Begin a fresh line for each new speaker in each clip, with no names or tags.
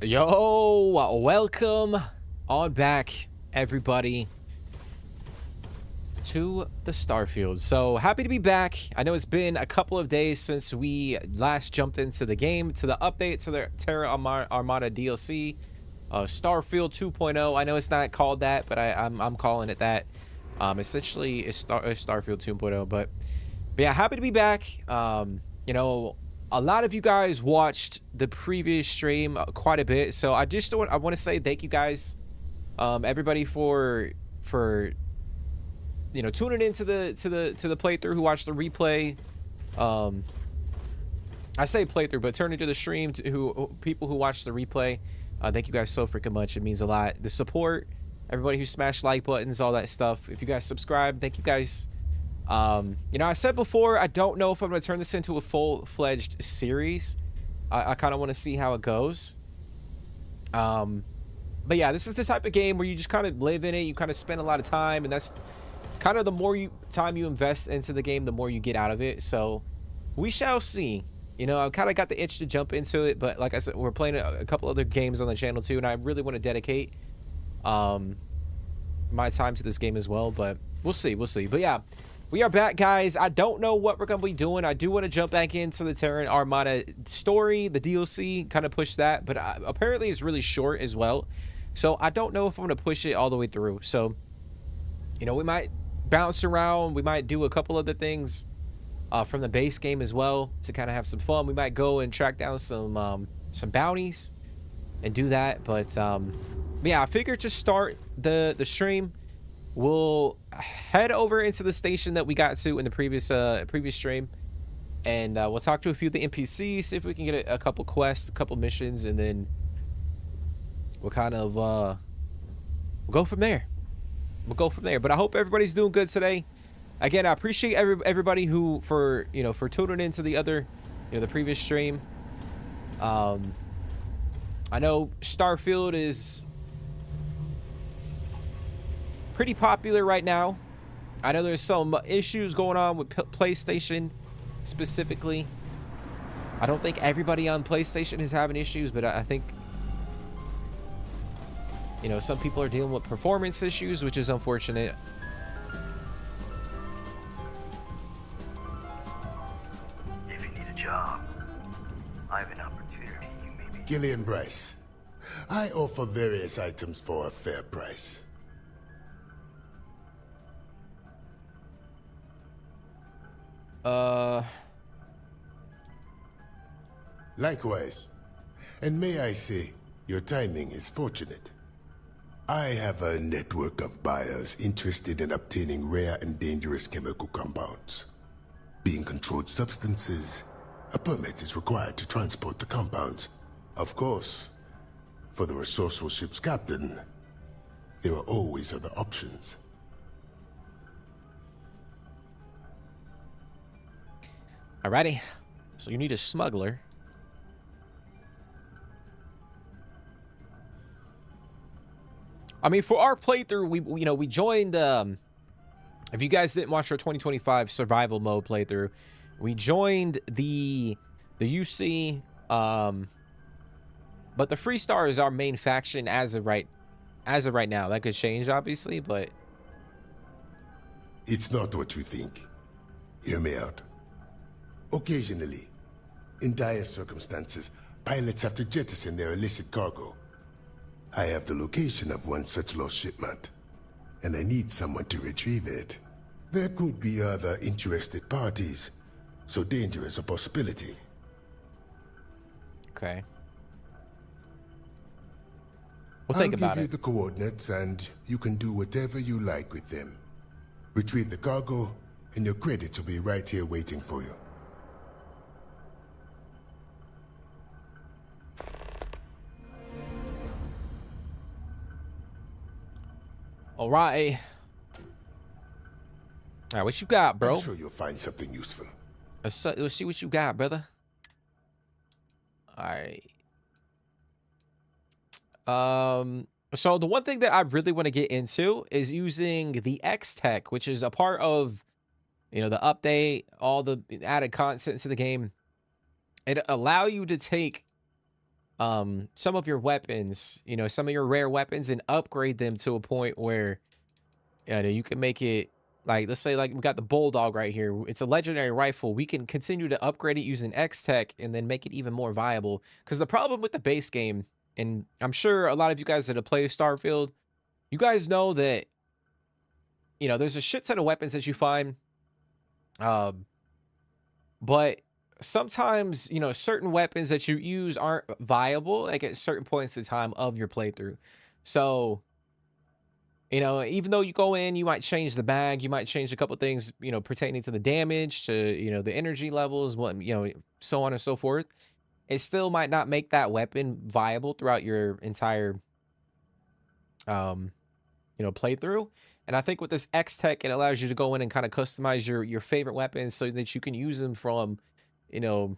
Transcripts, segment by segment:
Yo, welcome on back, everybody, to the Starfield. So happy to be back. I know it's been a couple of days since we last jumped into the game, to the update to the Terra Armada DLC, Starfield 2.0. I know it's not called that, but I'm calling it that. Essentially, it's Starfield 2.0. But yeah, happy to be back. You know, a lot of you guys watched the previous stream quite a bit, so I want to say thank you guys, everybody, for tuning into the playthrough, who watched the replay. I say playthrough, but turn into the stream, to people who watched the replay. Thank you guys so freaking much. It means a lot. The support, everybody who smashed like buttons, all that stuff. If you guys subscribe, thank you guys. I said before, I don't know if I'm going to turn this into a full-fledged series. I kind of want to see how it goes. But yeah, this is the type of game where you just kind of live in it. You kind of spend a lot of time, and that's kind of the more time you invest into the game, the more you get out of it. So we shall see. I kind of got the itch to jump into it, but like I said, we're playing a couple other games on the channel too, and I really want to dedicate my time to this game as well. But we'll see. But yeah, we are back, guys. I don't know what we're going to be doing. I do want to jump back into the Terra Armada story, the DLC, kind of push that. But apparently it's really short as well. So I don't know if I'm going to push it all the way through. So, we might bounce around. We might do a couple other things from the base game as well to kind of have some fun. We might go and track down some bounties and do that. But yeah, I figured to start the stream, we'll head over into the station that we got to in the previous stream, and we'll talk to a few of the NPCs, see if we can get a couple quests, a couple missions, and then we'll kind of we'll go from there. But I hope everybody's doing good today. Again, I appreciate everybody who for tuning into the other the previous stream. I know Starfield is pretty popular right now. I know there's some issues going on with PlayStation specifically. I don't think everybody on PlayStation is having issues, but I think some people are dealing with performance issues, which is unfortunate.
If you need a job, I have an opportunity you may be...
Gillian Bryce. I offer various items for a fair price. Likewise. And may I say, your timing is fortunate. I have a network of buyers interested in obtaining rare and dangerous chemical compounds. Being controlled substances, a permit is required to transport the compounds. Of course, for the resourceful ship's captain, there are always other options.
Alrighty, so you need a smuggler. I mean, for our playthrough, we joined. If you guys didn't watch our 2025 survival mode playthrough, we joined the UC. But the Freestar is our main faction as of right now. That could change, obviously, but
it's not what you think. Hear me out. Occasionally, in dire circumstances, pilots have to jettison their illicit cargo. I have the location of one such lost shipment, and I need someone to retrieve it. There could be other interested parties, so danger is a possibility.
Okay. We'll think about it.
I'll give you the coordinates, and you can do whatever you like with them. Retrieve the cargo, and your credits will be right here waiting for you.
All right. All right, what you got, bro?
I'm sure you'll find something useful.
Let's see what you got, brother. All right. So the one thing that I really want to get into is using the X Tech, which is a part of, the update, all the added content to the game. It allow you to take some of your weapons, you know, some of your rare weapons, and upgrade them to a point where, you know, you can make it like, let's say like we got the Bulldog right here. It's a legendary rifle. We can continue to upgrade it using X Tech and then make it even more viable. Because the problem with the base game, and I'm sure a lot of you guys that have played Starfield, you guys know that, you know, there's a shit ton of weapons that you find. But sometimes, you know, certain weapons that you use aren't viable, like at certain points in time of your playthrough. So, you know, even though you go in, you might change the bag, you might change a couple things, you know, pertaining to the damage, to, you know, the energy levels, what, you know, so on and so forth. It still might not make that weapon viable throughout your entire, you know, playthrough. And I think with this X Tech, it allows you to go in and kind of customize your favorite weapons so that you can use them from, you know,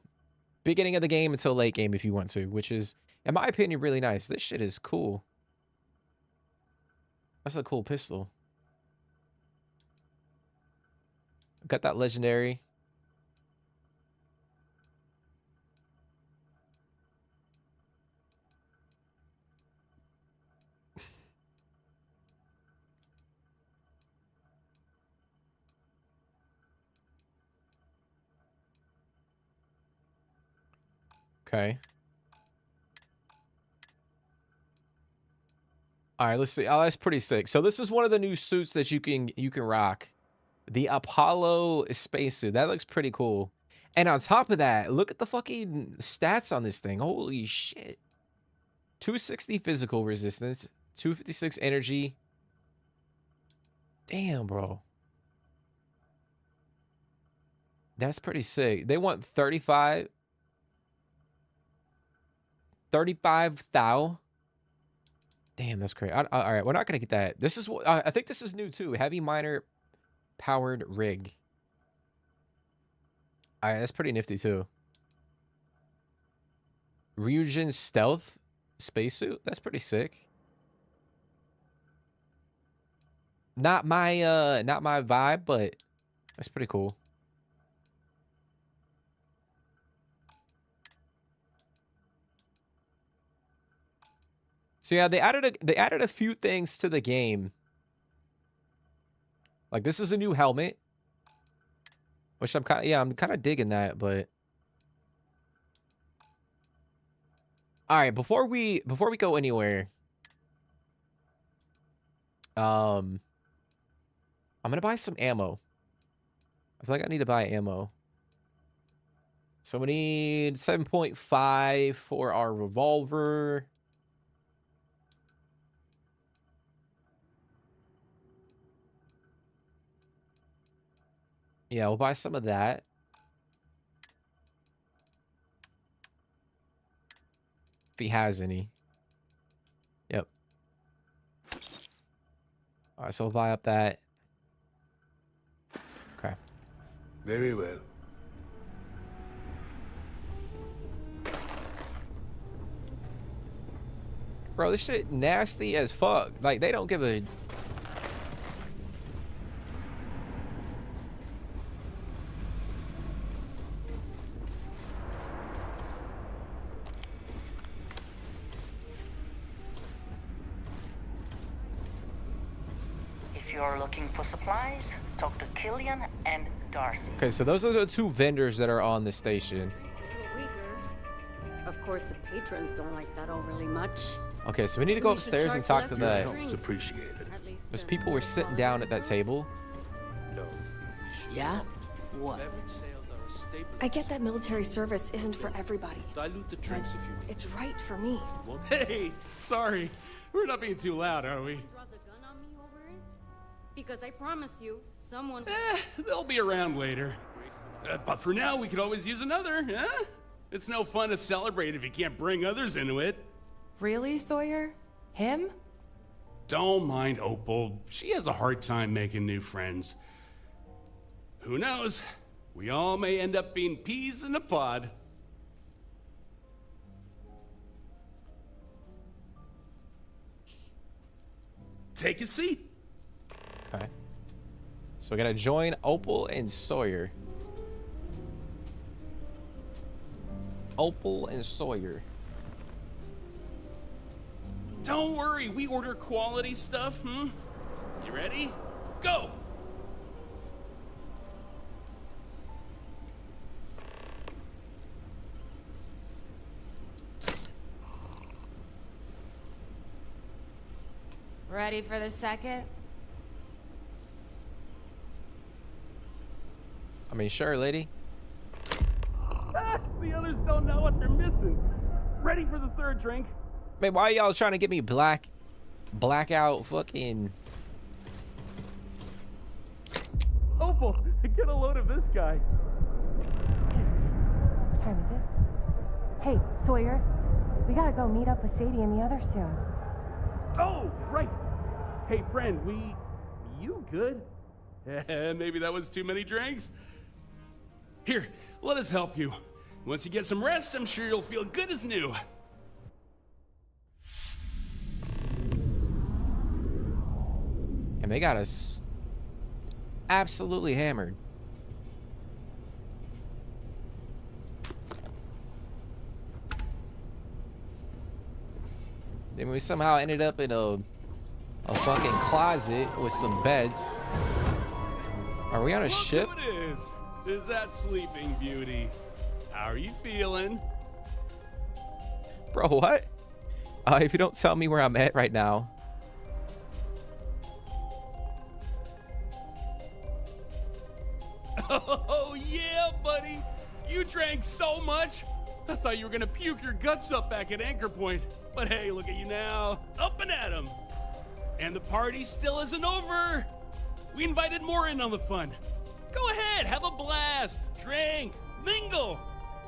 beginning of the game until late game if you want to, which is, in my opinion, really nice. This shit is cool. That's a cool pistol. Got that legendary. Okay. All right, let's see. Oh, that's pretty sick. So this is one of the new suits that you can rock. The Apollo spacesuit. That looks pretty cool. And on top of that, look at the fucking stats on this thing. Holy shit. 260 physical resistance, 256 energy. Damn, bro. That's pretty sick. They want 35 thou. Damn, that's crazy. All right, we're not gonna get that. This is what I think this is new too. Heavy miner powered rig. All right, that's pretty nifty too. Ryujin stealth spacesuit. That's pretty sick. Not my vibe, but that's pretty cool. So yeah, they added a few things to the game. Like this is a new helmet, which I'm kind of digging that, but all right, before we go anywhere, I'm gonna buy some ammo. I feel like I need to buy ammo. So we need 7.5 for our revolver. Yeah, we'll buy some of that. If he has any. Yep. All right, so we'll buy up that. Okay.
Very well.
Bro, this shit nasty as fuck. Like, they don't give a...
If you're looking for supplies, talk to Killian and Darcy.
Okay, so those are the two vendors that are on the station.
Of course, the patrons don't like that overly much.
Okay, so we need to go upstairs and talk to the...
It's appreciated.
Those people were sitting down at that table.
Yeah? What?
I get that military service isn't for everybody.
Dilute the drinks if you want.
It's right for me.
Hey, sorry. We're not being too loud, are we?
Draws a gun on me over it? Because I promise you, someone...
They'll be around later. But for now, we could always use another, huh? It's no fun to celebrate if you can't bring others into it.
Really, Sawyer? Him?
Don't mind Opal. She has a hard time making new friends. Who knows? We all may end up being peas in a pod. Take a seat.
Okay. So we gotta join Opal and Sawyer. Opal and Sawyer.
Don't worry, we order quality stuff, You ready? Go!
Ready for the second?
I mean, sure, lady.
The others don't know what they're missing. Ready for the third drink?
Man, why y'all trying to get me blackout fucking...
Opal, get a load of this guy.
What time is it? Hey, Sawyer, we gotta go meet up with Sadie and the others soon.
Oh, right. Hey, friend, you good? Maybe that was too many drinks? Here, let us help you. Once you get some rest, I'm sure you'll feel good as new.
And they got us absolutely hammered. Then we somehow ended up in a fucking closet with some beds. Are we on a
Look
ship?
who it is. Is that Sleeping Beauty? How are you feeling?
Bro, what? If you don't tell me where I'm at right now.
Oh, yeah, buddy. You drank so much. I thought you were gonna puke your guts up back at Anchor Point. But hey, look at you now. Up and at 'em. And the party still isn't over. We invited more in on the fun. Go ahead, have a blast. Drink, mingle.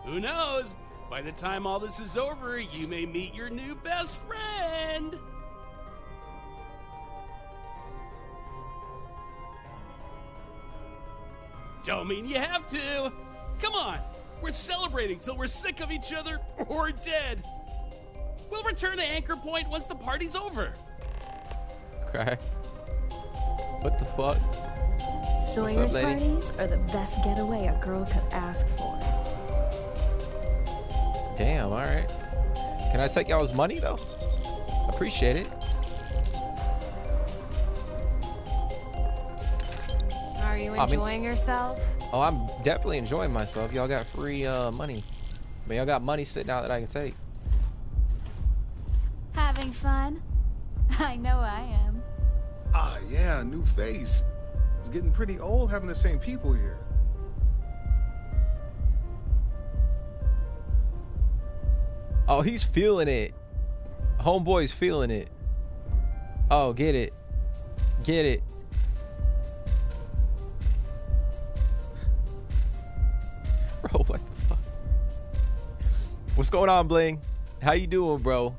Who knows? By the time all this is over, you may meet your new best friend. Don't mean you have to. Come on. We're celebrating till we're sick of each other or dead. We'll return to Anchor Point once the party's over.
Okay. What the fuck?
Sawyer's
lady?
parties are the best getaway a girl could ask for.
Damn, all right. Can I take y'all's money though? Appreciate it.
Are you enjoying yourself?
Oh, I'm definitely enjoying myself. Y'all got free money. But y'all got money sitting out that I can take.
Having fun? I know I am.
Ah, yeah, new face. It's getting pretty old having the same people here.
Oh, he's feeling it. Homeboy's feeling it. Oh, get it. Get it. Bro, what the fuck? What's going on, Bling? How you doing, bro?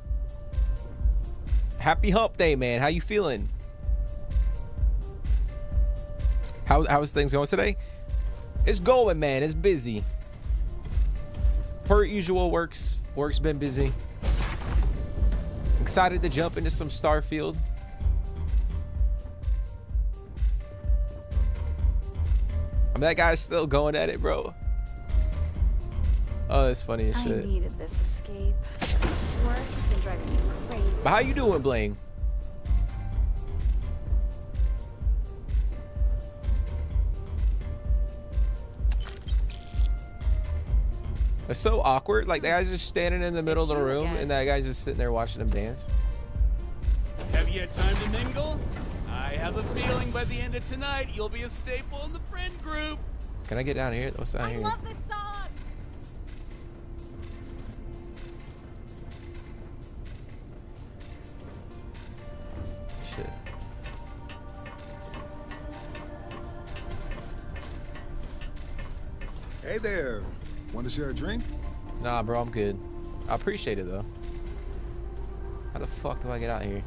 Happy hump day, man. How you feeling? How's things going today? It's going, man. It's busy. Per usual, work's been busy. Excited to jump into some Starfield. I mean, that guy's still going at it, bro. Oh, that's funny as shit.
I needed this escape. Work has been driving me crazy.
But how you doing, Blaine? It's so awkward. Like, the guy's just standing in the middle of the room, and that guy's just sitting there watching him dance.
Have you had time to mingle? I have a feeling by the end of tonight, you'll be a staple in the friend group.
Can I get down here? What's down here?
I love this song.
Shit.
Hey there. Want to share a drink?
Nah, bro, I'm good. I appreciate it, though. How the fuck do I get out here?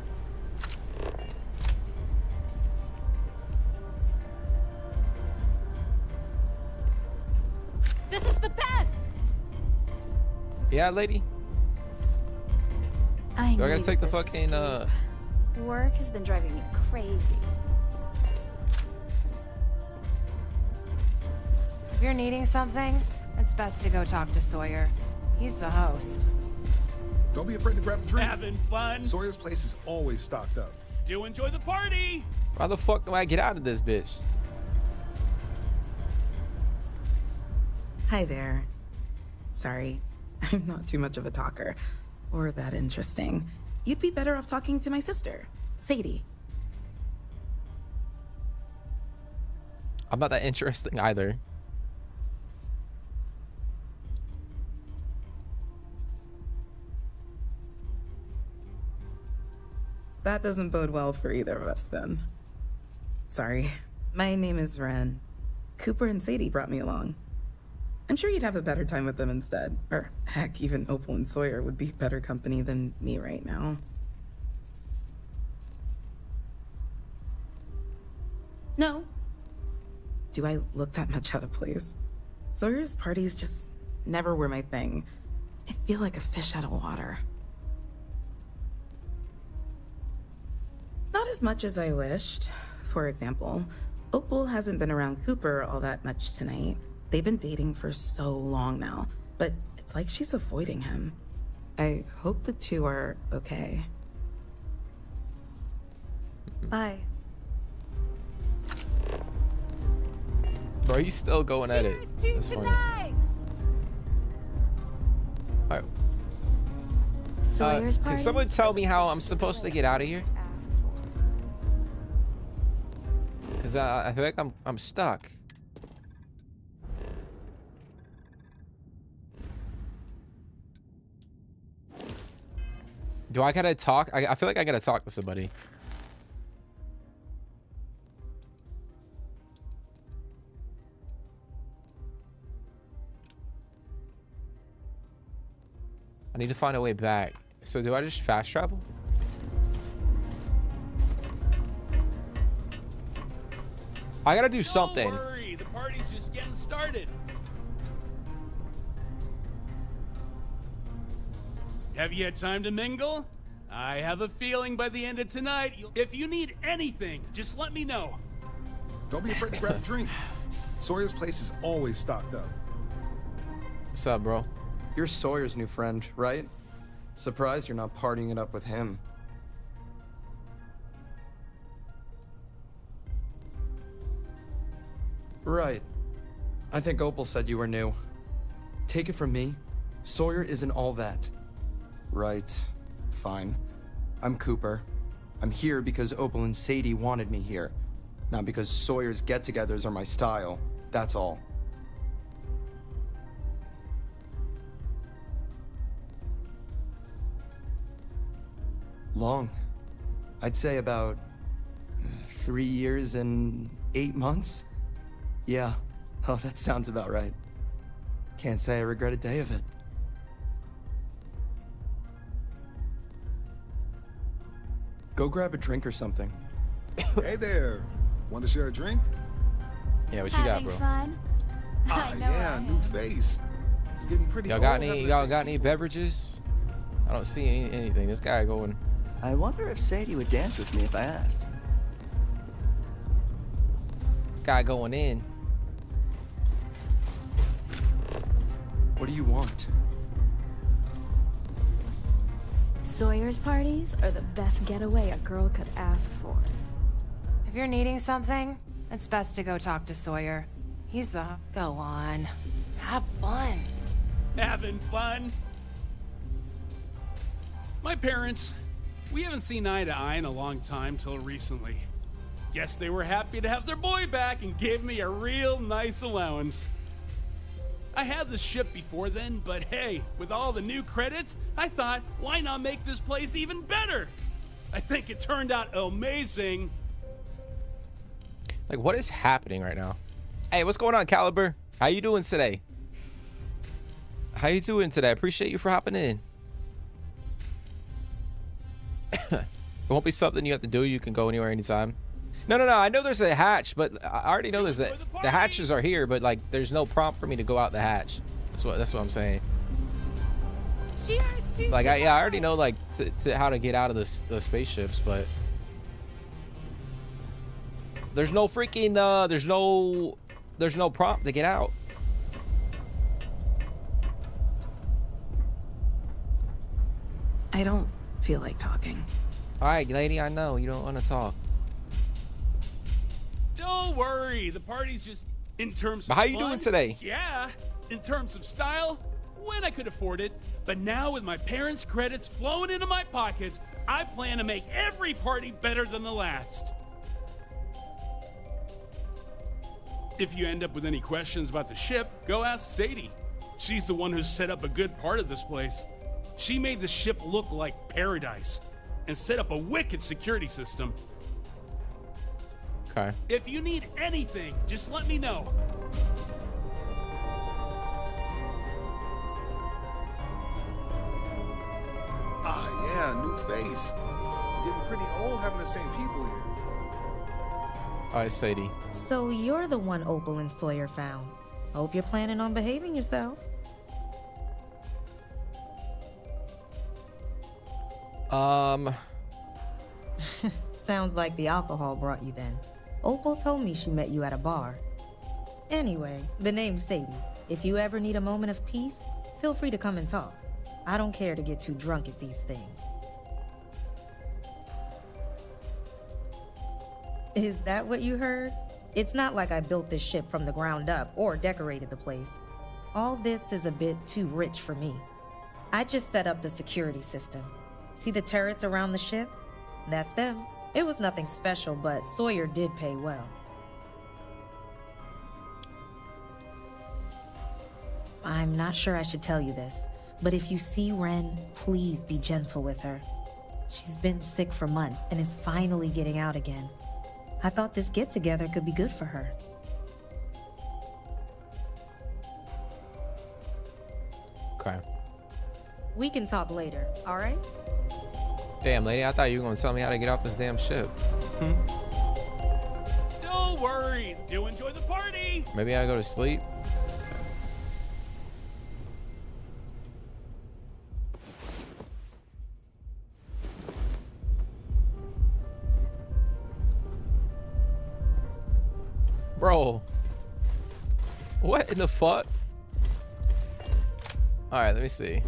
This is the best.
Yeah, lady? Do I gotta take the fucking,
Work has been driving me crazy.
If you're needing something, it's best to go talk to Sawyer. He's the host.
Don't be afraid to grab a drink.
Having fun?
Sawyer's place is always stocked up.
Do enjoy the party.
How the fuck do I get out of this bitch?
Hi there. Sorry, I'm not too much of a talker. Or that interesting. You'd be better off talking to my sister, Sadie.
I'm not that interesting either.
That doesn't bode well for either of us, then. Sorry. My name is Ren. Cooper and Sadie brought me along. I'm sure you'd have a better time with them instead. Or, heck, even Opal and Sawyer would be better company than me right now. No. Do I look that much out of place? Sawyer's parties just never were my thing. I feel like a fish out of water. Not as much as I wished. For example, Opal hasn't been around Cooper all that much tonight. They've been dating for so long now, but it's like she's avoiding him. I hope the two are okay. Bye.
Bro, he's still going at it.
Cheers to tonight.
All right.
Sawyer's
Can
party.
someone tell me how I'm supposed to get out of here? Cause I feel like I'm stuck. Do I gotta talk? I feel like I gotta talk to somebody. I need to find a way back. So do I just fast travel? I gotta do something.
Don't worry, the party's just getting started. Have you had time to mingle? I have a feeling by the end of tonight, if you need anything, just let me know.
Don't be afraid to grab a drink. Sawyer's place is always stocked up.
What's up, bro?
You're Sawyer's new friend, right? Surprised you're not partying it up with him. Right. I think Opal said you were new. Take it from me, Sawyer isn't all that. Right. Fine. I'm Cooper. I'm here because Opal and Sadie wanted me here. Not because Sawyer's get-togethers are my style. That's all. Long. I'd say about 3 years and 8 months. Yeah. Oh, that sounds about right. Can't say I regret a day of it. Go grab a drink or something.
Hey there. Want to share a drink?
Yeah, what you got,
Having
bro?
fun? I know
Yeah,
I
new
am.
face. It's getting pretty
Y'all
old.
got
having
any?
the
Y'all
same
got any
people.
beverages? I don't see anything. This guy going.
I wonder if Sadie would dance with me if I asked.
Guy going in.
What do you want?
Sawyer's parties are the best getaway a girl could ask for.
If you're needing something, it's best to go talk to Sawyer. He's the... Go on. Have fun.
Having fun? My parents, we haven't seen eye to eye in a long time till recently. Guess they were happy to have their boy back and gave me a real nice allowance. I had the ship before then, but hey, with all the new credits, I thought, why not make this place even better? I think it turned out amazing.
Like, what is happening right now? Hey, what's going on, Caliber? How you doing today? How you doing today? I appreciate you for hopping in. It won't be something you have to do. You can go anywhere, anytime. No. I know there's a hatch, but I already know there's the hatches are here, but like, there's no prompt for me to go out the hatch. That's what I'm saying.
Cheers to
Like, I already know like to how to get out of the spaceships, but there's no freaking there's no prompt to get out.
I don't feel like talking.
All right, lady, I know you don't want to talk.
Don't worry, the party's just in terms of
But how you
fun,
doing today?
Yeah, in terms of style, when I could afford it. But now with my parents' credits flowing into my pockets, I plan to make every party better than the last. If you end up with any questions about the ship, go ask Sadie. She's the one who set up a good part of this place. She made the ship look like paradise and set up a wicked security system.
Okay.
If you need anything, just let me know.
Ah, yeah, new face. It's getting pretty old having the same people here.
All right, Sadie.
So you're the one Opal and Sawyer found. Hope you're planning on behaving yourself. Sounds like the alcohol brought you then. Opal told me she met you at a bar. Anyway, the name's Sadie. If you ever need a moment of peace, feel free to come and talk. I don't care to get too drunk at these things. Is that what you heard? It's not like I built this ship from the ground up or decorated the place. All this is a bit too rich for me. I just set up the security system. See the turrets around the ship? That's them. It was nothing special, but Sawyer did pay well. I'm not sure I should tell you this, but if you see Ren, please be gentle with her. She's been sick for months and is finally getting out again. I thought this get-together could be good for her.
Okay.
We can talk later, all right?
Damn, lady, I thought you were gonna tell me how to get off this damn ship.
Don't worry, do enjoy the party.
Maybe I go to sleep. Bro, what in the fuck? All right, let me see.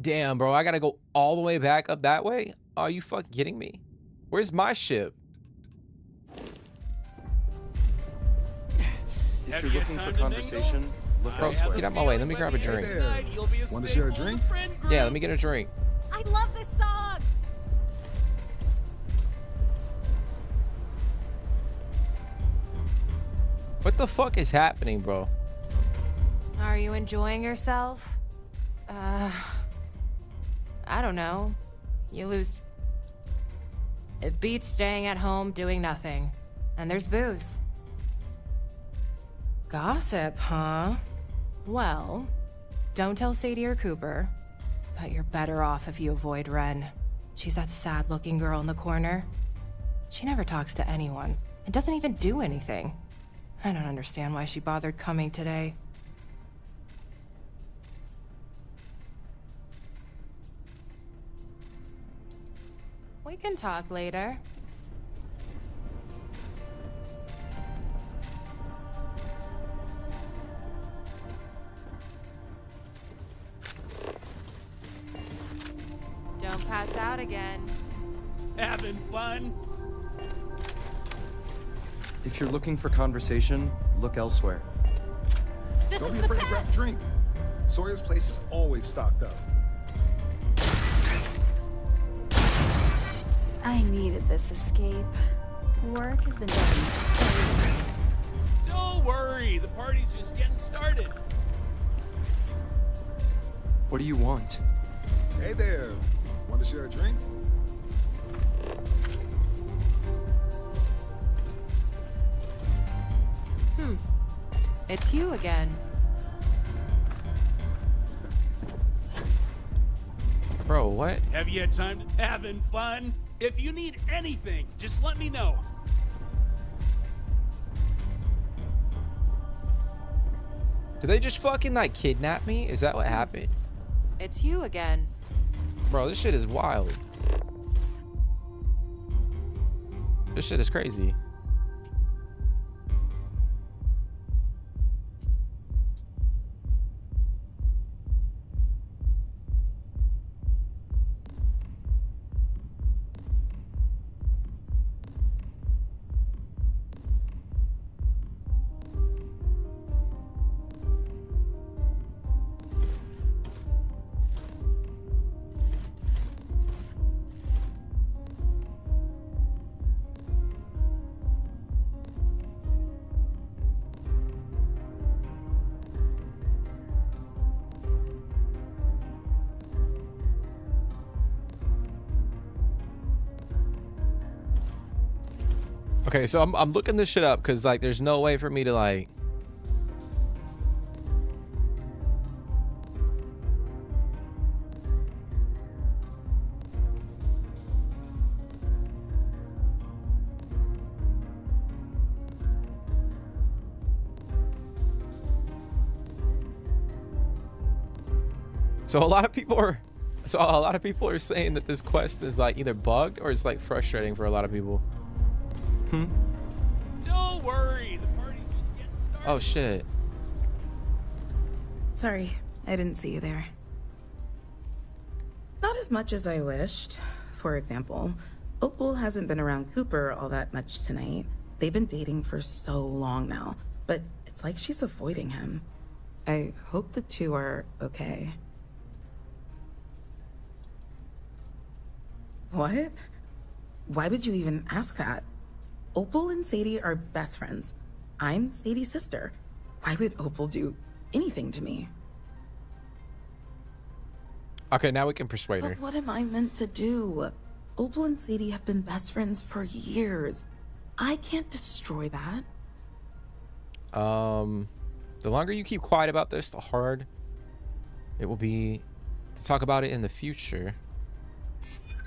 Damn, bro, I gotta go all the way back up that way? Are you fucking kidding me? Where's my ship?
If you're looking for conversation, look
Bro,
elsewhere.
get out my way. Let me grab a drink.
Want to share a drink?
Yeah, let me get a drink.
I love this song!
What the fuck is happening, bro?
Are you enjoying yourself? I don't know. You lose. It beats staying at home doing nothing. And there's booze. Gossip, huh? Well, don't tell Sadie or Cooper. But you're better off if you avoid Ren. She's that sad-looking girl in the corner. She never talks to anyone and doesn't even do anything. I don't understand why she bothered coming today. We can talk later. Don't pass out again.
Having fun?
If you're looking for conversation, look elsewhere.
Don't be afraid to grab a drink. Sawyer's place is always stocked up.
I needed this escape. Work has been done.
Don't worry, the party's just getting started.
What do you want?
Hey there. Want to share a drink?
It's you again.
Bro, what?
Have you had time to having fun? If you need anything, just let me know.
Did they just fucking like kidnap me? Is that what happened?
It's you again.
Bro, this shit is wild. This shit is crazy. Okay, so I'm looking this shit up because like there's no way for me to like So a lot of people are saying that this quest is like either bugged or it's like frustrating for a lot of people.
Don't worry, the party's just getting started.
Oh shit.
Sorry, I didn't see you there. Not as much as I wished. For example, Opal hasn't been around Cooper all that much tonight. They've been dating for so long now, but it's like she's avoiding him. I hope the two are okay. What? Why would you even ask that? Opal and Sadie are best friends. I'm Sadie's sister. Why would Opal do anything to me?
Okay, now we can persuade her.
But what am I meant to do? Opal and Sadie have been best friends for years. I can't destroy that.
The longer you keep quiet about this, the harder it will be to talk about it in the future.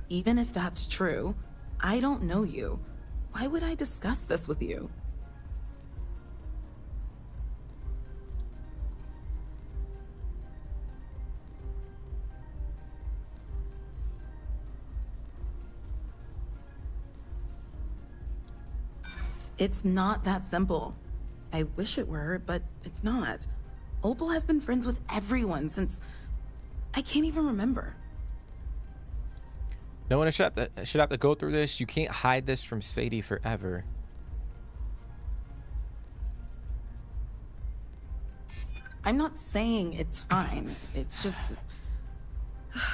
Even if that's true, I don't know you. Why would I discuss this with you? It's not that simple. I wish it were, but it's not. Opal has been friends with everyone since... I can't even remember.
No one should have to go through this. You can't hide this from Sadie forever.
I'm not saying it's fine. It's just...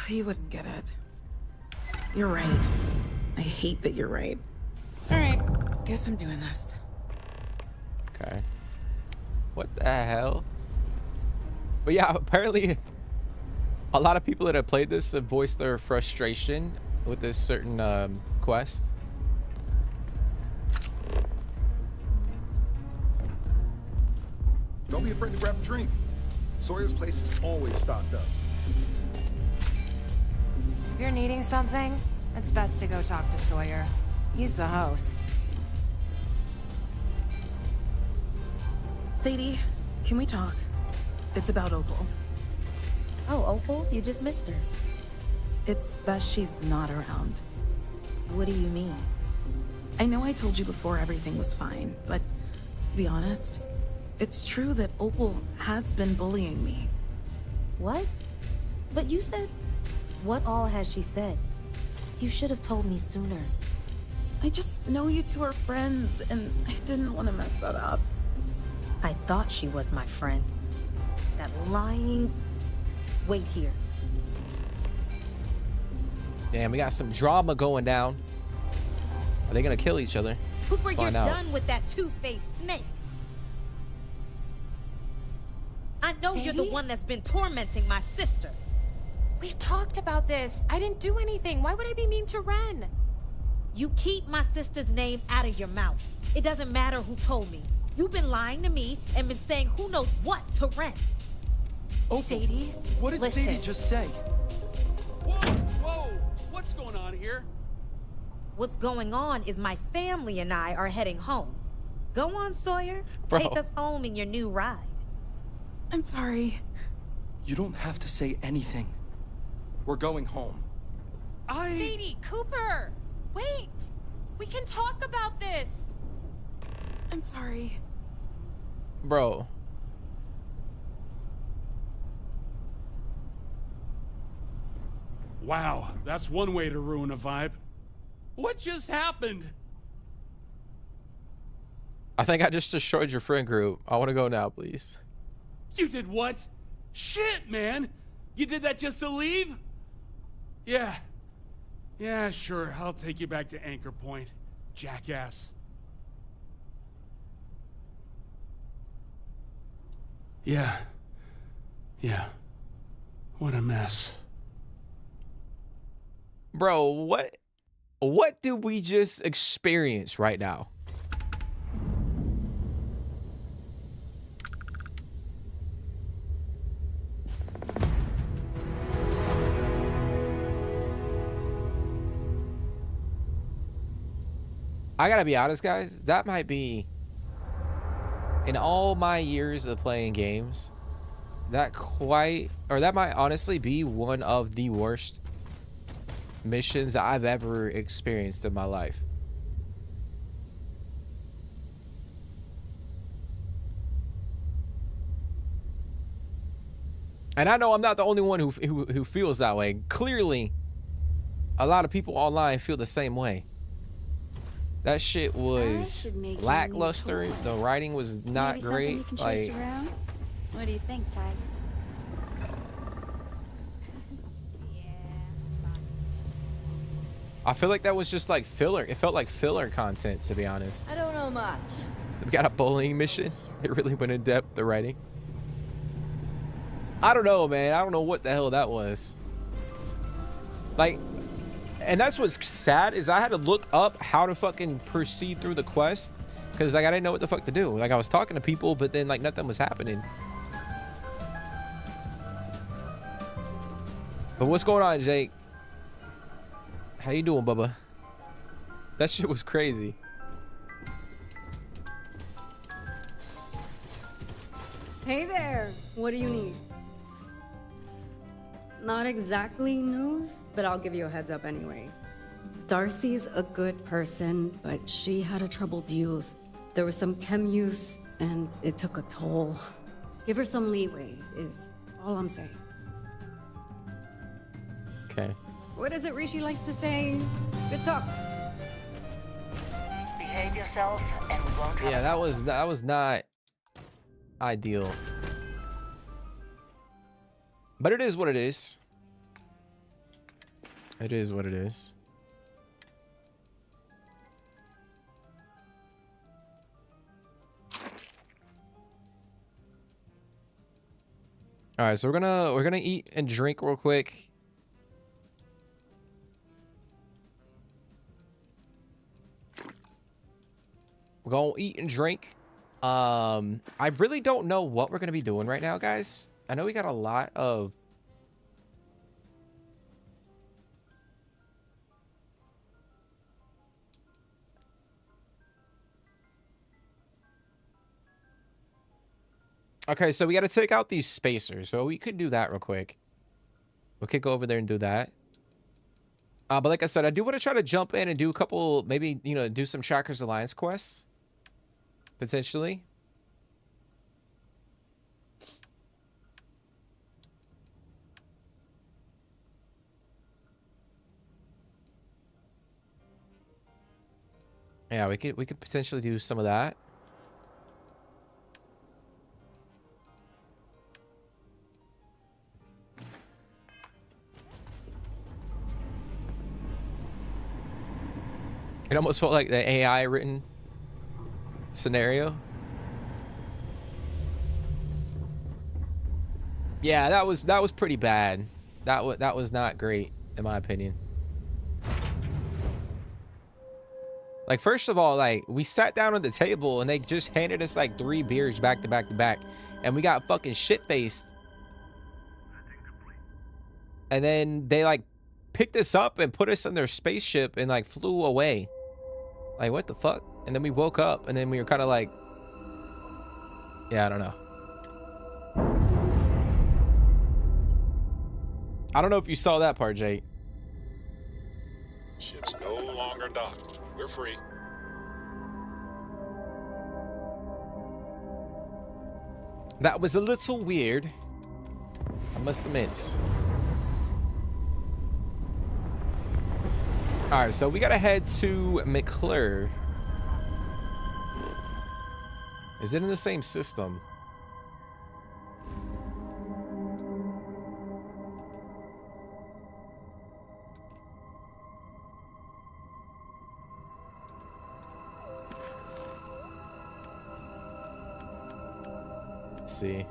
You wouldn't get it. You're right. I hate that you're right. Alright, guess I'm doing this.
Okay. What the hell? But yeah, apparently a lot of people that have played this have voiced their frustration with this certain quest.
Don't be afraid to grab a drink. Sawyer's place is always stocked up.
If you're needing something, it's best to go talk to Sawyer. He's the host.
Sadie, can we talk? It's about Opal.
Oh, Opal? You just missed her.
It's best she's not around.
What do you mean?
I know I told you before everything was fine, but to be honest, it's true that Opal has been bullying me.
What? But you said... What all has she said? You should have told me sooner.
I just know you two are friends, and I didn't want to mess that up.
I thought she was my friend. That lying... Wait here.
Damn, we got some drama going down. Are they gonna kill each other?
Cooper, you're
Find out.
done with that two-faced snake. I know you're the
Sadie?
one that's been tormenting my sister.
We've talked about this. I didn't do anything. Why would I be mean to Ren?
You keep my sister's name out of your mouth. It doesn't matter who told me. You've been lying to me and been saying who knows what to Ren.
Opal,
Sadie,
what did
listen.
Sadie just say?
Whoa, whoa, what's going on here?
What's going on is my family and I are heading home. Go on, Sawyer.
Bro.
Take us home in your new ride.
I'm sorry.
You don't have to say anything. We're going home.
Sadie, Cooper! Wait! We can talk about this.
I'm sorry.
Bro.
Wow, that's one way to ruin a vibe. What just happened?
I think I just destroyed your friend group. I want to go now, please.
You did what? Shit, man! You did that just to leave? Yeah. Yeah, sure. I'll take you back to Anchor Point, jackass. Yeah. Yeah. What a mess.
Bro, what did we just experience right now? I gotta be honest, guys, that might be, in all my years of playing games, that might honestly be one of the worst missions I've ever experienced in my life. And I know I'm not the only one who feels that way. Clearly, a lot of people online feel the same way. That shit was lackluster. The writing was not
Maybe
great.
You can
Like,
chase around? What do you think, Tiger?
I feel like that was just like filler. It felt like filler content, to be honest.
I don't know much.
We got a bullying mission. It really went in depth, the writing. I don't know, man. I don't know what the hell that was. Like, and that's what's sad, is I had to look up how to fucking proceed through the quest, because like I didn't know what the fuck to do. Like I was talking to people, but then like nothing was happening. But what's going on, Jake? How you doing, Bubba? That shit was crazy.
Hey there, what do you need? Not exactly news, but I'll give you a heads up anyway. Darcy's a good person, but she had a troubled youth. There was some chem use, and it took a toll. Give her some leeway, is all I'm saying.
Okay.
What is it Rishi likes to say? Good talk.
Behave yourself, and we won't have
Yeah, that was not ideal. But it is what it is. It is what it is. All right, so we're gonna eat and drink real quick. We're gonna eat and drink. I really don't know what we're gonna be doing right now, guys. I know we got a lot of okay, so we got to take out these spacers. So we could do that real quick. We could go over there and do that. But like I said, I do want to try to jump in and do a couple, maybe, you know, do some Trackers Alliance quests. Potentially. Yeah, we could potentially do some of that. It almost felt like the AI written scenario. Yeah, that was pretty bad. That was not great in my opinion. Like, first of all, like, we sat down at the table and they just handed us like 3 beers back to back to back, and we got fucking shit-faced. And then they like picked us up and put us in their spaceship and like flew away. Like, what the fuck? And then we woke up and then we were kind of like, yeah, I don't know. I don't know if you saw that part, Jake.
Ship's no longer docked. We're free.
That was a little weird, I must admit. All right, so we gotta head to McClure. Is it in the same system? Let's see.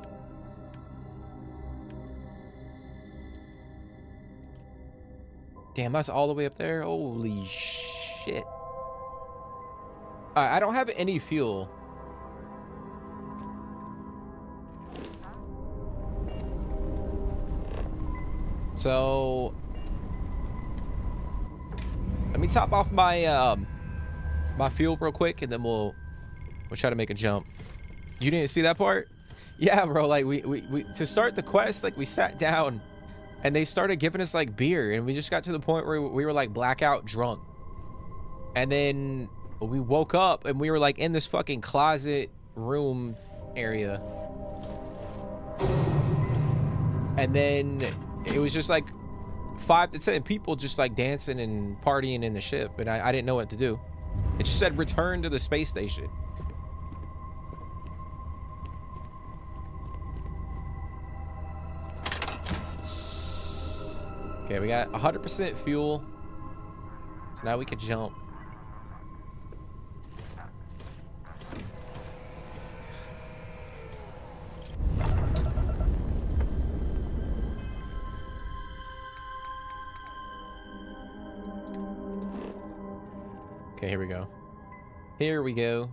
Damn, that's all the way up there. Holy shit. I don't have any fuel. So let me top off my my fuel real quick, and then we'll try to make a jump. You didn't see that part? Yeah, bro. Like we to start the quest, like we sat down and they started giving us like beer, and we just got to the point where we were like blackout drunk. And then we woke up and we were like in this fucking closet room area. And then it was just like 5 to 10 people just like dancing and partying in the ship, and I didn't know what to do. It just said return to the space station. Okay, we got 100% fuel, so now we can jump. Okay, here we go. Here we go.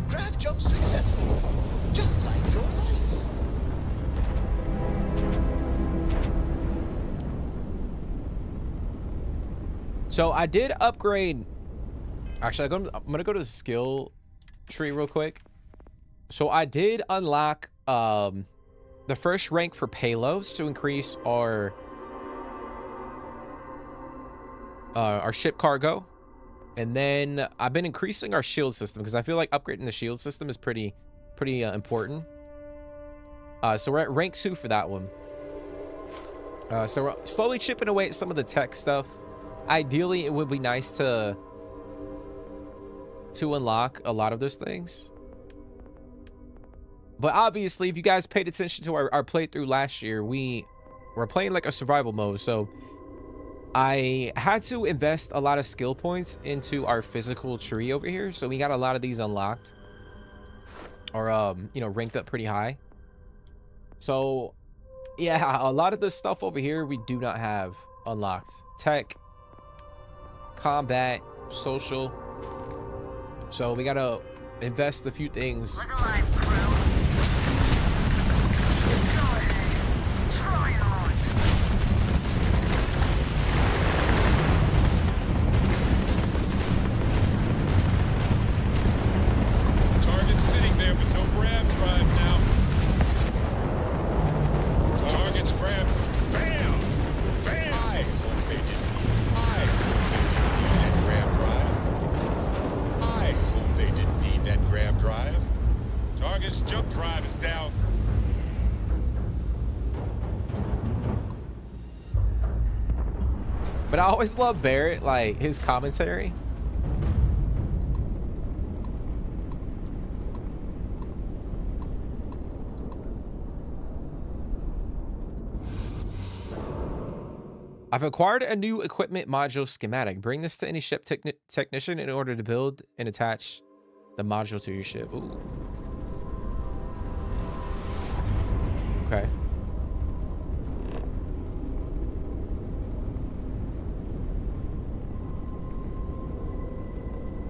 Draft jump successful, just like your lights.
So I did upgrade. Actually, I'm gonna go to the skill tree real quick. So I did unlock the first rank for payloads to increase our ship cargo, and then I've been increasing our shield system because I feel like upgrading the shield system is pretty important. So we're at rank 2 for that one. So we're slowly chipping away at some of the tech stuff. Ideally, it would be nice to unlock a lot of those things. But obviously, if you guys paid attention to our playthrough last year, we were playing like a survival mode. So I had to invest a lot of skill points into our physical tree over here. So we got a lot of these unlocked, or you know, ranked up pretty high. So yeah, a lot of the stuff over here we do not have unlocked. Tech, combat, social. So we gotta invest a few things.
Look alive, crew. Go ahead. Try it on.
Target's sitting there with no grab drive now. Target's grabbed. Bam! Bam! I hope they didn't need that grab drive. I hope they didn't need that grab drive. Target's jump drive is down.
But I always love Barrett, like his commentary. I've acquired a new equipment module schematic. Bring this to any ship technician in order to build and attach the module to your ship. Ooh. Okay.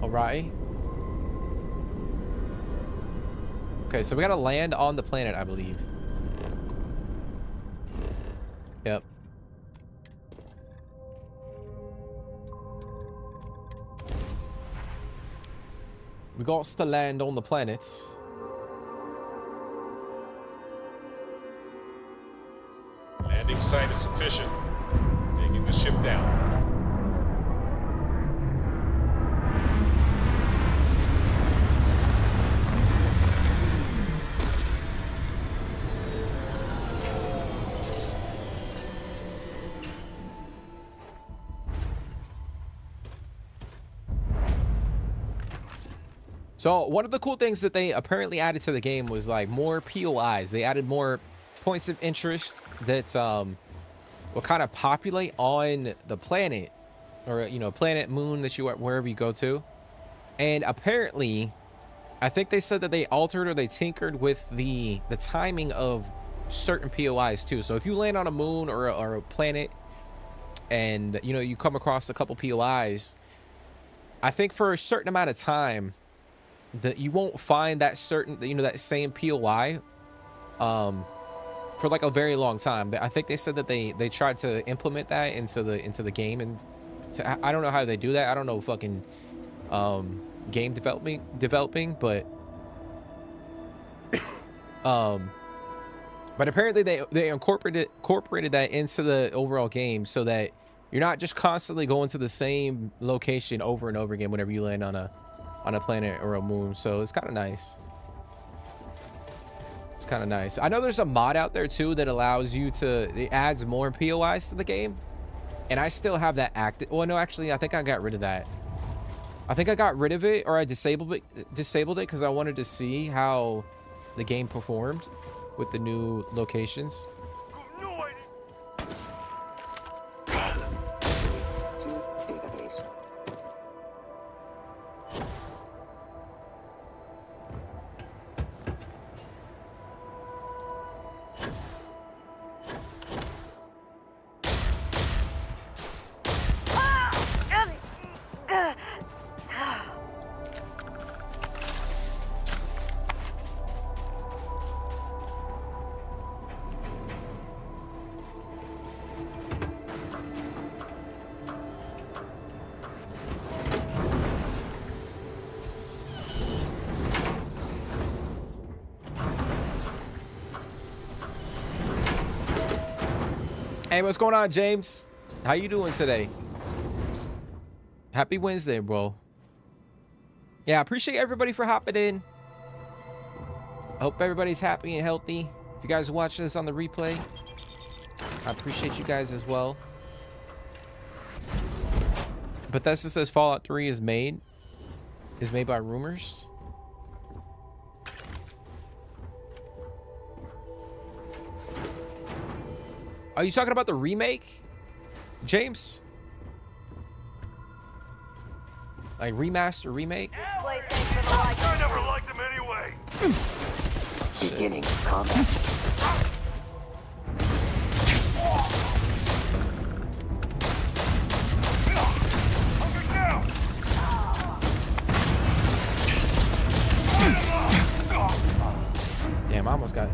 Alright. Okay, so we gotta land on the planet, I believe. Yep. We got to land on the planet.
sight is sufficient. Taking the ship down.
So one of the cool things that they apparently added to the game was like more POIs. They added more points of interest that will kind of populate on the planet, or planet, moon that you are, wherever you go to. And apparently, I think they said that they altered or they tinkered with the timing of certain POIs too. So if you land on a moon or a planet, and you come across a couple POIs, I think for a certain amount of time, that you won't find that certain, that same POI for like a very long time. I think they said that they tried to implement that into the game, and I don't know how they do that. I don't know fucking game developing, but apparently they incorporated that into the overall game, so that you're not just constantly going to the same location over and over again whenever you land on a planet or a moon. So it's kind of nice. It's kind of nice. I know there's a mod out there too that allows you it adds more POIs to the game, and I still have that active. Well, no, actually, I think I got rid of that. I think I got rid of it, or I disabled it because I wanted to see how the game performed with the new locations. Hey, what's going on, James? How you doing today? Happy Wednesday, bro. Yeah, I appreciate everybody for hopping in. I hope everybody's happy and healthy. If you guys are watching this on the replay, I appreciate you guys as well. Bethesda says Fallout 3 is made by rumors. Are you talking about the remake, James? Like remaster, remake?
I never liked him anyway.
Beginning combat.
Damn, I almost got it.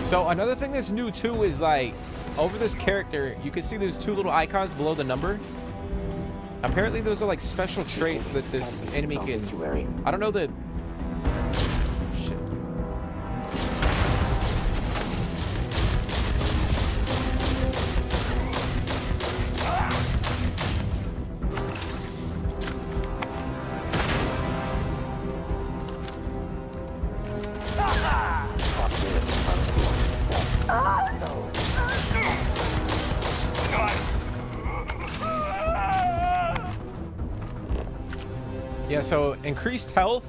So another thing that's new too is like over this character, you can see there's two little icons below the number. Apparently those are like special traits that this enemy can. I don't know the. Shit. Yeah, so increased health,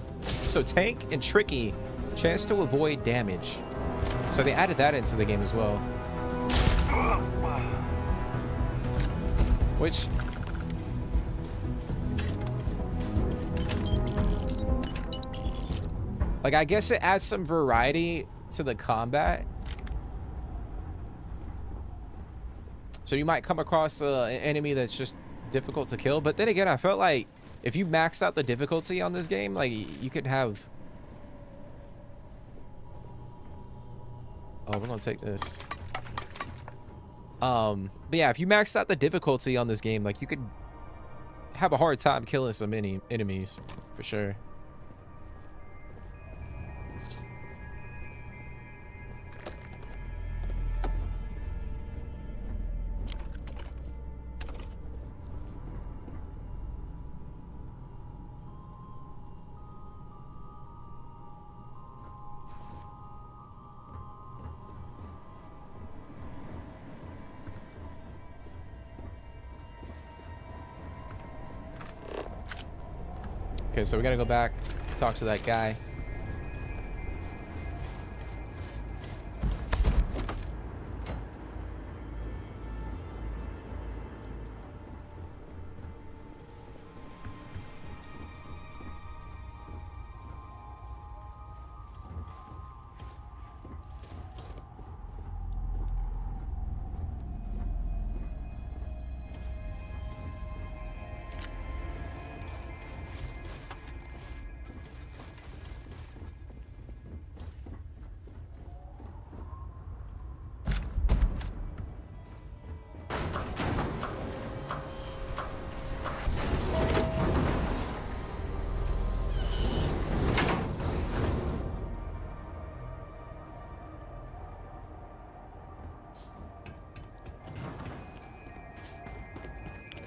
so tank and tricky, chance to avoid damage. So they added that into the game as well. Which like I guess it adds some variety to the combat. So you might come across an enemy that's just difficult to kill, but then again, I felt like if you max out the difficulty on this game, like you could have. Oh, we're gonna take this. But yeah, if you max out the difficulty on this game, like you could have a hard time killing some enemies for sure. Okay, so we gotta go back, talk to that guy.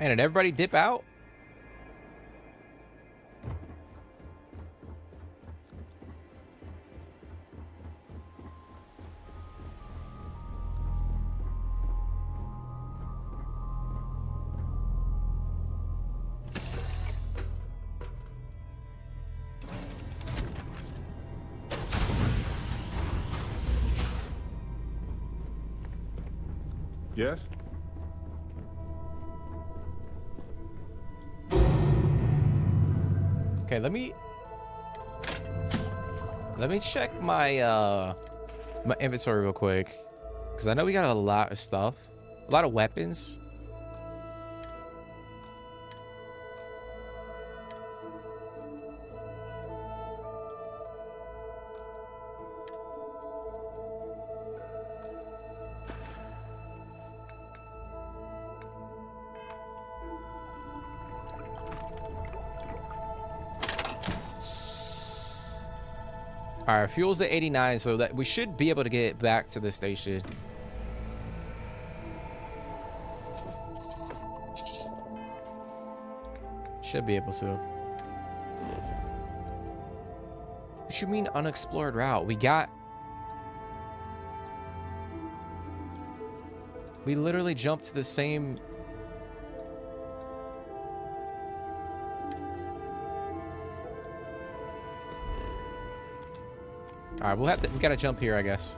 Man, did everybody dip out?
Yes?
Okay, let me check my my inventory real quick, because I know we got a lot of stuff, a lot of weapons. All right, fuel's at 89, so that we should be able to get back to the station. Should be able to. What you mean unexplored route? We literally jumped to the same. All right, we gotta jump here, I guess.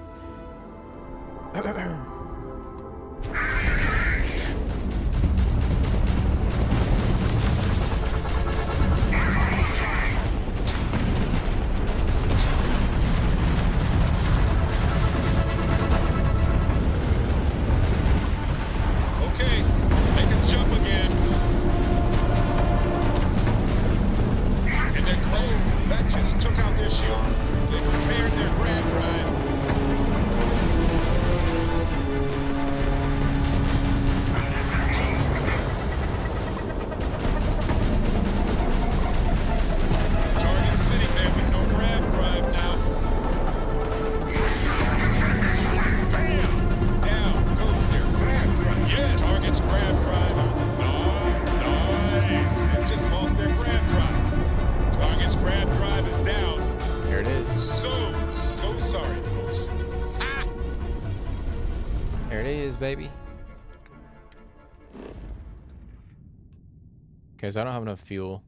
Baby. Okay, so I don't have enough fuel.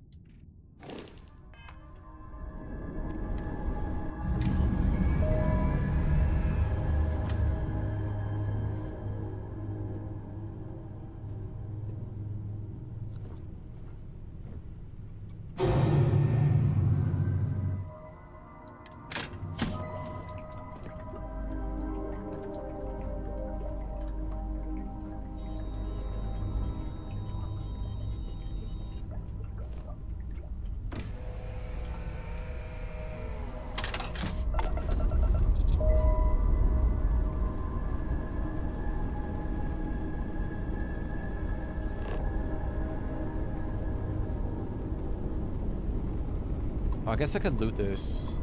Oh, I guess I could loot this.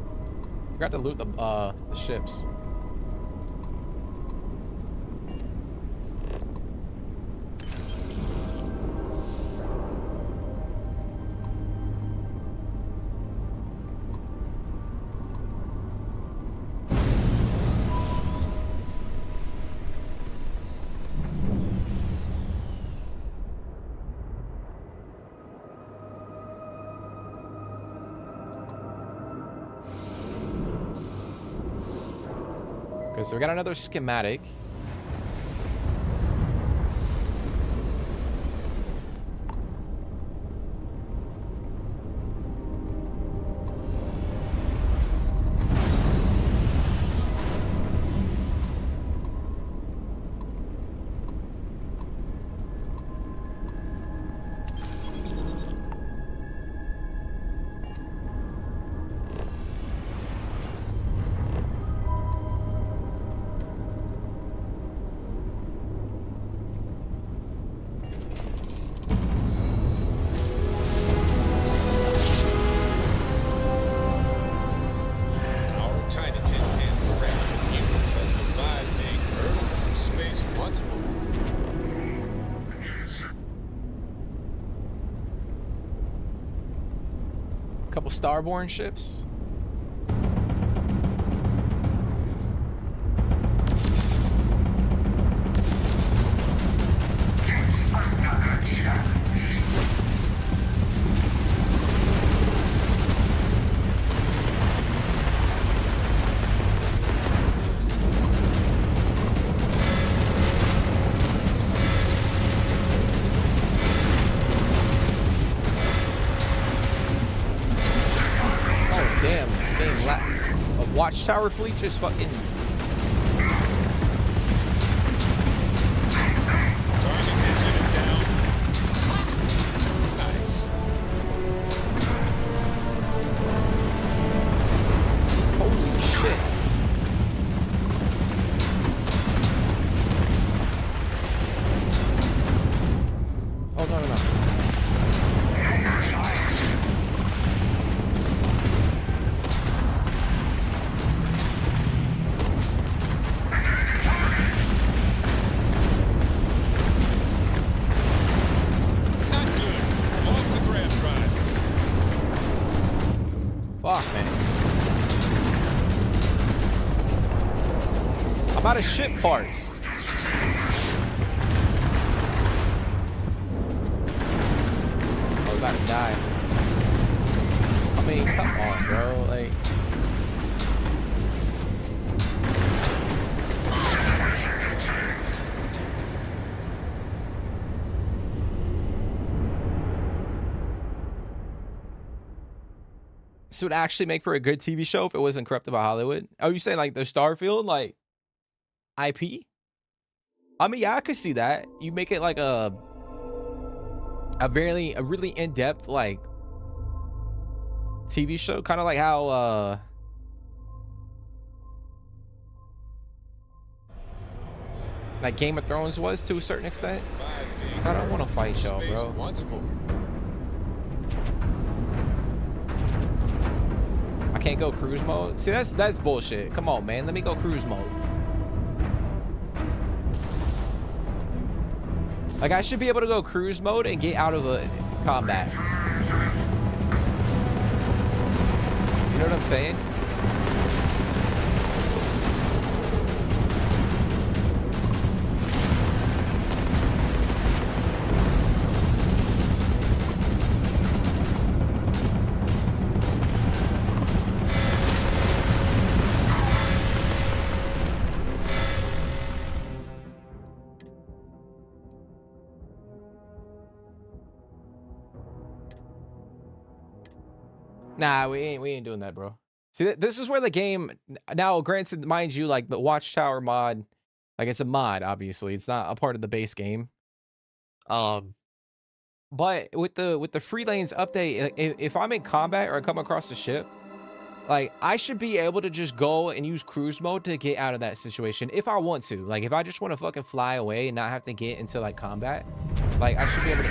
Forgot to loot the ships. so we got another schematic. Couple starborn ships. Watchtower fleet just fucking. Holy shit. Oh, no, no, no. Fuck, man. I'm out of ship parts. Oh, we're about to die. I mean, come on, bro. Like. This would actually make for a good TV show if it wasn't corrupted by Hollywood. Oh, you saying like the Starfield, like IP? I mean, yeah, I could see that. You make it like a really in-depth like TV show, kind of like how like Game of Thrones was to a certain extent. I don't want to fight y'all, bro. I can't go cruise mode. See, that's bullshit. Come on, man. Let me go cruise mode. Like, I should be able to go cruise mode and get out of a combat. You know what I'm saying? Nah, we ain't doing that, bro. See, this is where the game now, granted, mind you, like the Watchtower mod, like it's a mod, obviously. It's not a part of the base game. But with the free lanes update, if I'm in combat or I come across a ship, like I should be able to just go and use cruise mode to get out of that situation if I want to. Like if I just want to fucking fly away and not have to get into like combat, like I should be able to.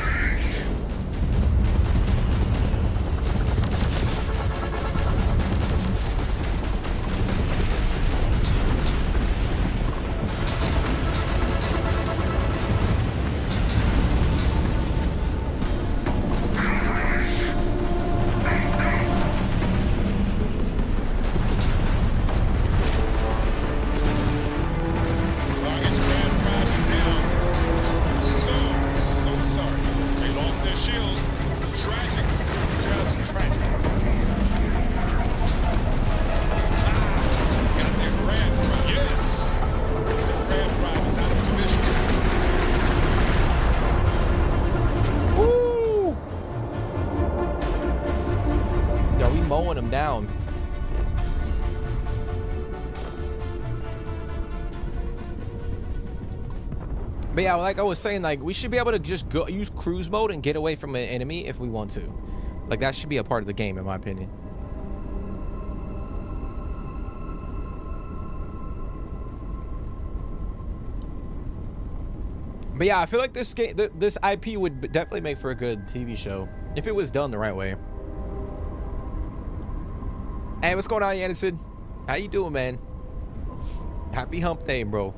They lost
mowing them down. But yeah, like I was saying, like we should be able to just go use cruise mode and get away from an enemy if we want to. Like that should be a part of the game, in my opinion. But yeah, I feel like this game, this IP would definitely make for a good TV show if it was done the right way. Hey, what's going on, Anderson? How you doing, man? Happy hump day, bro.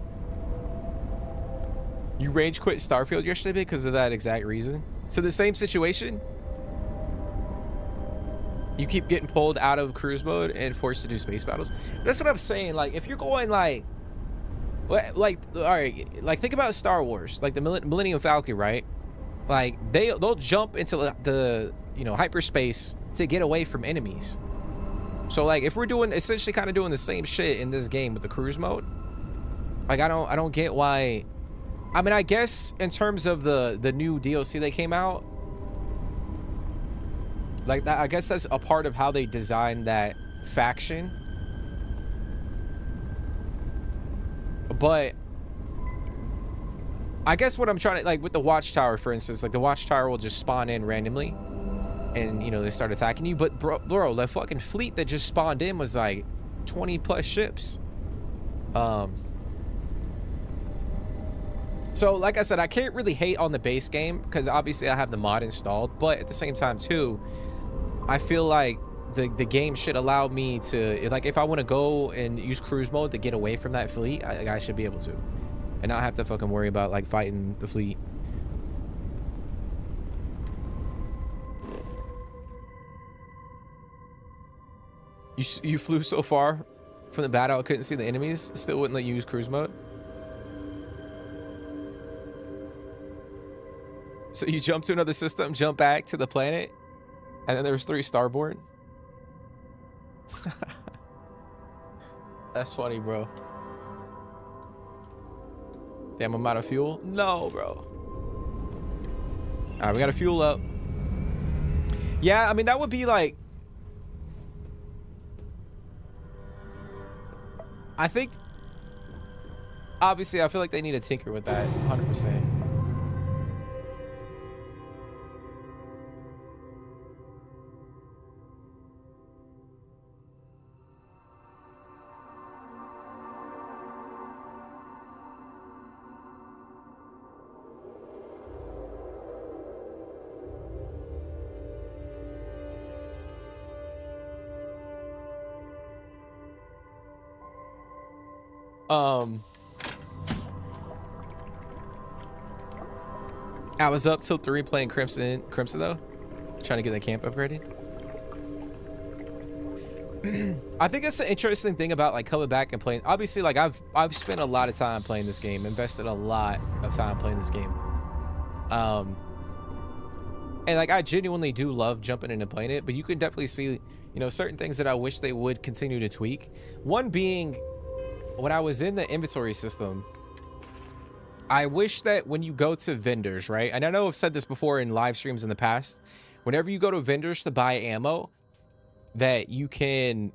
You rage quit Starfield yesterday because of that exact reason? So the same situation? You keep getting pulled out of cruise mode and forced to do space battles? That's what I'm saying. Like, if you're going like, all right, like think about Star Wars, like the Millennium Falcon, right? Like they'll jump into the hyperspace to get away from enemies. So like if we're doing essentially kind of doing the same shit in this game with the cruise mode, like I don't get why. I mean, I guess in terms of the new DLC that came out, like that, I guess that's a part of how they designed that faction. But I guess what I'm trying to, like with the Watchtower, for instance, like the Watchtower will just spawn in randomly and they start attacking you. But bro, the fucking fleet that just spawned in was like 20 plus ships. So like I said, I can't really hate on the base game because obviously I have the mod installed, but at the same time too, I feel like the game should allow me to, like, if I want to go and use cruise mode to get away from that fleet, I should be able to, and not have to fucking worry about like fighting the fleet. You flew so far from the battle I couldn't see the enemies, still wouldn't let you use cruise mode. So you jump to another system, jump back to the planet, and then there's 3 starboard. That's funny, bro. Damn, I'm out of fuel. No, bro. All right, we gotta fuel up. Yeah, I mean that would be like, I think obviously I feel like they need to tinker with that 100%. I was up till 3 playing Crimson though, trying to get the camp upgraded. I think that's the interesting thing about like coming back and playing. Obviously, like I've spent a lot of time playing this game, invested a lot of time playing this game. And like I genuinely do love jumping in and playing it, but you can definitely see, certain things that I wish they would continue to tweak. One being, when I was in the inventory system, I wish that when you go to vendors, right? And I know I've said this before in live streams in the past, whenever you go to vendors to buy ammo, that you can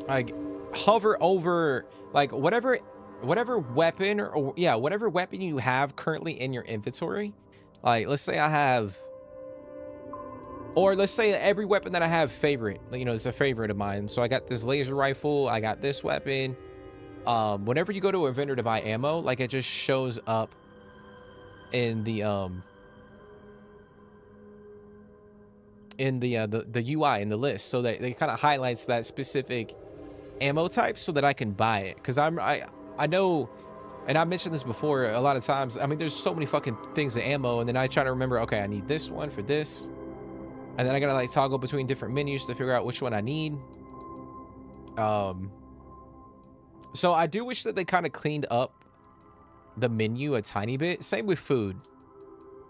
like hover over like whatever weapon or whatever weapon you have currently in your inventory. Like let's say I have, or let's say every weapon that I have favorite, is a favorite of mine. So I got this laser rifle, I got this weapon. Whenever you go to a vendor to buy ammo, like it just shows up in the UI in the list, so that it kind of highlights that specific ammo type so that I can buy it. Because I know, and I mentioned this before a lot of times, I mean there's so many fucking things of ammo, and then I try to remember, okay, I need this one for this. And then I gotta like toggle between different menus to figure out which one I need. So I do wish that they kind of cleaned up the menu a tiny bit. Same with food.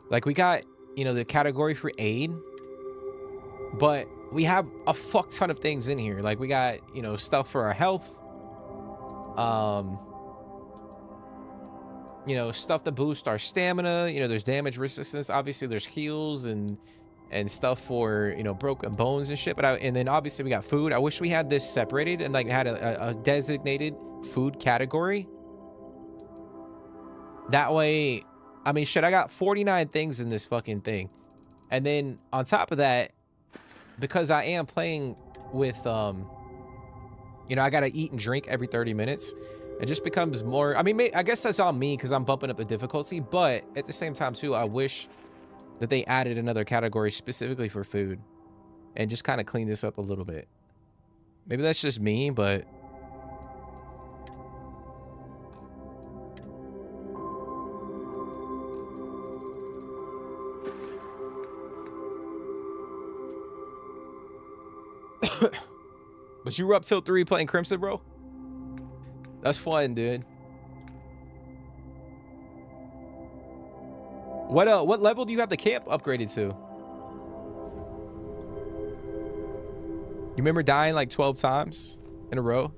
Like we got, the category for aid, but we have a fuck ton of things in here. Like we got, stuff for our health. you know, stuff to boost our stamina. You know, there's damage resistance. Obviously, there's heals and stuff for, you know, broken bones and shit. But and then obviously we got food. I wish we had this separated and like had a designated food category. That way, I mean, shit, I got 49 things in this fucking thing. And then on top of that, because I am playing with, you know, I gotta eat and drink every 30 minutes. It just becomes more, I mean, I guess that's on me because I'm bumping up the difficulty. But at the same time, too, I wish that they added another category specifically for food and just kind of clean this up a little bit. Maybe that's just me, but but you were up till 3 playing Crimson, bro? That's fun, dude. What level do you have the camp upgraded to? You remember dying like 12 times in a row?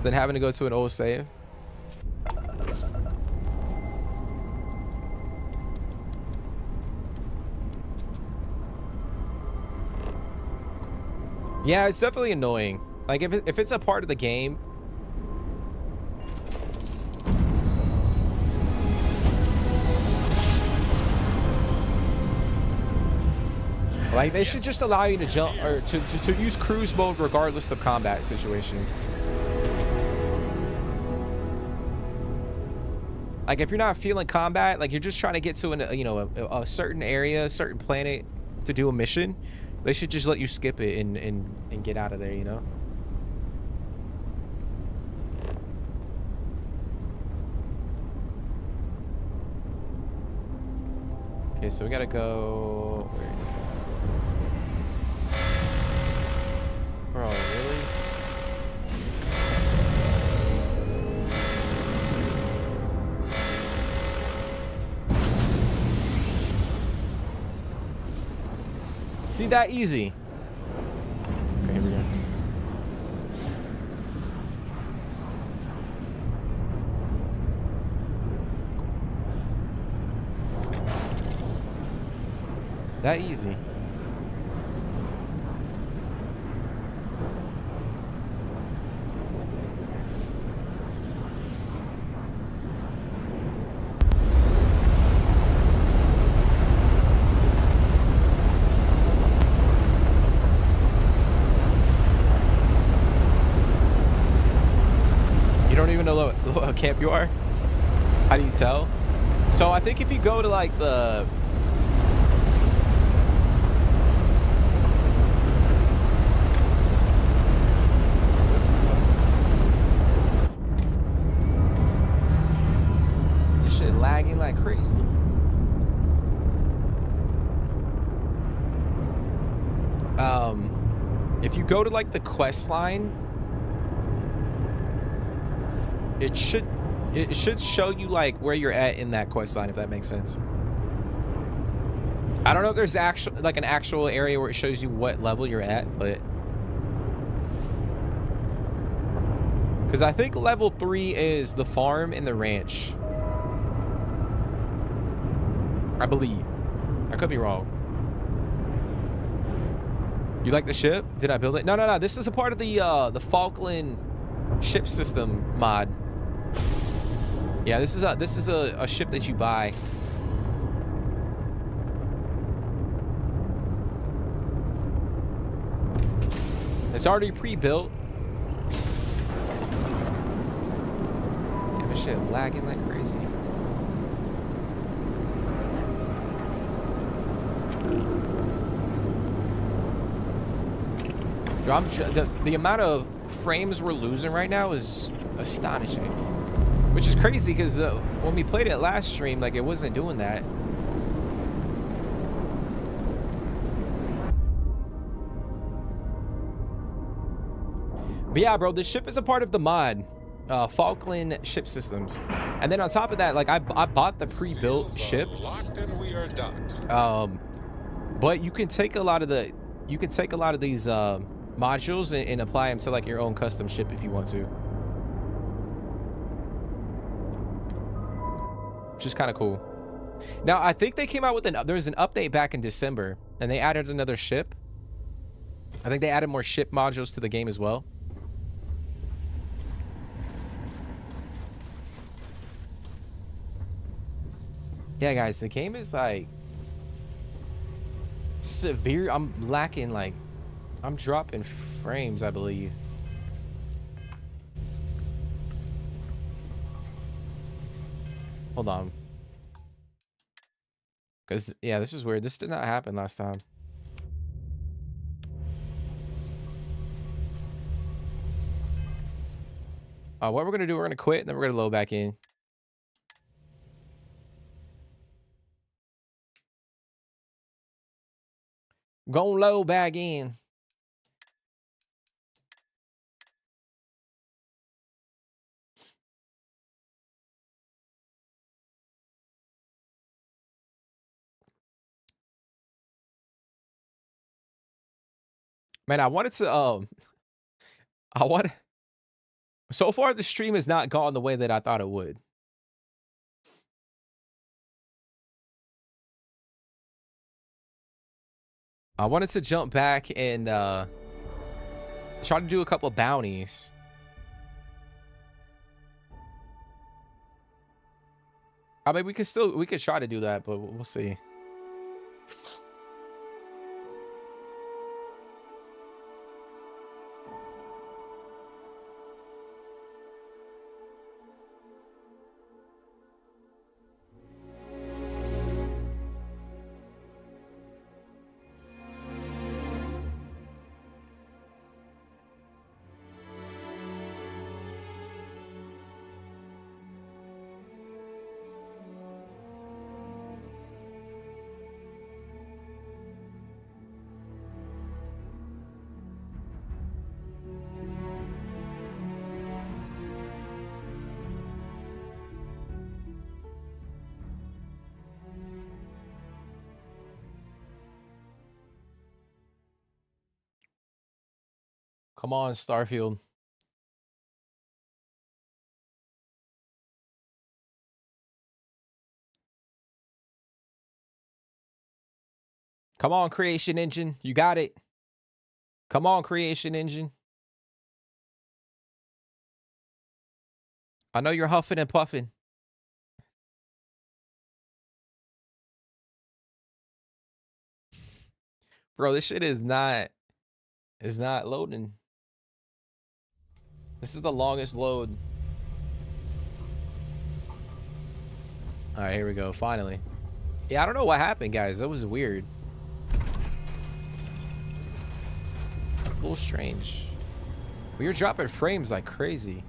Then having to go to an old save? Yeah, it's definitely annoying. Like if it's a part of the game, like they should just allow you to jump or to use cruise mode regardless of combat situation. Like if you're not feeling combat, like you're just trying to get to an, you know, a certain area, a certain planet to do a mission, they should just let you skip it and get out of there, you know? Okay, so we gotta go, where is it? Bro, really? See, that easy. Okay, here we go. That easy. What camp you are? How do you tell? So I think if you go to like the this shit lagging like crazy. If you go to like the quest line, it should show you like where you're at in that quest line, if that makes sense. I don't know if there's actual like an actual area where it shows you what level you're at, but because I think level 3 is the farm and the ranch, I believe. I could be wrong. You like the ship? Did I build it? No. This is a part of the Falkland ship system mod. Yeah, this is a ship that you buy. It's already pre-built. Damn, this shit lagging like crazy. Yo, the amount of frames we're losing right now is astonishing, which is crazy because when we played it last stream, like it wasn't doing that. But yeah, bro, this ship is a part of the mod, Falkland ship systems. And then on top of that, like I bought the pre-built ship.
Locked and we are docked.
But you can take a lot of these modules and apply them to like your own custom ship if you want to. which is kind of cool. Now, I think they came out with there's an update back in December, and they added another ship. I think they added more ship modules to the game as well. Yeah, guys, the game is like severe. I'm lacking, like, I'm dropping frames, I believe. Hold on. Because, yeah, this is weird. This did not happen last time. What we're going to do, we're going to quit, and then we're going to load back in. Gonna load back in. Man, I wanted to, so far the stream has not gone the way that I thought it would. I wanted to jump back and try to do a couple of bounties. I mean, we could try to do that, but we'll see. Come on, Starfield. Come on, Creation Engine. You got it. Come on, Creation Engine. I know you're huffing and puffing. Bro, this shit is not loading. This is the longest load. All right, here we go. Finally. Yeah, I don't know what happened, guys. That was weird. A little strange. We were dropping frames like crazy.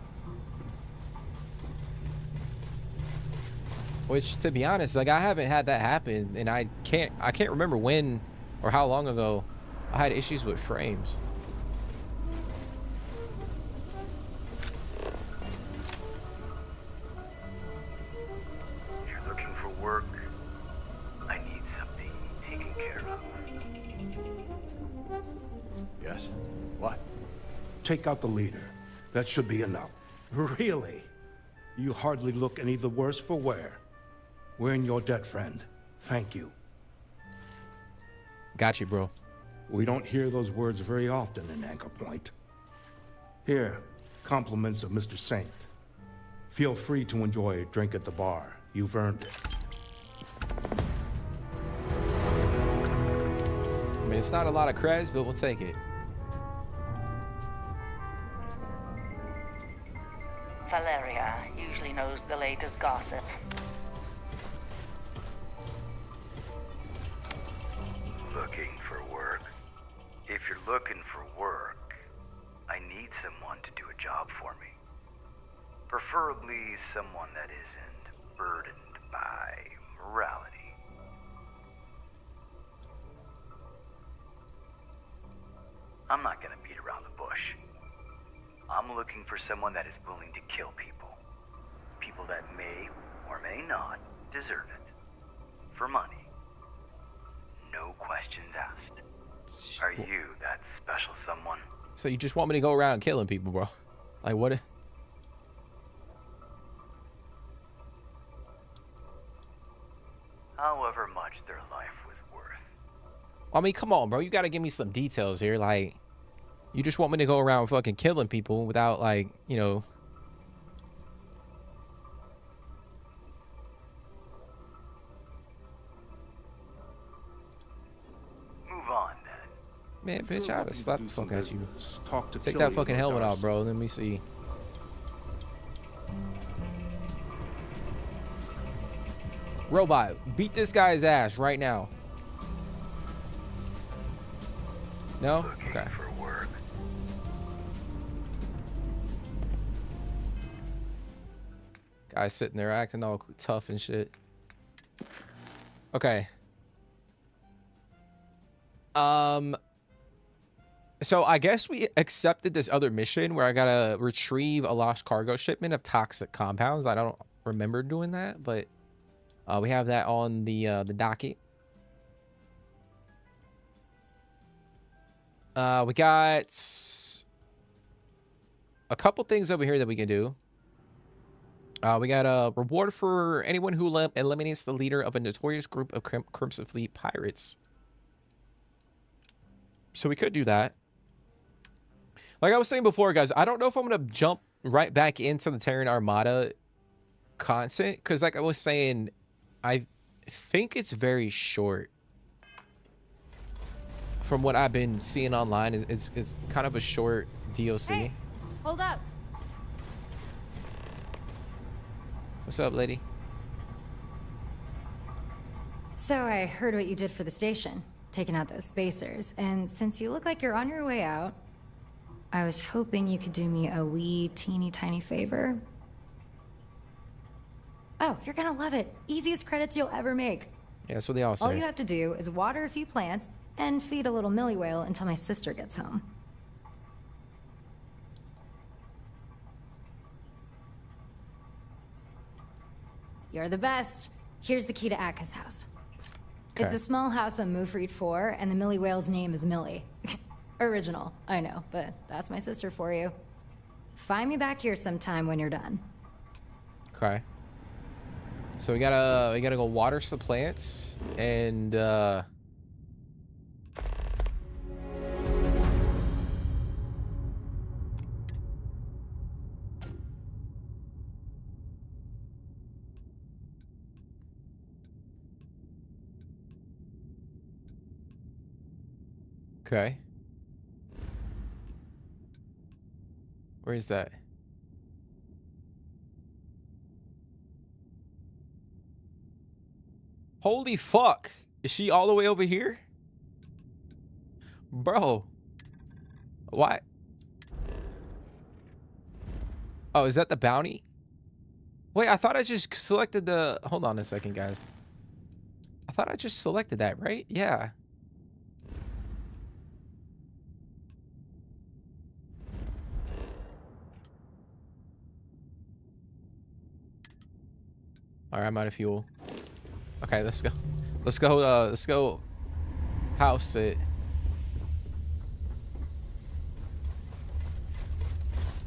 Which, to be honest, like, I haven't had that happen, and I can't remember when or how long ago I had issues with frames.
If you're looking for work, I need something taken care of.
Yes. What? Take out the leader. That should be enough. Really? You hardly look any the worse for wear. We're in your debt, friend. Thank you.
Got you, bro.
We don't hear those words very often in Anchor Point. Here, compliments of Mr. Saint. Feel free to enjoy a drink at the bar. You've earned it.
I mean, it's not a lot of creds, but we'll take it.
Valeria usually knows the latest gossip.
Looking for work? If you're looking for work, I need someone to do a job for me. Preferably someone that isn't burdened by morality. I'm not gonna beat around the bush. I'm looking for someone that is willing to kill people. People that may or may not deserve it. For money. No questions asked. Are you that special someone?
So you just want me to go around killing people, bro? Like, what? I mean, come on, bro. You gotta give me some details here. Like, you just want me to go around fucking killing people without, like, you know.
Move on, then.
Man, bitch, I would slap the fuck out you.
Talk to
Take that
Killian
fucking
or
helmet off,
Darcy.
bro. Let me see. Robot, beat this guy's ass right now. No? Okay.
For work.
Guy's sitting there acting all tough and shit. Okay. So I guess we accepted this other mission where I gotta retrieve a lost cargo shipment of toxic compounds. I don't remember doing that, but we have that on the docket. We got a couple things over here that we can do. We got a reward for anyone who eliminates the leader of a notorious group of Crimson Fleet pirates. So we could do that. Like I was saying before, guys, I don't know if I'm going to jump right back into the Terran Armada content. Because like I was saying, I think it's very short. From what I've been seeing online, it's kind of a short DLC.
Hey, hold up.
What's up, lady?
So I heard what you did for the station, taking out those spacers. And since you look like you're on your way out, I was hoping you could do me a wee teeny tiny favor. Oh, you're gonna love it. Easiest credits you'll ever make.
Yeah, that's what they all say.
All you have to do is water a few plants and feed a little Millie whale until my sister gets home. You're the best. Here's the key to Atka's house. It's a small house on Mufreed 4, and the Millie whale's name is Millie. Original, I know, but that's my sister for you. Find me back here sometime when you're done.
Okay. So we gotta go water some plants and okay. Where is that? Holy fuck. Is she all the way over here? Bro. What? Oh, is that the bounty? Wait, I thought I just selected the... Hold on a second, guys. I thought I just selected that, right? Yeah. All right, I'm out of fuel. Okay, let's go. Let's go house it.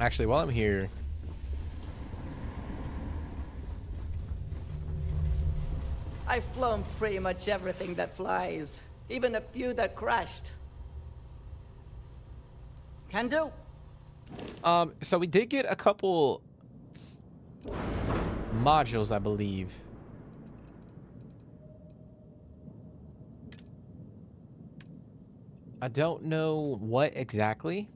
Actually, while I'm here,
I've flown pretty much everything that flies, even a few that crashed. Can do.
so we did get a couple modules, I believe. I don't know what exactly.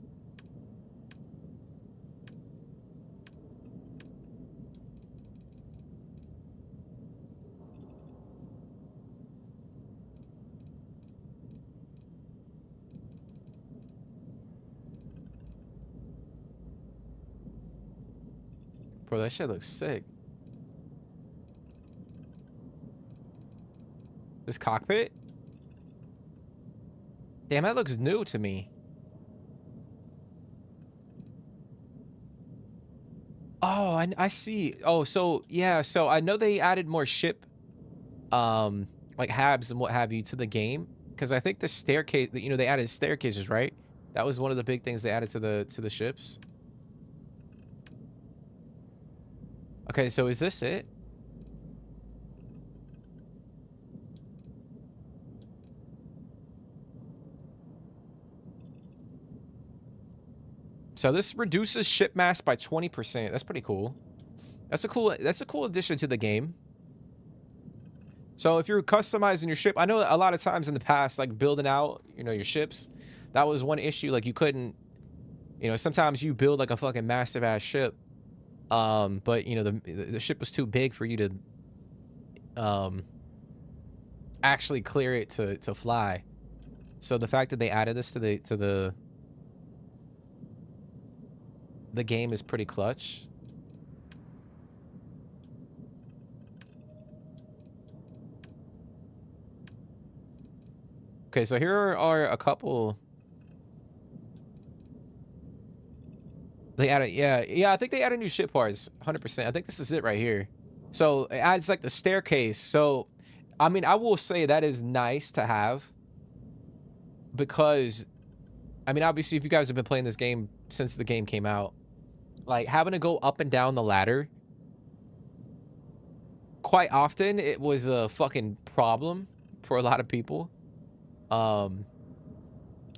Bro, that shit looks sick. This cockpit? Damn, that looks new to me. Oh, I see. Oh, so yeah, so I know they added more ship like habs and what have you to the game, because I think the staircase, you know, they added staircases, right? That was one of the big things they added to the ships. Okay, so is this it? So this reduces ship mass by 20%. That's pretty cool. That's a cool addition to the game. So if you're customizing your ship, I know a lot of times in the past, like building out, you know, your ships, that was one issue. Like you couldn't, you know, sometimes you build like a fucking massive ass ship, but you know the ship was too big for you to actually clear it to fly. So the fact that they added this to the game is pretty clutch. Okay, so here are a couple. They added, yeah, I think they added new ship parts, 100%. I think this is it right here. So it adds like the staircase. So, I mean, I will say that is nice to have because, I mean, obviously, if you guys have been playing this game since the game came out, like having to go up and down the ladder, quite often it was a fucking problem for a lot of people.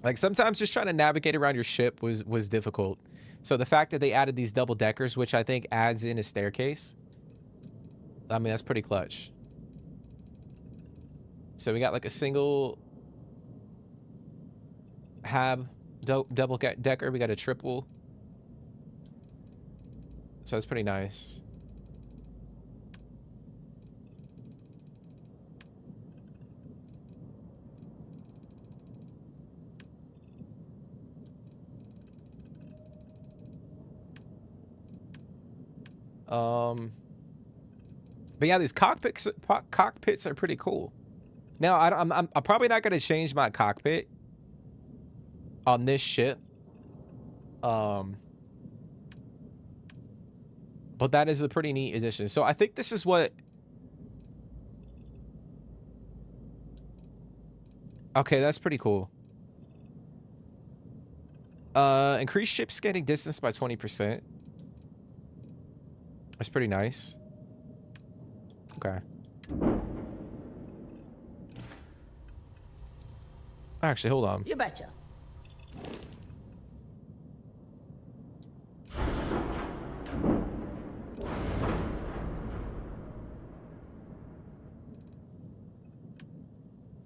Like sometimes just trying to navigate around your ship was difficult. So the fact that they added these double deckers, which I think adds in a staircase, I mean, that's pretty clutch. So we got like a single double decker. We got a triple. So that's pretty nice. But yeah, these cockpits are pretty cool. Now, I'm probably not gonna change my cockpit on this ship. But that is a pretty neat addition. So I think this is what. Okay, that's pretty cool. Increase ship scanning distance by 20%. That's pretty nice. Okay. Actually, hold on.
You betcha.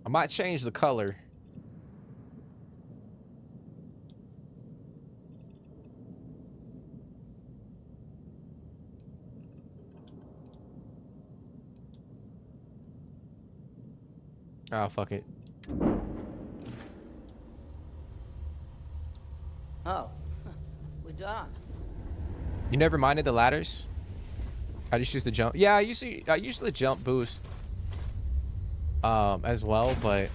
I might change the color. Oh, fuck it.
Oh, we're done.
You never minded the ladders? I just used the jump. Yeah, I usually jump boost as well, but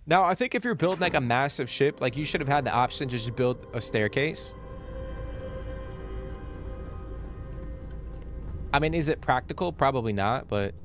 now I think if you're building like a massive ship, like you should have had the option to just build a staircase. I mean, is it practical? Probably not, but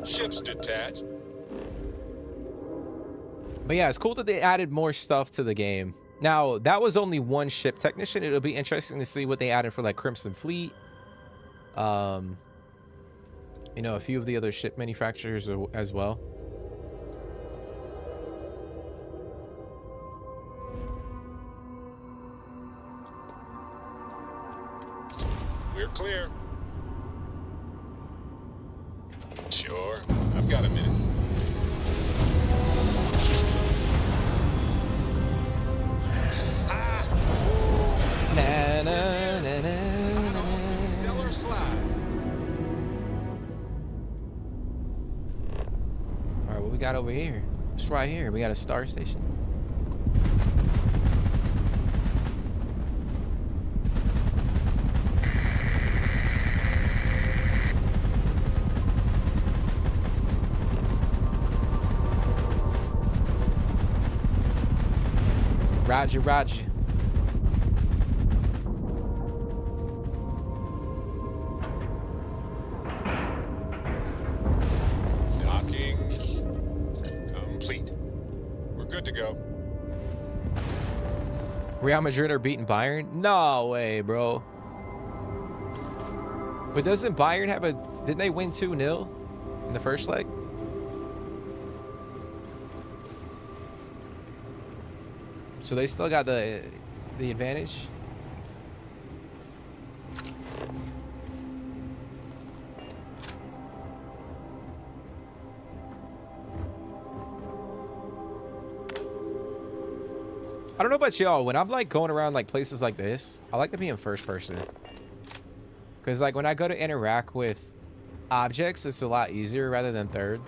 Ships detached.
But yeah, it's cool that they added more stuff to the game. Now, that was only one ship technician. It'll be interesting to see what they added for like Crimson Fleet. You know, a few of the other ship manufacturers as well.
We're clear. Sure, I've got a minute.
Na, na, na, na, na.
Stellar slide.
All right, what we got over here? It's right here. We got a star station. Roger, roger. Real Madrid are beating Bayern? No way, bro. But doesn't Bayern have a... Didn't they win 2-0 in the first leg? So they still got the advantage? I don't know about y'all, when I'm like going around like places like this, I like to be in first person. Because like when I go to interact with objects, it's a lot easier rather than third.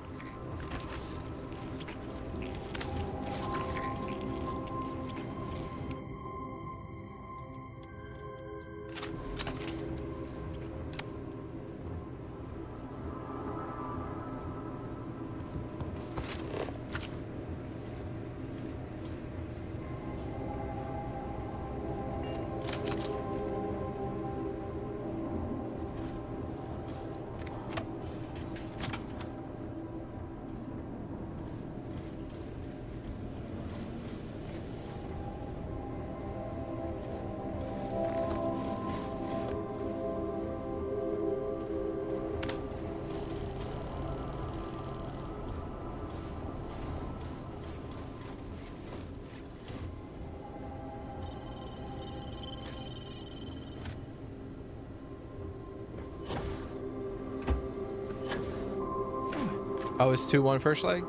Oh, it's 2-1 first leg?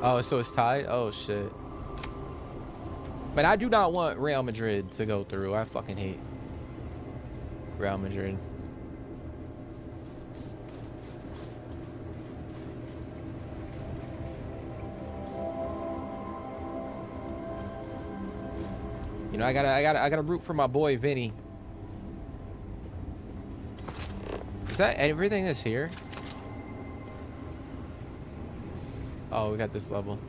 Oh, so it's tied? Oh, shit. But I do not want Real Madrid to go through. I fucking hate Real Madrid. You know, I gotta root for my boy Vinny. Is that everything that's here? Oh, we got this level.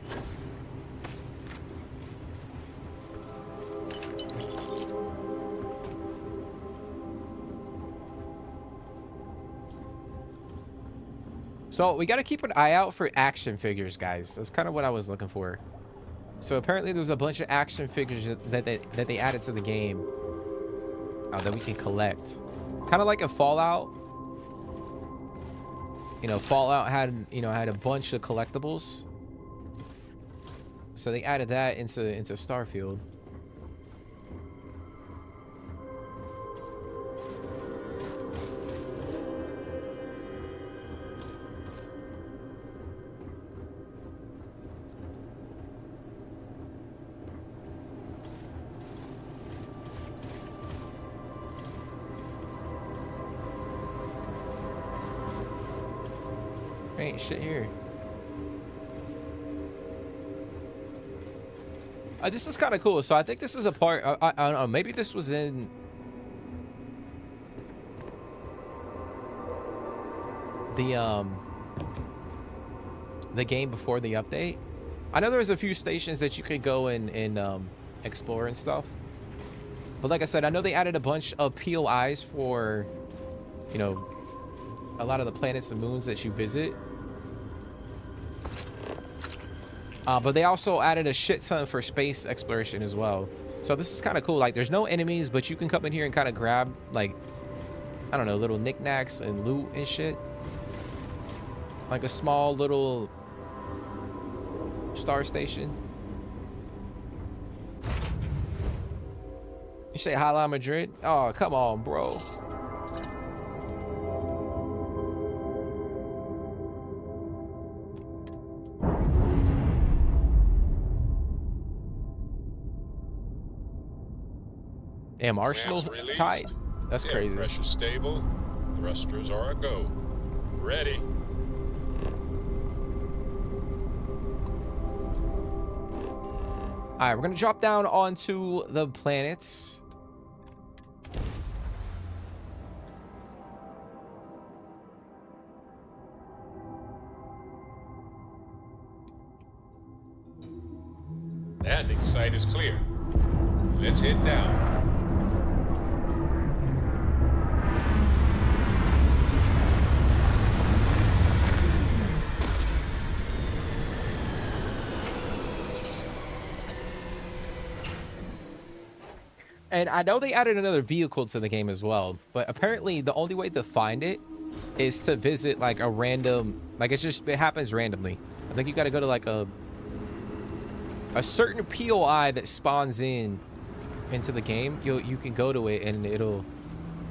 So we got to keep an eye out for action figures, guys. That's kind of what I was looking for. So apparently there's a bunch of action figures that they added to the game that we can collect. Kind of like a Fallout. You know, Fallout had a bunch of collectibles. So they added that into Starfield. Ain't shit here. This is kind of cool. So I think this is a part. I don't know. Maybe this was in the game before the update. I know there was a few stations that you could go and explore and stuff. But like I said, I know they added a bunch of POIs for, you know, a lot of the planets and moons that you visit. But they also added a shit ton for space exploration as well. So this is kind of cool. Like, there's no enemies, but you can come in here and kind of grab, like, I don't know, little knickknacks and loot and shit. Like a small little star station. You say Hala Madrid? Oh, come on, bro. Damn, Arsenal tied. That's crazy.
Pressure stable. Thrusters are a go. Ready.
All right, we're gonna drop down onto the planets.
Landing site is clear. Let's head down.
And I know they added another vehicle to the game as well, but apparently the only way to find it is to visit like a random, like it happens randomly. I think you got to go to like a certain POI that spawns into the game. You can go to it and it'll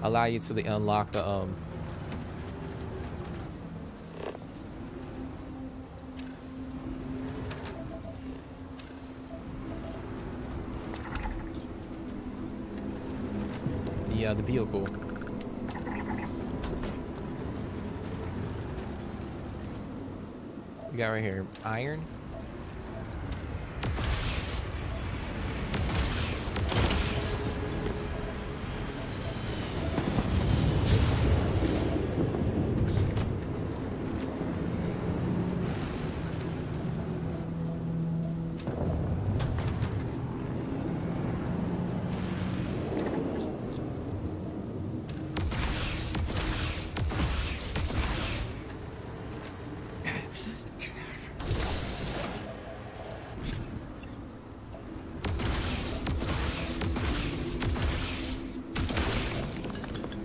allow you to unlock the the vehicle. We got right here iron.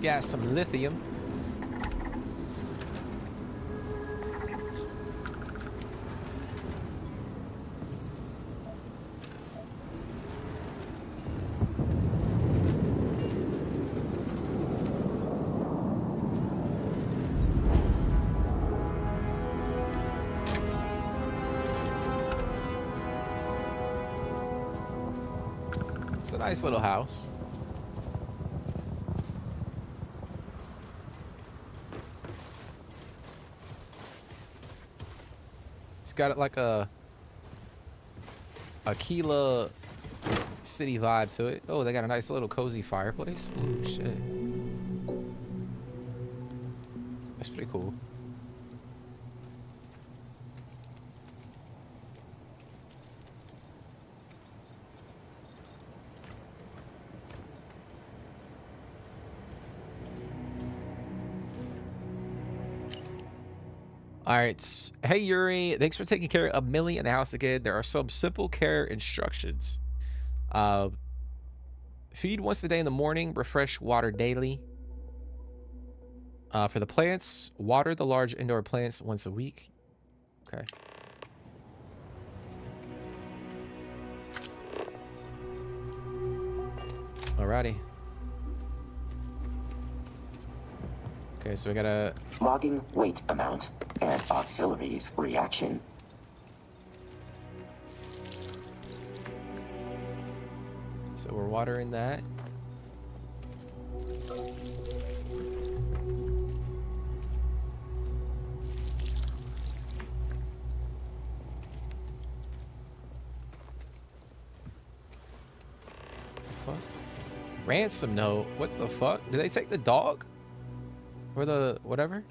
Got some lithium. It's a nice little house. Got it like a Aquila city vibe to it. Oh, they got a nice little cozy fireplace. Oh shit, that's pretty cool. All right. Hey, Yuri. Thanks for taking care of Millie in the house again. There are some simple care instructions. Feed once a day in the morning. Refresh water daily. For the plants, water the large indoor plants once a week. Okay. Alrighty. Okay, so we gotta...
Logging weight amount and auxiliaries reaction.
So we're watering that. Fuck? Ransom note? What the fuck? Did they take the dog? Or the whatever?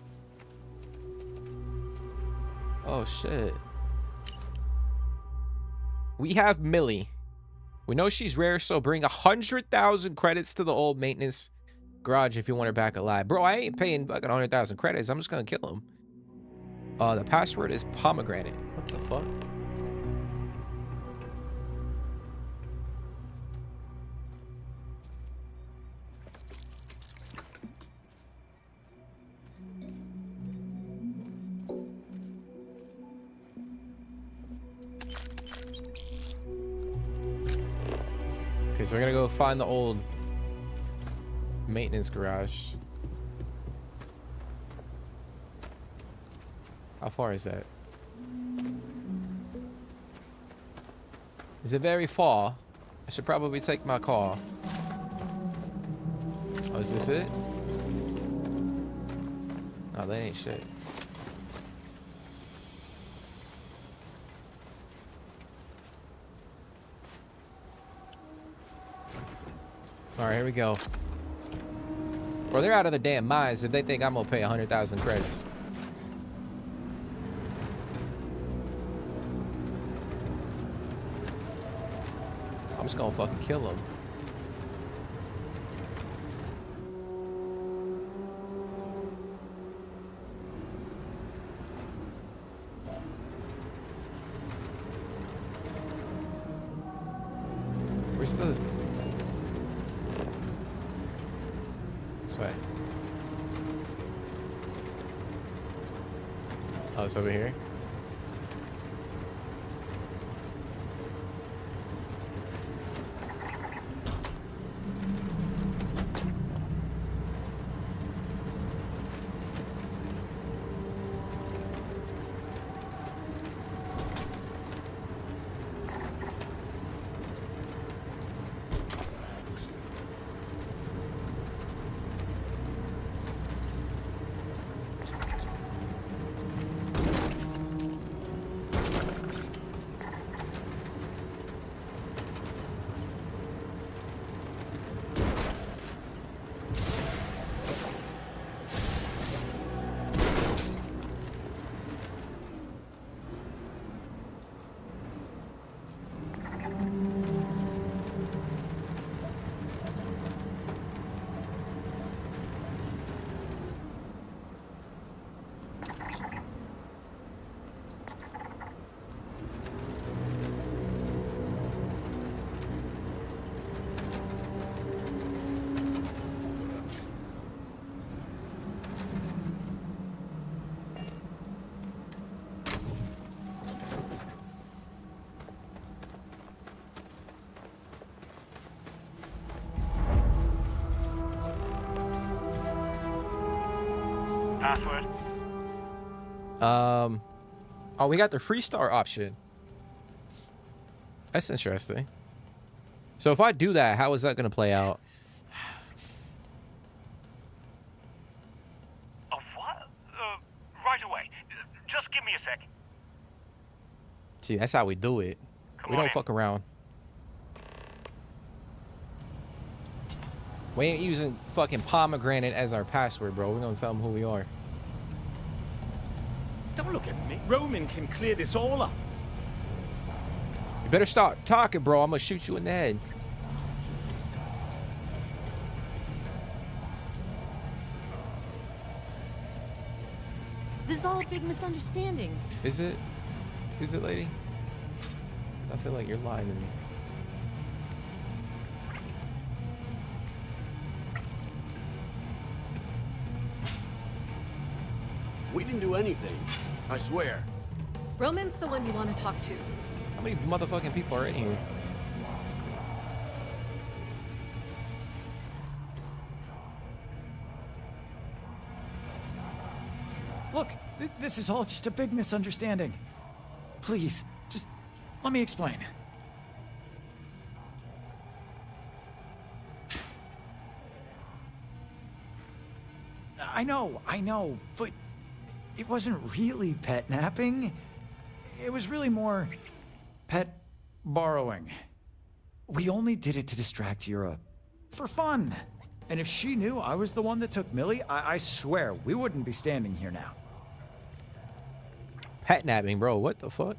Oh shit. We have Millie. We know she's rare, so bring 100,000 credits to the old maintenance garage if you want her back alive. Bro, I ain't paying fucking 100,000 credits. I'm just gonna kill him. The password is pomegranate. What the fuck? Okay, so we're gonna go find the old maintenance garage. How far is that? Is it very far? I should probably take my car. Oh, is this it? Oh, that ain't shit. All right, here we go. Bro, they're out of their damn minds if they think I'm gonna pay 100,000 credits. I'm just gonna fucking kill them. Where's the... This way. Oh, it's over here.
Password?
Oh, we got the free star option. That's interesting. So if I do that, how is that going to play out?
A what? Right away. Just give me a sec.
See, that's how we do it. We don't fuck around. We ain't using fucking pomegranate as our password, bro. We're gonna tell them who we are.
Don't look at me. Roman can clear this all up.
You better stop talking, bro. I'm gonna shoot you in the head.
This is all a big misunderstanding.
Is it? Is it, lady? I feel like you're lying to me.
We didn't do anything. I swear.
Roman's the one you want to talk to.
How many motherfucking people are in here?
Look, this is all just a big misunderstanding. Please, just let me explain. I know, but it wasn't really pet napping. It was really more pet borrowing. We only did it to distract Yura. For fun. And if she knew I was the one that took Millie, I swear we wouldn't be standing here now.
Pet napping, bro. What the fuck?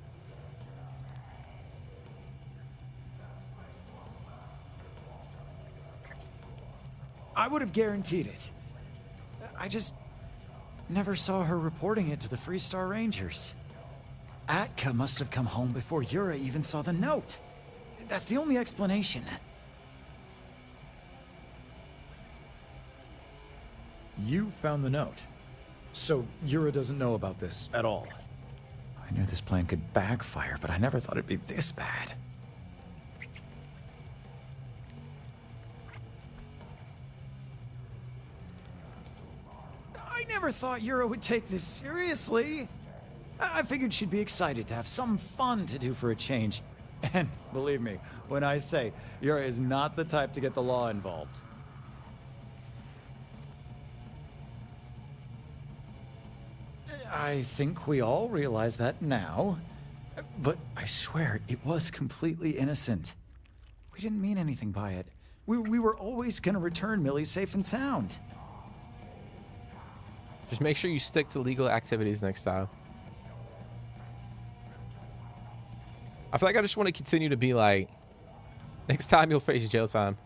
I would have guaranteed it. I just never saw her reporting it to the Freestar Rangers. Atka must have come home before Yura even saw the note. That's the only explanation.
You found the note. So Yura doesn't know about this at all.
I knew this plan could backfire, but I never thought it'd be this bad. I never thought Yura would take this seriously. I figured she'd be excited to have some fun to do for a change. And believe me, when I say Yura is not the type to get the law involved. I think we all realize that now. But I swear, it was completely innocent. We didn't mean anything by it. We were always going to return Millie safe and sound.
Just make sure you stick to legal activities next time. I feel like I just want to continue to be like, next time you'll face jail time.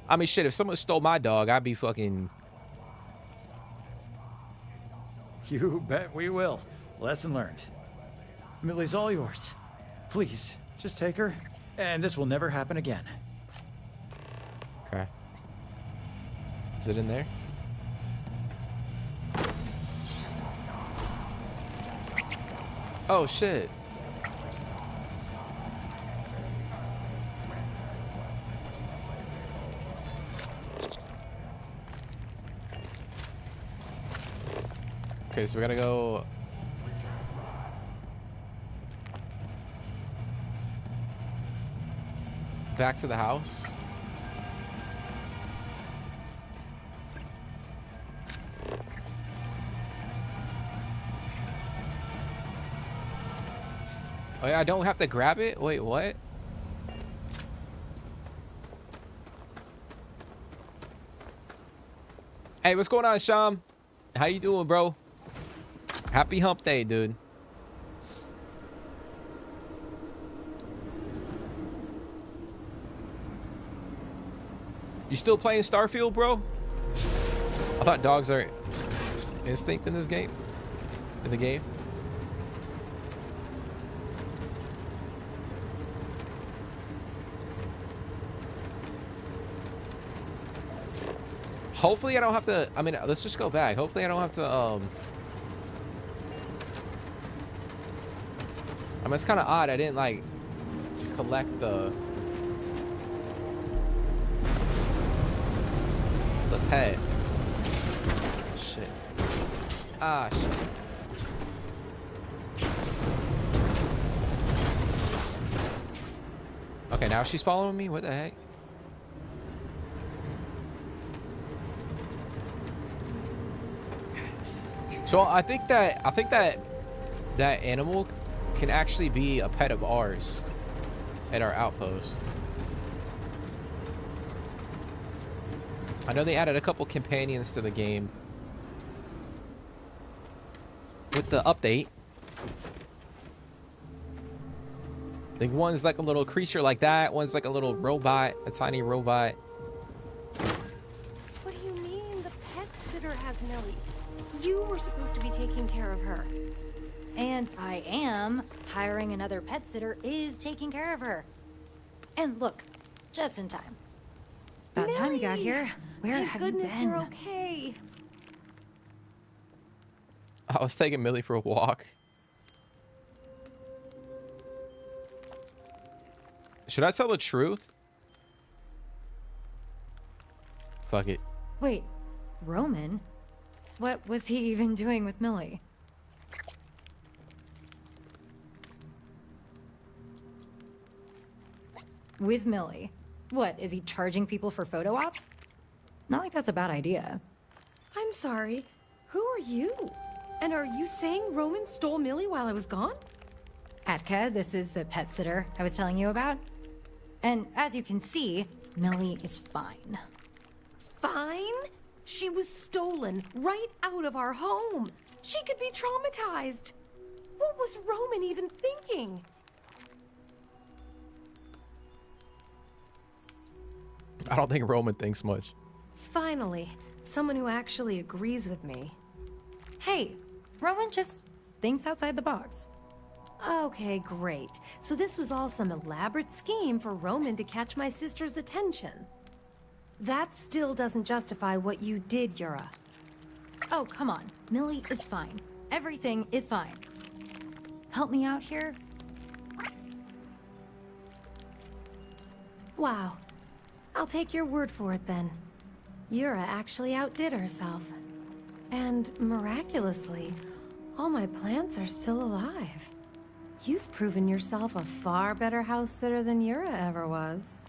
I mean, shit, if someone stole my dog, I'd be fucking...
You bet we will. Lesson learned. Millie's all yours. Please, just take her, and this will never happen again.
Okay. Is it in there? Oh shit. Okay, so we gotta go back to the house. Oh yeah, I don't have to grab it? Wait, what? Hey, what's going on, Sham? How you doing, bro? Happy hump day, dude. You still playing Starfield, bro? I thought dogs are instinct in this game. In the game. Hopefully I don't have to, I mean, let's just go back. Hopefully I don't have to, I mean, it's kind of odd. I didn't, like, collect the pet. Shit. Ah, shit. Okay, now she's following me? What the heck? So I think that that animal can actually be a pet of ours at our outpost. I know they added a couple companions to the game with the update. I think one's like a little creature like that, one's like a little robot, a tiny robot.
What do you mean the pet sitter has Millie? You were supposed to be taking care of her.
And I am. Hiring another pet sitter is taking care of her. And look, just in time. About time you got here. Where
Thank
have
goodness
you been?
you're okay.
I was taking Millie for a walk. Should I tell the truth? Fuck it.
Wait, Roman? What was he even doing with Millie? With Millie? What, is he charging people for photo ops? Not like that's a bad idea.
I'm sorry. Who are you? And are you saying Roman stole Millie while I was gone?
Atka, this is the pet sitter I was telling you about. And as you can see, Millie is fine.
Fine? She was stolen right out of our home. She could be traumatized. What was Roman even thinking?
I don't think Roman thinks much.
Finally, someone who actually agrees with me.
Hey, Roman just thinks outside the box.
Okay, great. So this was all some elaborate scheme for Roman to catch my sister's attention. That still doesn't justify what you did, Yura.
Oh, come on. Millie is fine. Everything is fine. Help me out here?
Wow. I'll take your word for it then. Yura actually outdid herself. And miraculously, all my plants are still alive. You've proven yourself a far better house sitter than Yura ever was.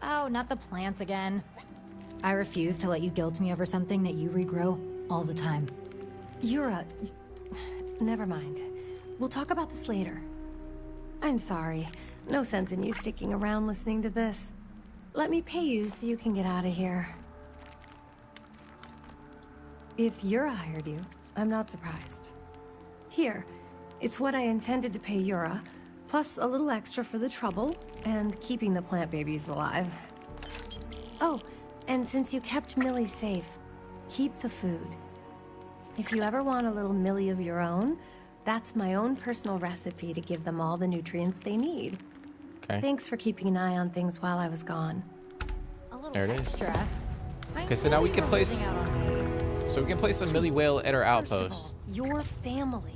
Oh, not the plants again. I refuse to let you guilt me over something that you regrow all the time.
Yura, never mind. We'll talk about this later. I'm sorry. No sense in you sticking around listening to this. Let me pay you so you can get out of here. If Yura hired you, I'm not surprised. Here, it's what I intended to pay Yura, plus a little extra for the trouble and keeping the plant babies alive. Oh, and since you kept Millie safe, keep the food. If you ever want a little Millie of your own, that's my own personal recipe to give them all the nutrients they need.
Okay.
Thanks for keeping an eye on things while I was gone.
A little
There it is.
extra.
Okay, so now we can place. So we can place a Millie Whale at our outpost.
Your family.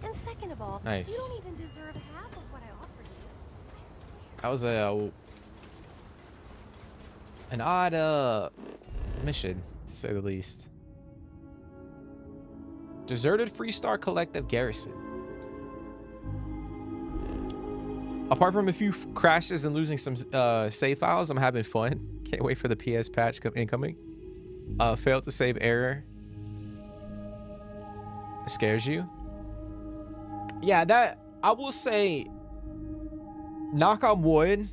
And second of all,
Nice.
you don't even deserve half of what I offered you.
That was an odd mission, to say the least. Deserted Freestar Collective Garrison. Apart from a few crashes and losing some save files, I'm having fun. Can't wait for the PS patch incoming. Failed to save error. Scares you? Yeah, that I will say, knock on wood,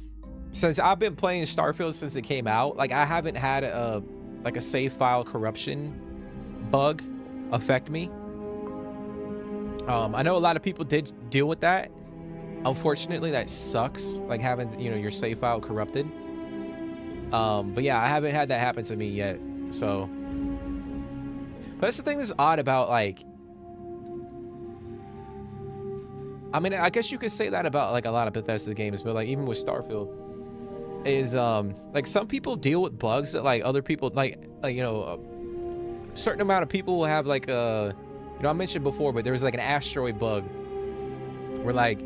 since I've been playing Starfield since it came out, like I haven't had a save file corruption bug affect me. I know a lot of people did deal with that. Unfortunately, that sucks, like having, you know, your save file corrupted. But yeah, I haven't had that happen to me yet. So, but that's the thing that's odd about, like, I mean, I guess you could say that about like a lot of Bethesda games, but like even with Starfield, is like some people deal with bugs that like other people like you know, a certain amount of people will have like a, you know, I mentioned before, but there was like an asteroid bug where like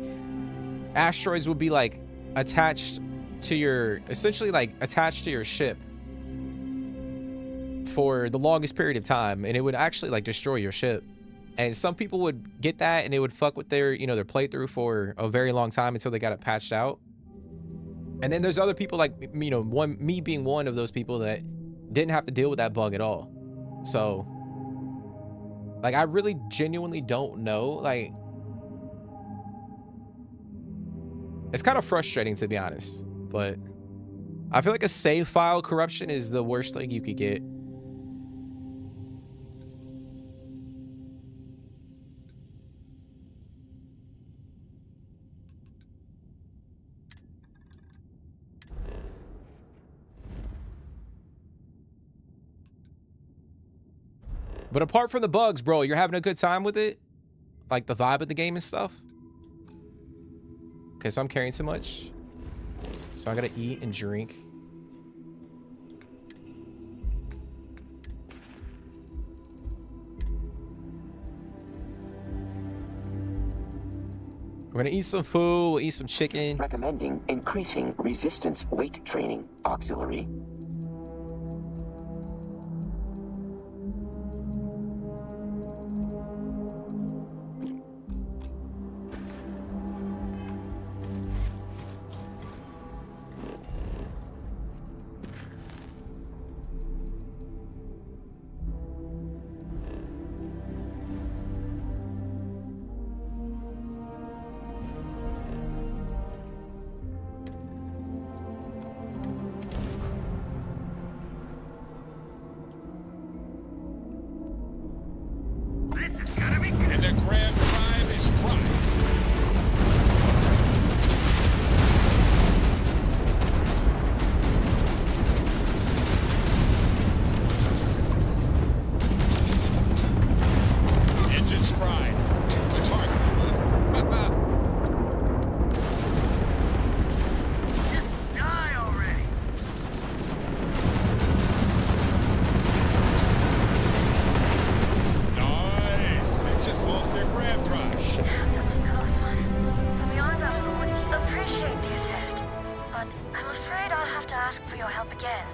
asteroids would be like attached to your, essentially like attached to your ship for the longest period of time, and it would actually like destroy your ship. And some people would get that and it would fuck with their, you know, their playthrough for a very long time until they got it patched out. And then there's other people like, you know, me being one of those people that didn't have to deal with that bug at all. So like I really genuinely don't know, like it's kind of frustrating, to be honest, but I feel like a save file corruption is the worst thing you could get. But apart from the bugs, bro, you're having a good time with it? Like the vibe of the game and stuff? Okay, so I'm carrying too much. So I gotta eat and drink. We're gonna eat some food, we'll eat some chicken.
Recommending increasing resistance weight training auxiliary.
And the Grand Drive is prime. Engines fried. The target.
Die already!
Nice. They just lost their Grand Drive.
To be honest, I would appreciate the assist, but I'm afraid I'll have to ask for your help again.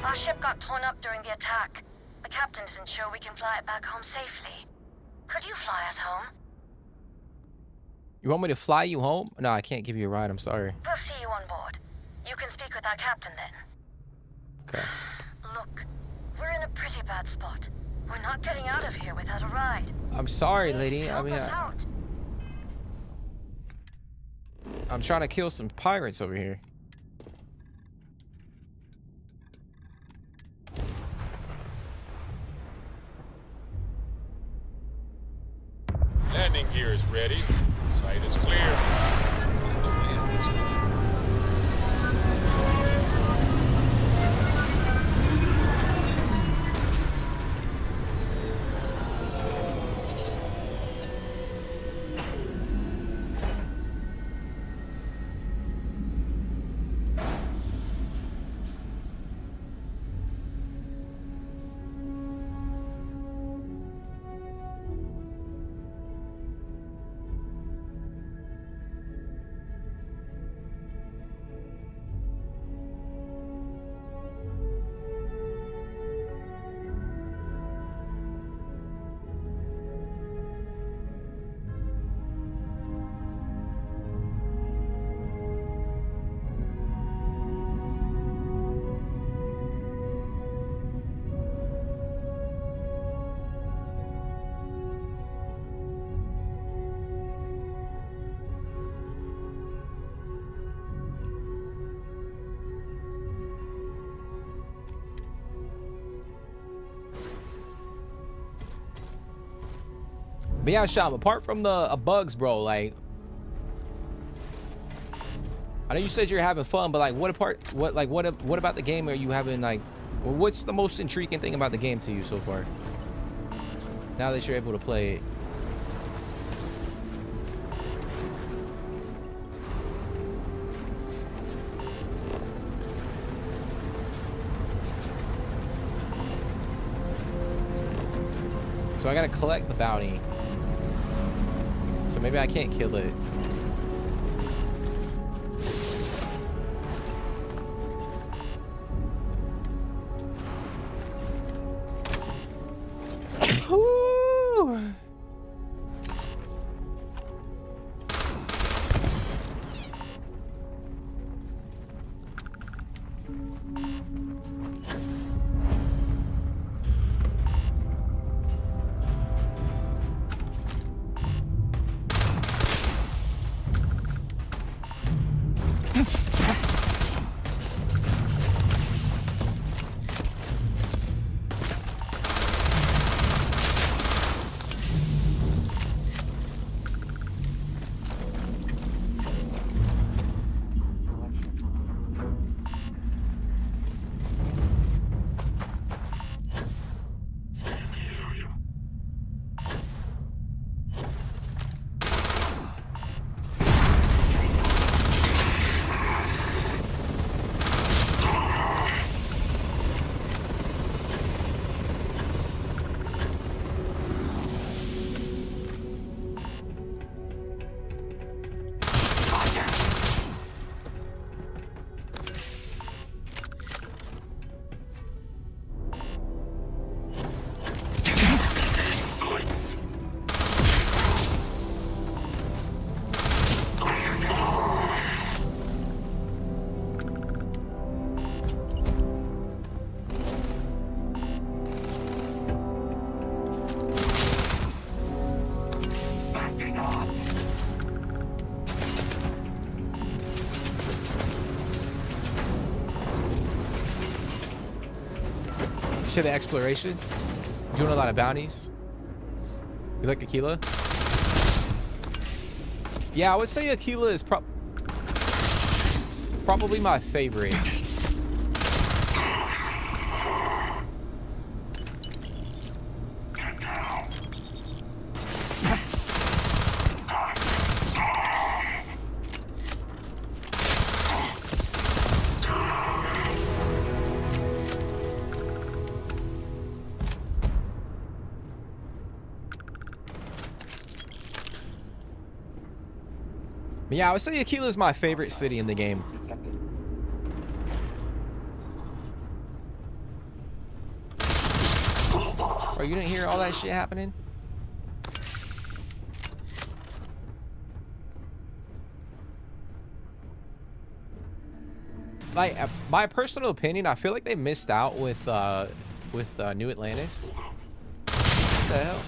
Our ship got torn up during the attack. The captain isn't sure we can fly it back home safely. Could you fly us home?
You want me to fly you home? No, I can't give you a ride, I'm sorry.
We'll see you on board. You can speak with our captain then.
Okay.
Look, we're in a pretty bad spot. We're not getting out of here without a ride.
I'm sorry, lady. I
Help
mean,
us out.
I'm trying to kill some pirates over here.
Landing gear is ready. Site is clear.
But yeah, Sham, apart from the bugs, bro, like, I know you said you're having fun, but like, what about the game are you having, like, well, what's the most intriguing thing about the game to you so far? Now that you're able to play it. So I gotta collect the bounty. So maybe I can't kill it. Ooh. The exploration, doing a lot of bounties. You like Aquila? Yeah, I would say Aquila is probably my favorite. Yeah, I would say Aquila is my favorite city in the game. Bro, you didn't hear all that shit happening? Like, my personal opinion, I feel like they missed out with New Atlantis. What the hell?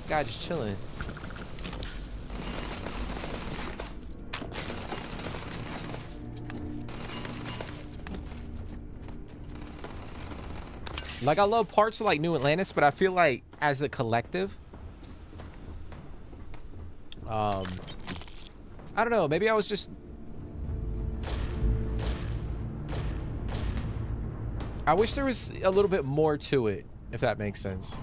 Guy just chilling. Like, I love parts of like New Atlantis, but I feel like as a collective, I don't know, maybe I was just, I wish there was a little bit more to it, if that makes sense.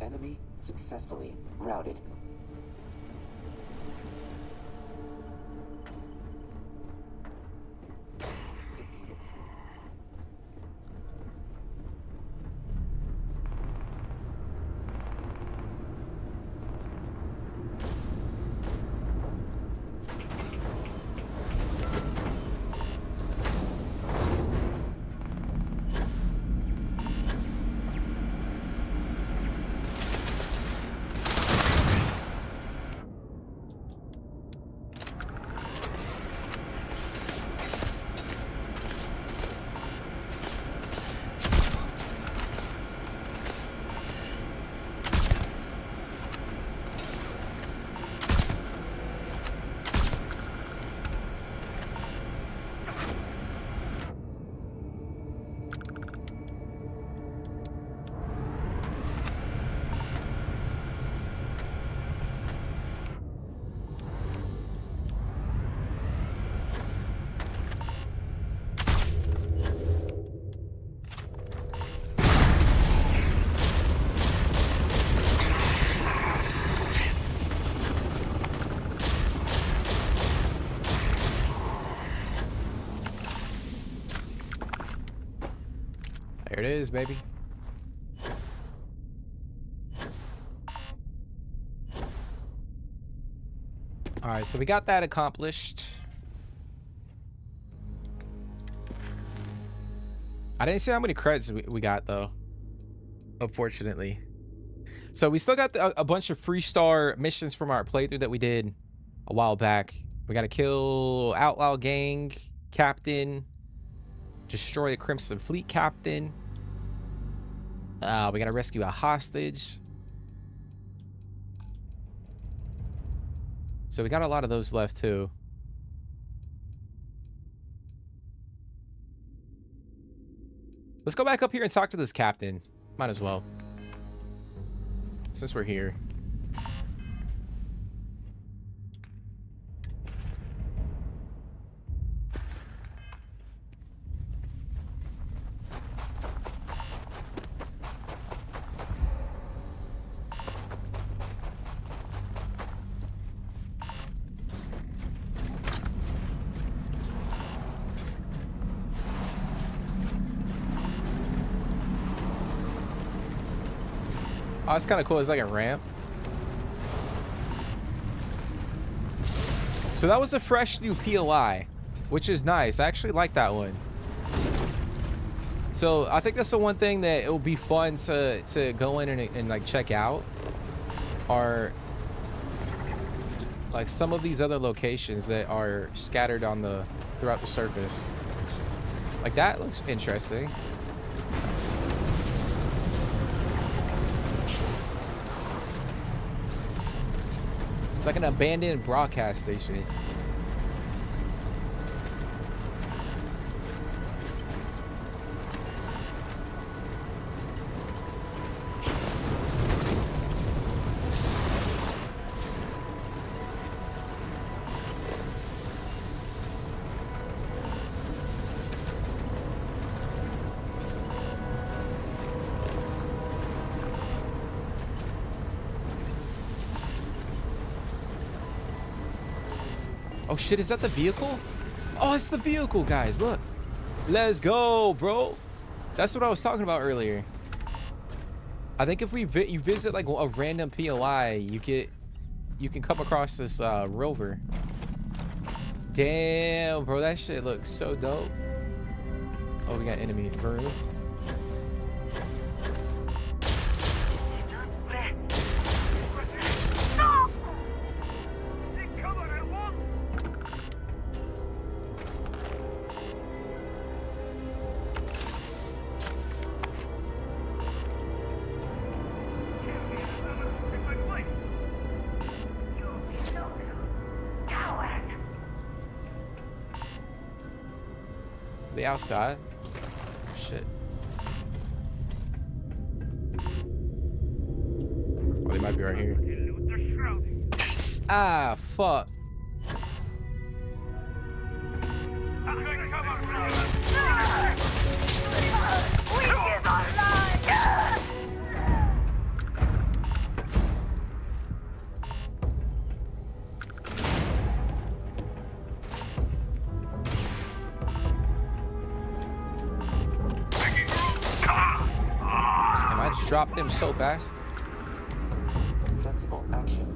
Enemy successfully routed.
it is, baby. All right, so we got that accomplished. I didn't see how many credits we got though, unfortunately. So we still got a bunch of free star missions from our playthrough that we did a while back. We got to kill Outlaw Gang Captain, destroy the Crimson Fleet Captain. We got to rescue a hostage. So we got a lot of those left too. Let's go back up here and talk to this captain. Might as well, since we're here. Oh, it's kind of cool. It's like a ramp. So that was a fresh new POI, which is nice. I actually like that one. So I think that's the one thing that it will be fun to go in and like check out, are like some of these other locations that are scattered on throughout the surface. Like that looks interesting. It's like an abandoned broadcast station. Oh shit, is that the vehicle? Oh, it's the vehicle, guys. Look. Let's go, bro. That's what I was talking about earlier. I think if you visit like a random POI, you can come across this rover. Damn, bro, that shit looks so dope. Oh, we got enemy burn. The outside. Shit. Oh, they might be right here. Ah, fuck. Dropped him so fast.
Sensible action.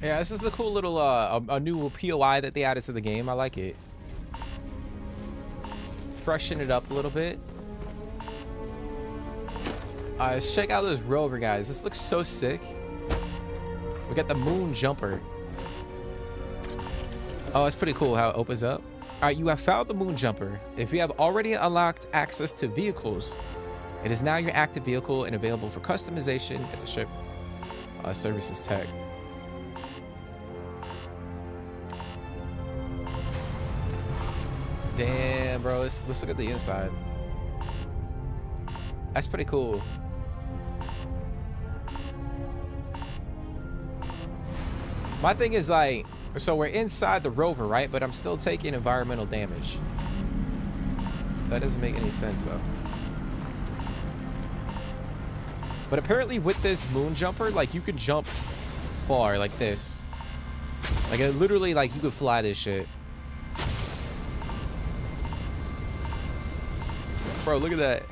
Yeah, this is a cool little a new POI that they added to the game. I like it. Freshen it up a little bit. Let's check out this rover, guys. This looks so sick. We got the moon jumper. Oh, it's pretty cool how it opens up. Alright, you have found the moon jumper. If you have already unlocked access to vehicles, it is now your active vehicle and available for customization at the ship services tech. Damn, bro. Let's look at the inside. That's pretty cool. My thing is like, so we're inside the rover, right? But I'm still taking environmental damage. That doesn't make any sense though. But apparently with this moon jumper, like you can jump far like this. Like it literally, like you could fly this shit. Bro, look at that.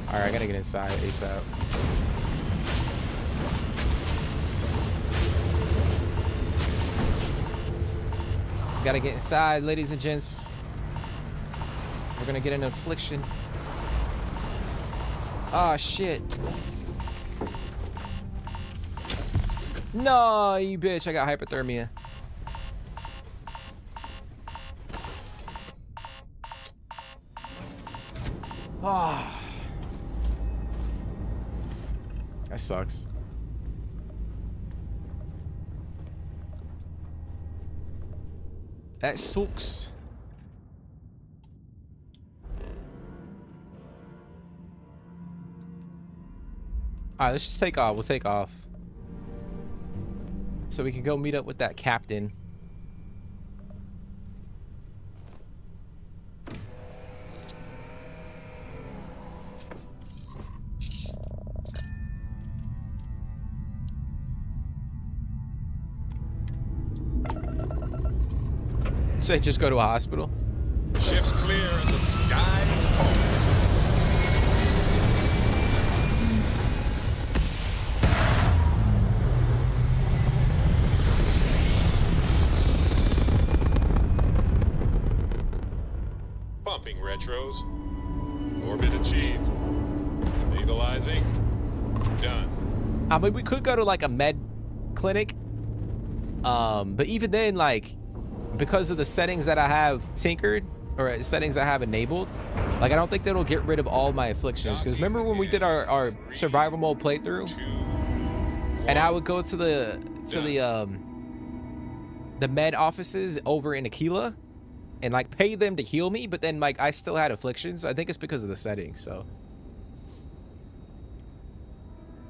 All right, I gotta get inside ASAP. Gotta get inside, ladies and gents. We're gonna get an affliction. Ah, shit. No, you bitch. I got hypothermia. Ah. That sucks. That sucks. Alright, let's just take off. We'll take off. So we can go meet up with that captain. Say just go to a hospital.
Ship's clear and the sky is falling. Pumping retros. Orbit achieved. Stabilizing. Done.
I mean, we could go to like a med clinic. But even then, like, because of the settings that I have tinkered, or settings I have enabled, like I don't think that'll get rid of all my afflictions. Because remember when we did our survival mode playthrough, and I would go to the med offices over in Aquila and like pay them to heal me, but then like I still had afflictions. I think it's because of the settings. So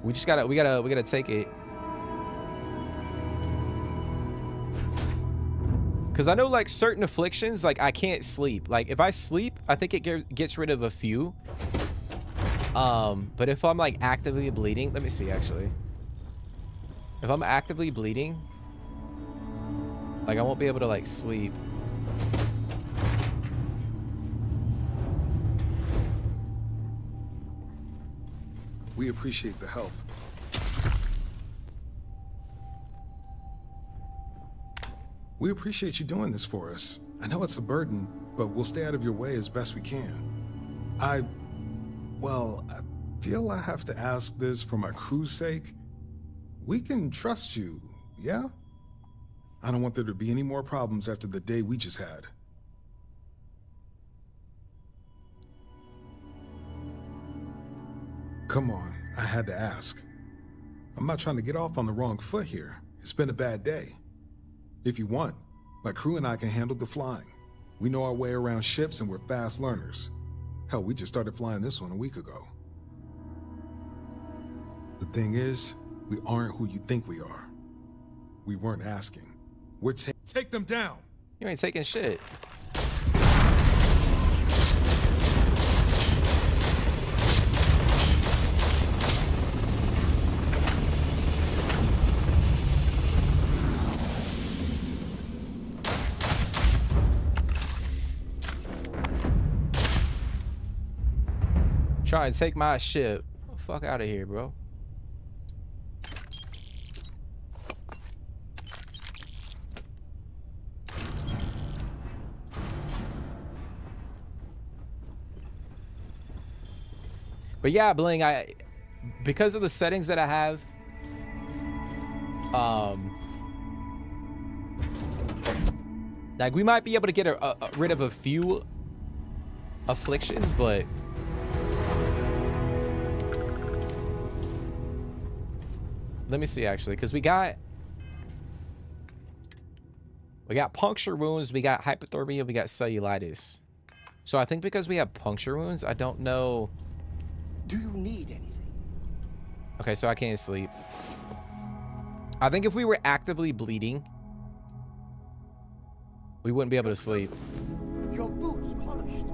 we just gotta take it. Because I know, like, certain afflictions, like, I can't sleep. Like, if I sleep, I think it gets rid of a few. But if I'm, like, actively bleeding... Let me see, actually. If I'm actively bleeding... Like, I won't be able to, like, sleep.
We appreciate the help. We appreciate you doing this for us. I know it's a burden, but we'll stay out of your way as best we can. I feel I have to ask this for my crew's sake. We can trust you, yeah? I don't want there to be any more problems after the day we just had. Come on, I had to ask. I'm not trying to get off on the wrong foot here. It's been a bad day. If you want, my crew and I can handle the flying. We know our way around ships and we're fast learners. Hell, we just started flying this one a week ago. The thing is, we aren't who you think we are. We weren't asking. We're take them down!
You ain't taking shit. Try and take my ship. Fuck out of here, bro. But yeah, Bling, because of the settings that I have, like we might be able to get rid of a few afflictions, but let me see actually, because we got puncture wounds, we got hypothermia, we got cellulitis. So I think because we have puncture wounds, I don't know.
Do you need anything?
Okay, so I can't sleep. I think if we were actively bleeding, we wouldn't be able to sleep.
Your boots polished.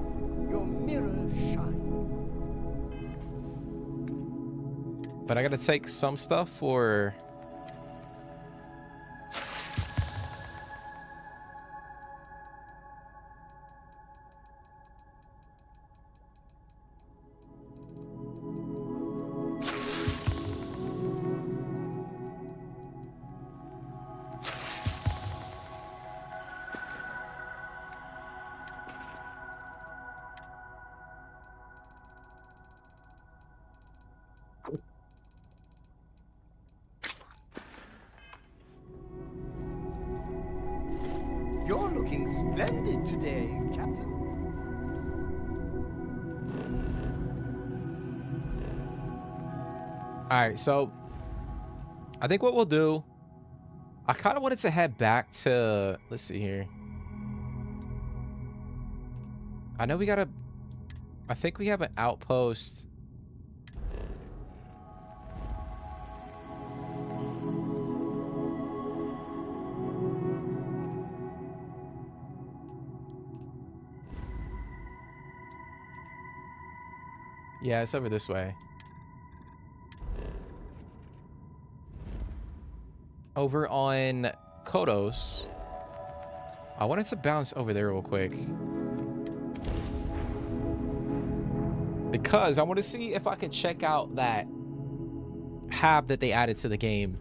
Your mirror shine.
But I gotta take some stuff for...
You're looking splendid today, Captain.
All right, so I think what we'll do, I kind of wanted to head back to, let's see here. I know we gotta, I think we have an outpost. Yeah, it's over this way. Over on Kodos. I wanted to bounce over there real quick, because I want to see if I can check out that hab that they added to the game.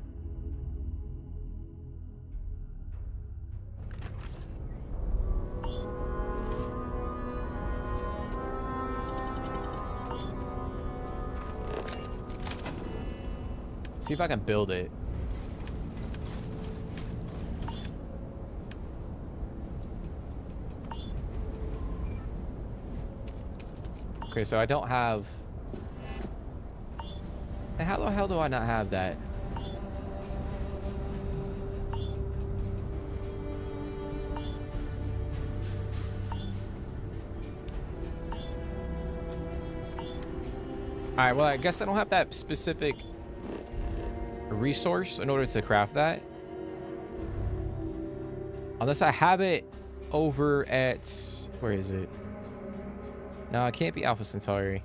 See if I can build it. Okay, so I don't have... How the hell do I not have that? Alright, well, I guess I don't have that specific resource in order to craft that. Unless I have it over at... Where is it? No, it can't be Alpha Centauri.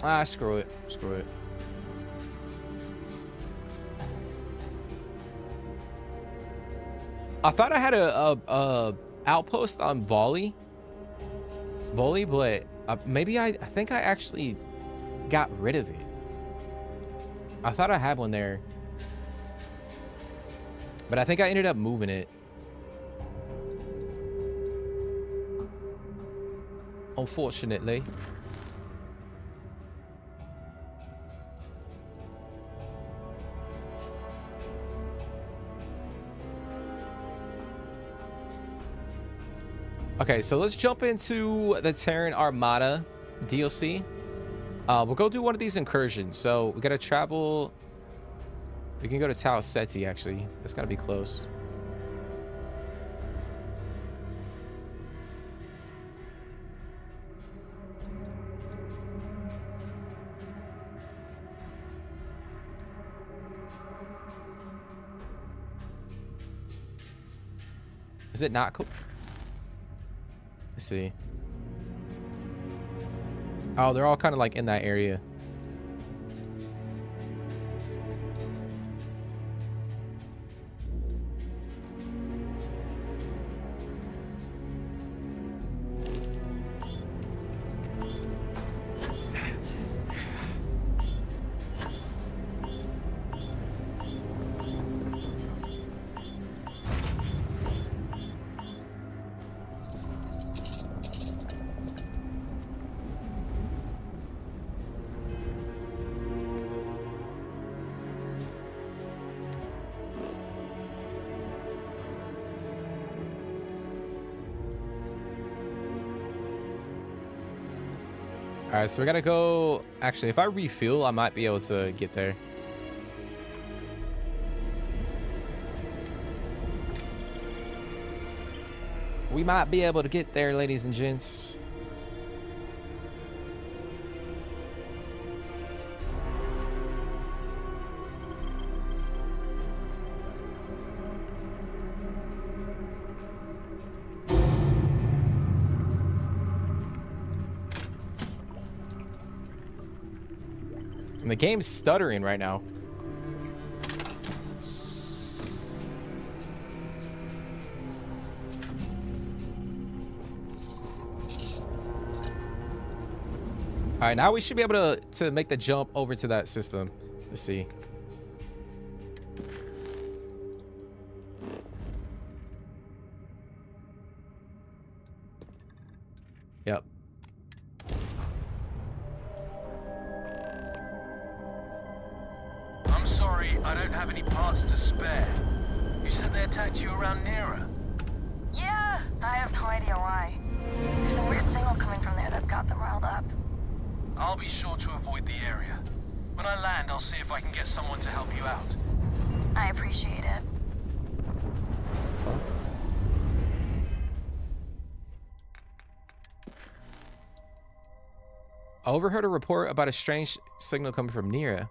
Ah, screw it. Screw it. I thought I had a outpost on Volley, but maybe I think I actually got rid of it. I thought I had one there, but I think I ended up moving it. Unfortunately. Okay, so let's jump into the Terran Armada DLC. We'll go do one of these incursions. So we gotta travel. We can go to Tau Ceti, actually. That's gotta be close. Is it not cool? Let's see. Oh, they're all kind of like in that area. All right, so we gotta go. Actually, if I refuel, I might be able to get there. We might be able to get there, ladies and gents. And the game's stuttering right now. All right, now we should be able to make the jump over to that system. Let's see. Yep.
I'm sorry, I don't have any parts to spare. You said they attacked you around Nera?
Yeah, I have no idea why. There's a weird signal coming from there that's got them riled up.
I'll be sure to avoid the area. When I land, I'll see if I can get someone to help you out.
I appreciate it.
I overheard a report about a strange signal coming from Nera.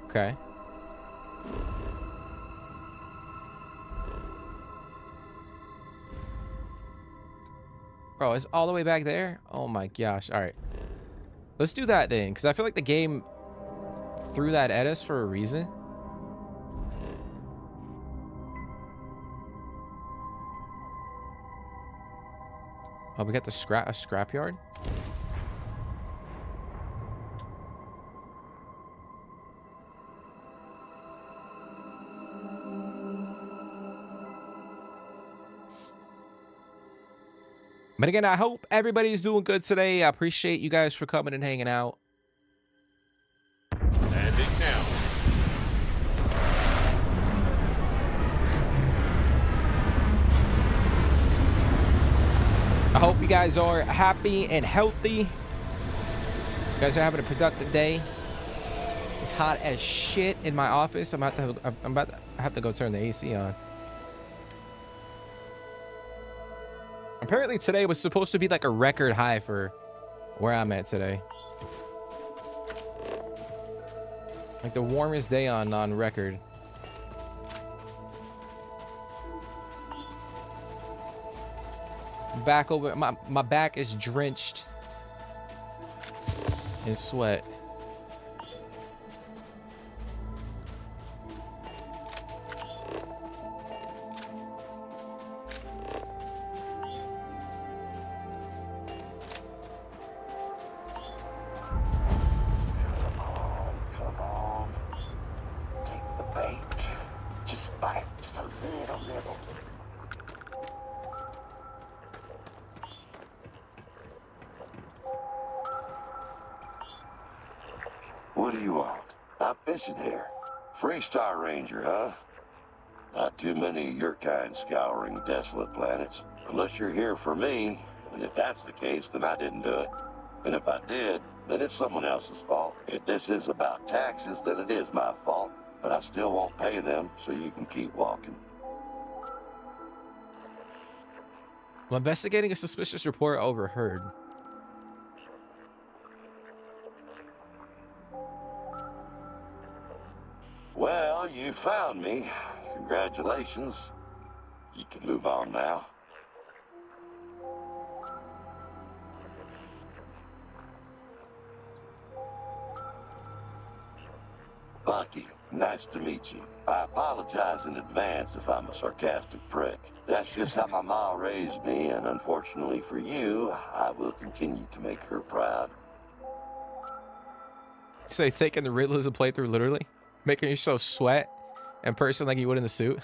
Okay. Bro, it's all the way back there? Oh my gosh. All right. Let's do that then, because I feel like the game threw that at us for a reason. Oh, we got the scrapyard. But again, I hope everybody's doing good today. I appreciate you guys for coming and hanging out.
Landing now.
I hope you guys are happy and healthy. You guys are having a productive day. It's hot as shit in my office. I'm about to have to go turn the AC on. Apparently today was supposed to be like a record high for where I'm at today. Like the warmest day on record. Back over, my back is drenched in sweat.
What do you want? I'm fishing here. Free Star Ranger, huh? Not too many of your kind scouring desolate planets. Unless you're here for me, and if that's the case, then I didn't do it. And if I did, then it's someone else's fault. If this is about taxes, then it is my fault. But I still won't pay them, so you can keep walking.
While investigating a suspicious report overheard.
Well, you found me. Congratulations. You can move on now. Bucky, nice to meet you. I apologize in advance if I'm a sarcastic prick. That's just how my ma raised me, and unfortunately for you, I will continue to make her proud.
You say taking the Riddler as a playthrough, literally? Making yourself sweat in person like you would in the suit?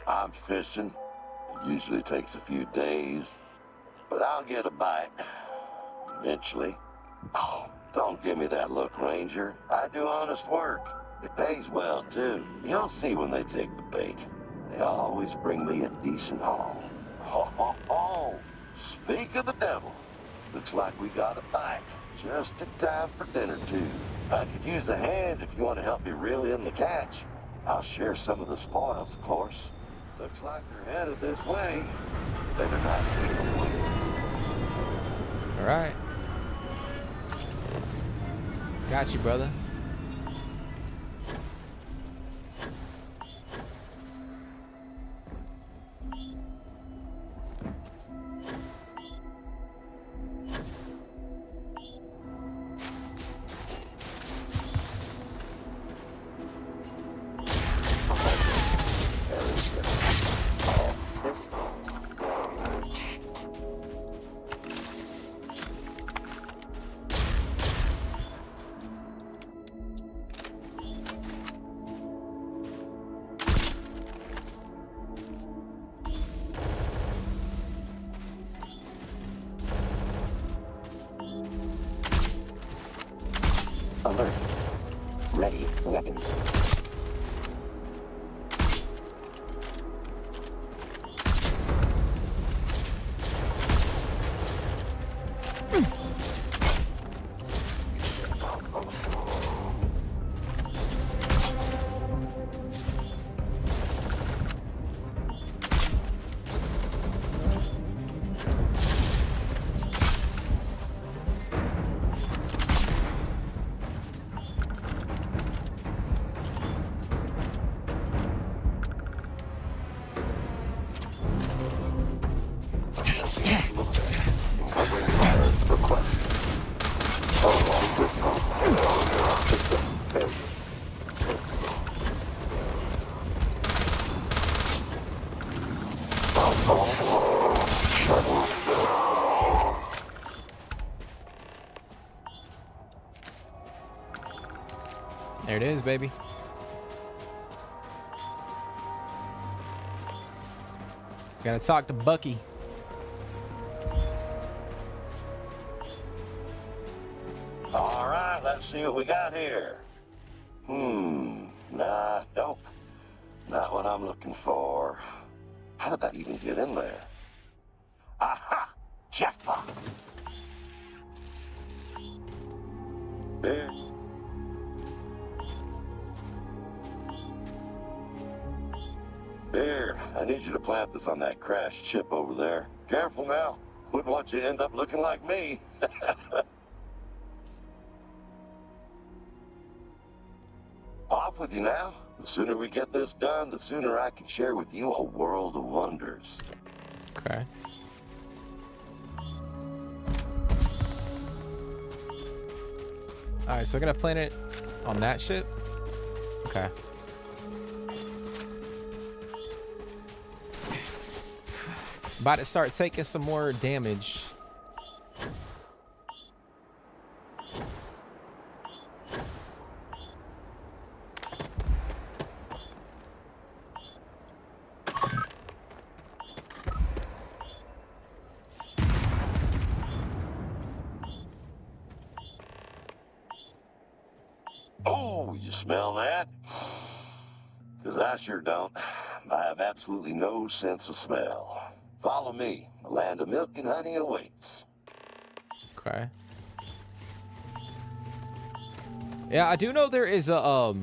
I'm fishing. It usually takes a few days, but I'll get a bite eventually. Oh, don't give me that look, Ranger. I do honest work. It pays well, too. You'll see when they take the bait. They always bring me a decent haul. Ho, ho, ho! Speak of the devil. Looks like we got a bite. Just in time for dinner, too. I could use a hand if you want to help me reel in the catch. I'll share some of the spoils, of course. Looks like they're headed this way. Better not keep them waiting.
All right. Got you, brother.
Alert. Ready weapons.
There it is, baby. Gotta talk to Bucky.
All right, let's see what we got here. Nah, nope. Not what I'm looking for. How did that even get in there? Aha! Jackpot! Beer. Beer, I need you to plant this on that crashed ship over there. Careful now. Wouldn't want you to end up looking like me. Off with you now. The sooner we get this done, the sooner I can share with you a world of wonders.
Okay. All right, so we're gonna plant it on that ship. Okay. About to start taking some more damage.
Oh, you smell that? Because I sure don't. I have absolutely no sense of smell. Follow me. The land of milk and honey awaits.
Okay. Yeah, I do know there is a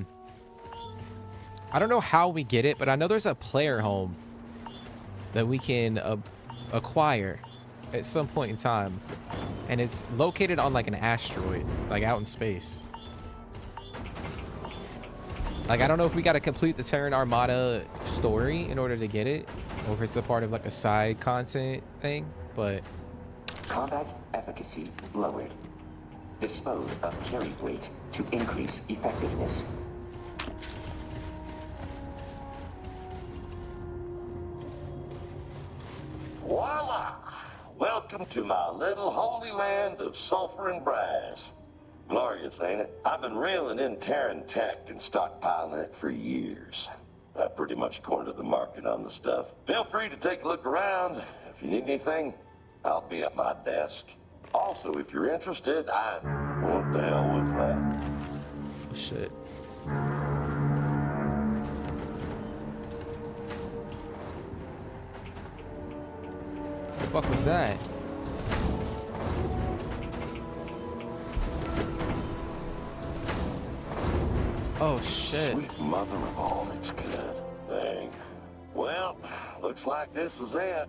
I don't know how we get it, but I know there's a player home that we can acquire at some point in time, and it's located on like an asteroid, like out in space. Like, I don't know if we got to complete the Terran Armada story in order to get it, or if it's a part of like a side content thing, but...
Combat efficacy lowered. Dispose of carry weight to increase effectiveness.
Voila! Welcome to my little holy land of sulfur and brass. Glorious, ain't it? I've been reeling in Terran tech and stockpiling it for years. I pretty much cornered the market on the stuff. Feel free to take a look around. If you need anything, I'll be at my desk. Also, if you're interested, what the hell was that?
Oh, shit. What the fuck was that? Oh, shit.
Sweet mother of all that's good. Dang. Well, looks like this is it.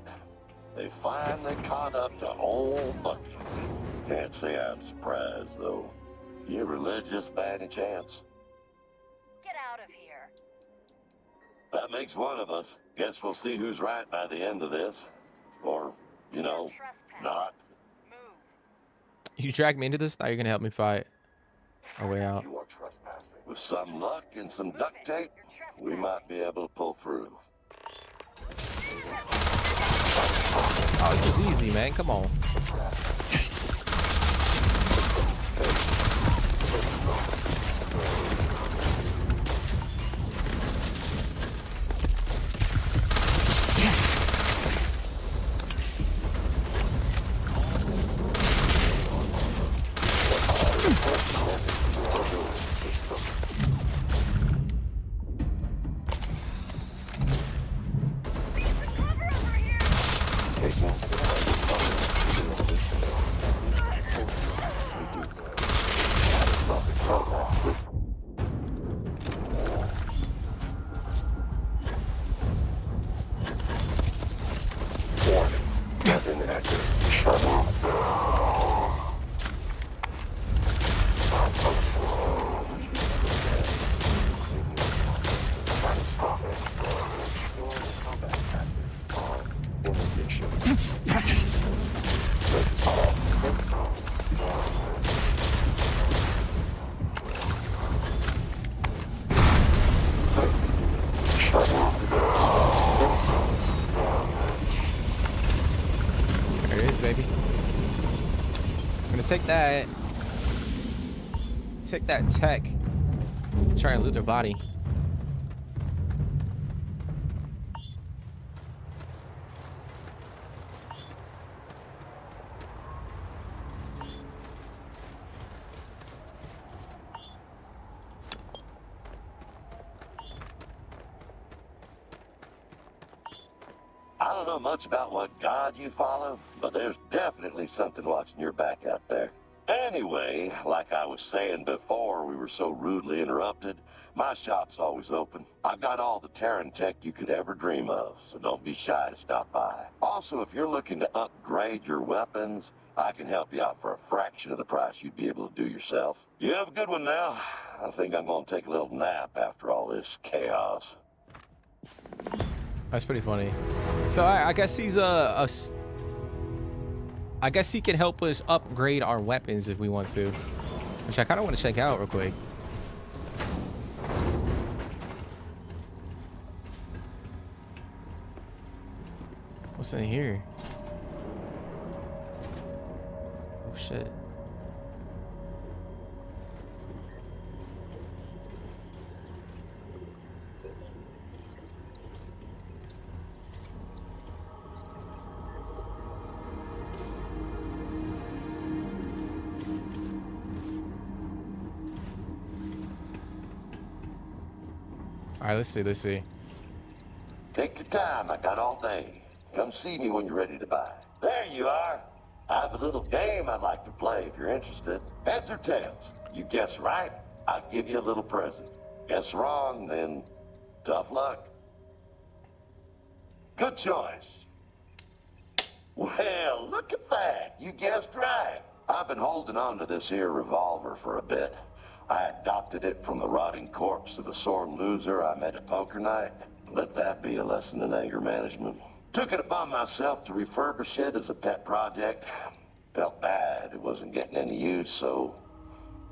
They finally caught up to old Bucky. Can't say I'm surprised, though. You religious by any chance?
Get out of here.
That makes one of us. Guess we'll see who's right by the end of this. Or, you know, not.
You dragged me into this, now you're gonna help me fight our way out.
You are trespassing. With some luck and some duct tape, we might be able to pull through.
Oh, this is easy, man. Come on. There it is, baby. I'm gonna take that. Take that tech. Try and loot their body.
I don't know much about what god you follow, but there's definitely something watching your back out there. Anyway, like I was saying before we were so rudely interrupted, my shop's always open. I've got all the Terran tech you could ever dream of, so don't be shy to stop by. Also, if you're looking to upgrade your weapons, I can help you out for a fraction of the price you'd be able to do yourself. You have a good one now. I think I'm gonna take a little nap after all this chaos.
That's pretty funny. So I guess he's I guess he can help us upgrade our weapons if we want to, which I kind of want to check out real quick. What's in here? Oh shit. All right, let's see.
Take your time, I got all day. Come see me when you're ready to buy. There you are. I have a little game I'd like to play if you're interested. Heads or tails. You guess right, I'll give you a little present. Guess wrong, then tough luck. Good choice. Well, look at that. You guessed right. I've been holding on to this here revolver for a bit. I adopted it from the rotting corpse of a sore loser I met at poker night. Let that be a lesson in anger management. Took it upon myself to refurbish it as a pet project. Felt bad it wasn't getting any use, so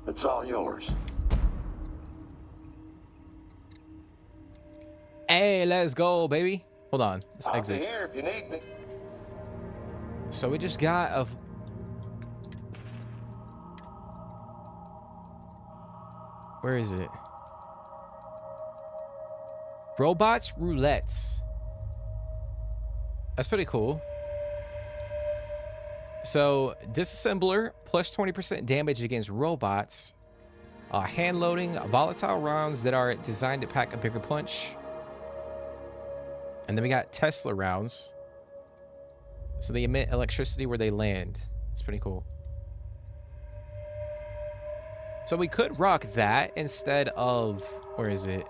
it's all yours.
Hey, let's go, baby. Hold on. Let's
I'll
exit.
be here if you need me.
So we just got a... Where is it? Robots roulettes. That's pretty cool. So disassembler plus 20% damage against robots. Hand loading volatile rounds that are designed to pack a bigger punch. And then we got Tesla rounds. So they emit electricity where they land. It's pretty cool. So we could rock that instead of, where is it?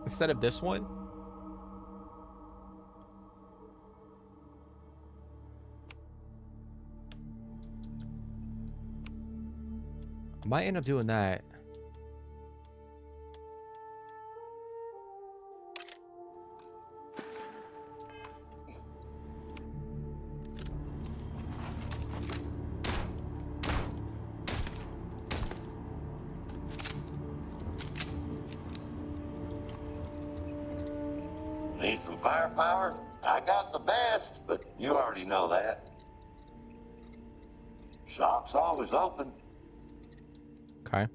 Instead of this one? I might end up doing that.
Need some firepower? I got the best, but you already know that. Shop's always open.
Okay.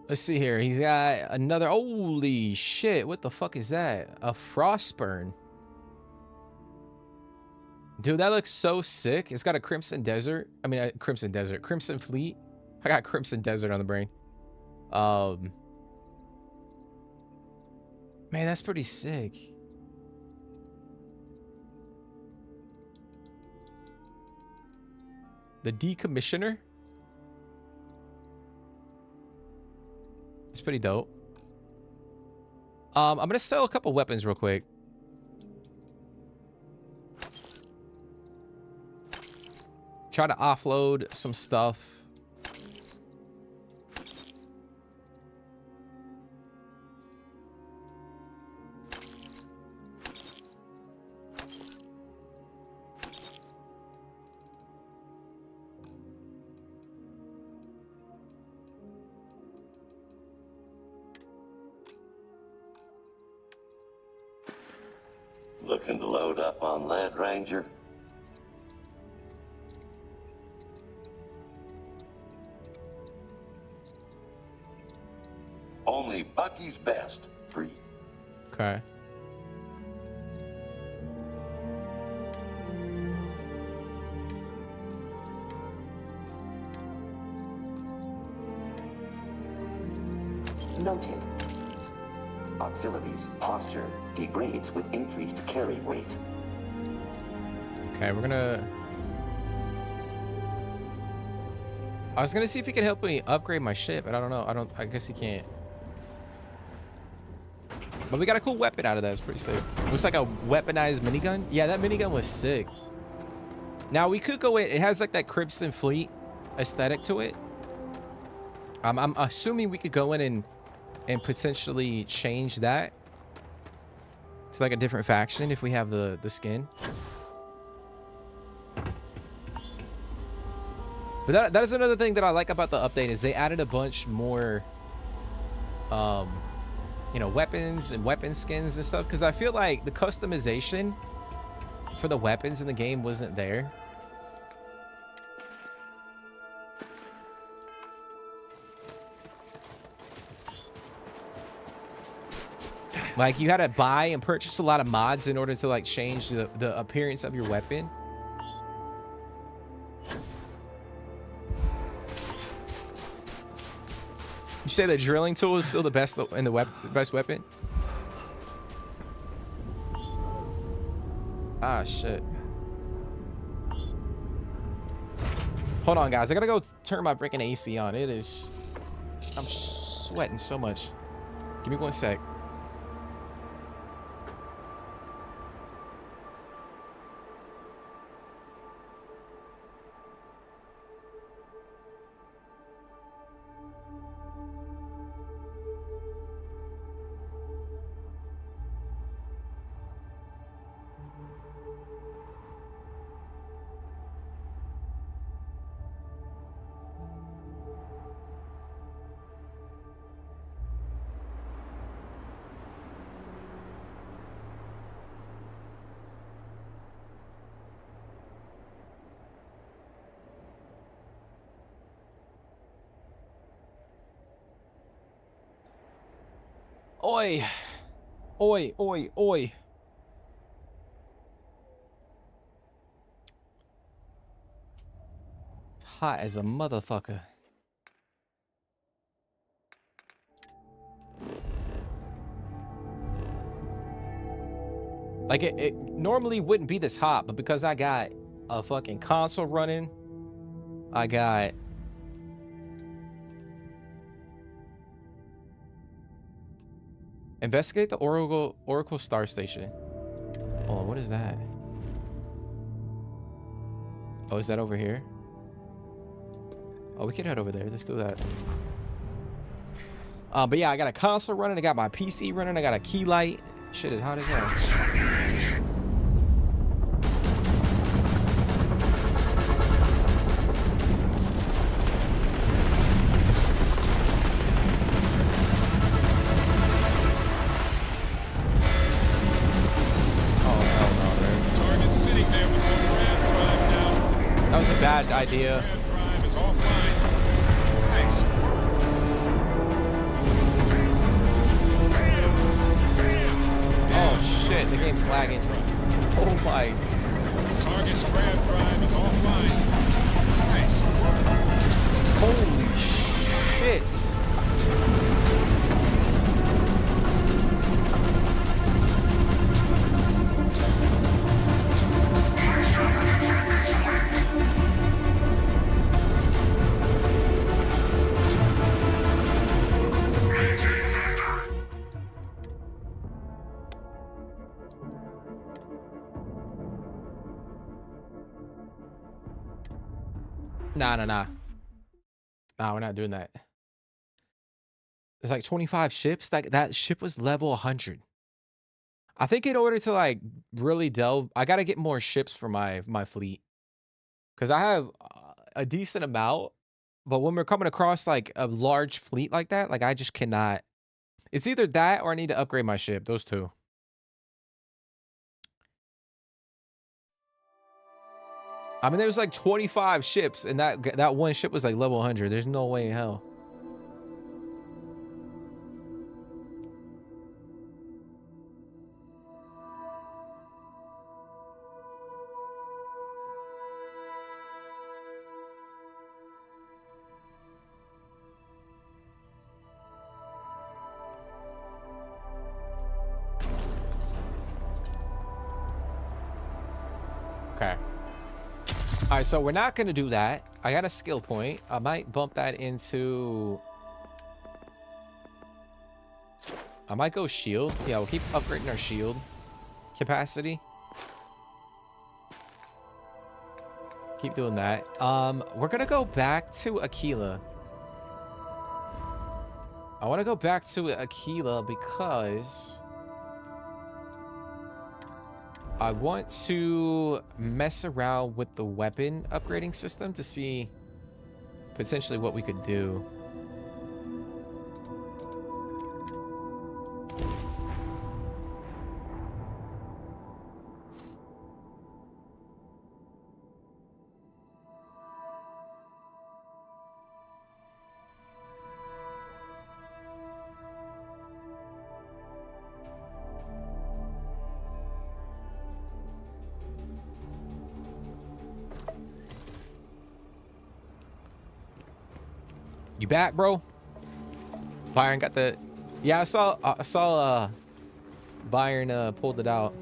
Let's see here. He's got another. Holy shit. What the fuck is that? A frostburn. Dude, that looks so sick. It's got a Crimson Desert. I mean, Crimson Desert. Crimson Fleet. I got Crimson Desert on the brain. Man, that's pretty sick. The Decommissioner. It's pretty dope. I'm gonna sell a couple weapons real quick. Try to offload some stuff.
Looking to load up on lead, Ranger? Only Bucky's best. Free.
Okay.
Noted. Auxiliaries posture degrades with increased carry weight.
Okay, we're gonna... I was gonna see if he could help me upgrade my ship, but I don't know. I guess he can't. But we got a cool weapon out of that. It's pretty sick. Looks like a weaponized minigun. Yeah, that minigun was sick. Now we could go in. It has like that Crimson Fleet aesthetic to it. I'm assuming we could go in and potentially change that to like a different faction if we have the skin. But that is another thing that I like about the update is they added a bunch more you know, weapons and weapon skins and stuff, because I feel like the customization for the weapons in the game wasn't there. Like, you had to buy and purchase a lot of mods in order to like change the appearance of your weapon. You say the drilling tool is still the best in the best weapon? Ah, shit. Hold on, guys. I gotta go turn my freaking AC on. It is... I'm sweating so much. Give me 1 sec. Oi. Oi, oi, oi. hot as a motherfucker. Like, it normally wouldn't be this hot, but because I got a fucking console running, I got... Investigate the Oracle Star Station. Oh, what is that? Oh, is that over here? Oh, we can head over there. Let's do that. But yeah, I got a console running. I got my PC running. I got a key light. Shit is hot as hell. That was a bad idea. Oh shit, the game's lagging. Oh my.
Target's grab drive is offline. Nice.
Holy shit. Nah. Nah, we're not doing that. There's like 25 ships. That ship was level 100. I think in order to like really delve, I gotta get more ships for my fleet. Because I have a decent amount, but when we're coming across like a large fleet like that, like I just cannot. It's either that or I need to upgrade my ship. Those two. I mean, there was like 25 ships, and that one ship was like level 100. There's no way in hell. Okay. All right, so we're not going to do that. I got a skill point. I might bump that into... I might go shield. Yeah, we'll keep upgrading our shield capacity. Keep doing that. We're going to go back to Aquila. I want to go back to Aquila because... I want to mess around with the weapon upgrading system to see potentially what we could do. You back, bro? Byron got the... Yeah, I saw Byron pulled it out.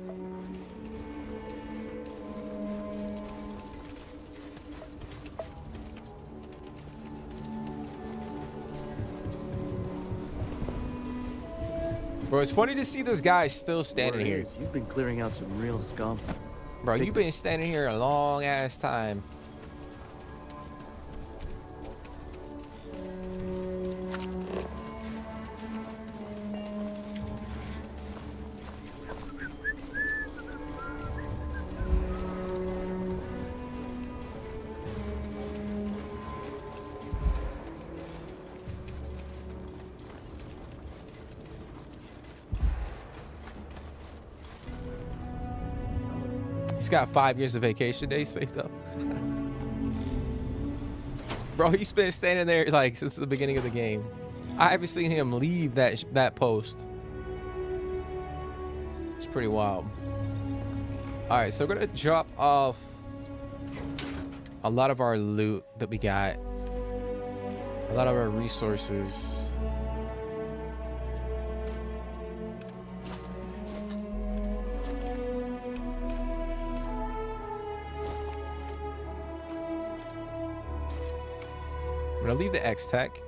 Bro, it's funny to see this guy still standing here.
You've been clearing out some real scum.
Bro, you've been standing here a long ass time. He's got 5 years of vacation days saved up. Bro, he's been standing there like since the beginning of the game. I haven't seen him leave that post. It's pretty wild. All right, so we're gonna drop off a lot of our loot that we got, a lot of our resources. I'm gonna leave the X-Tech.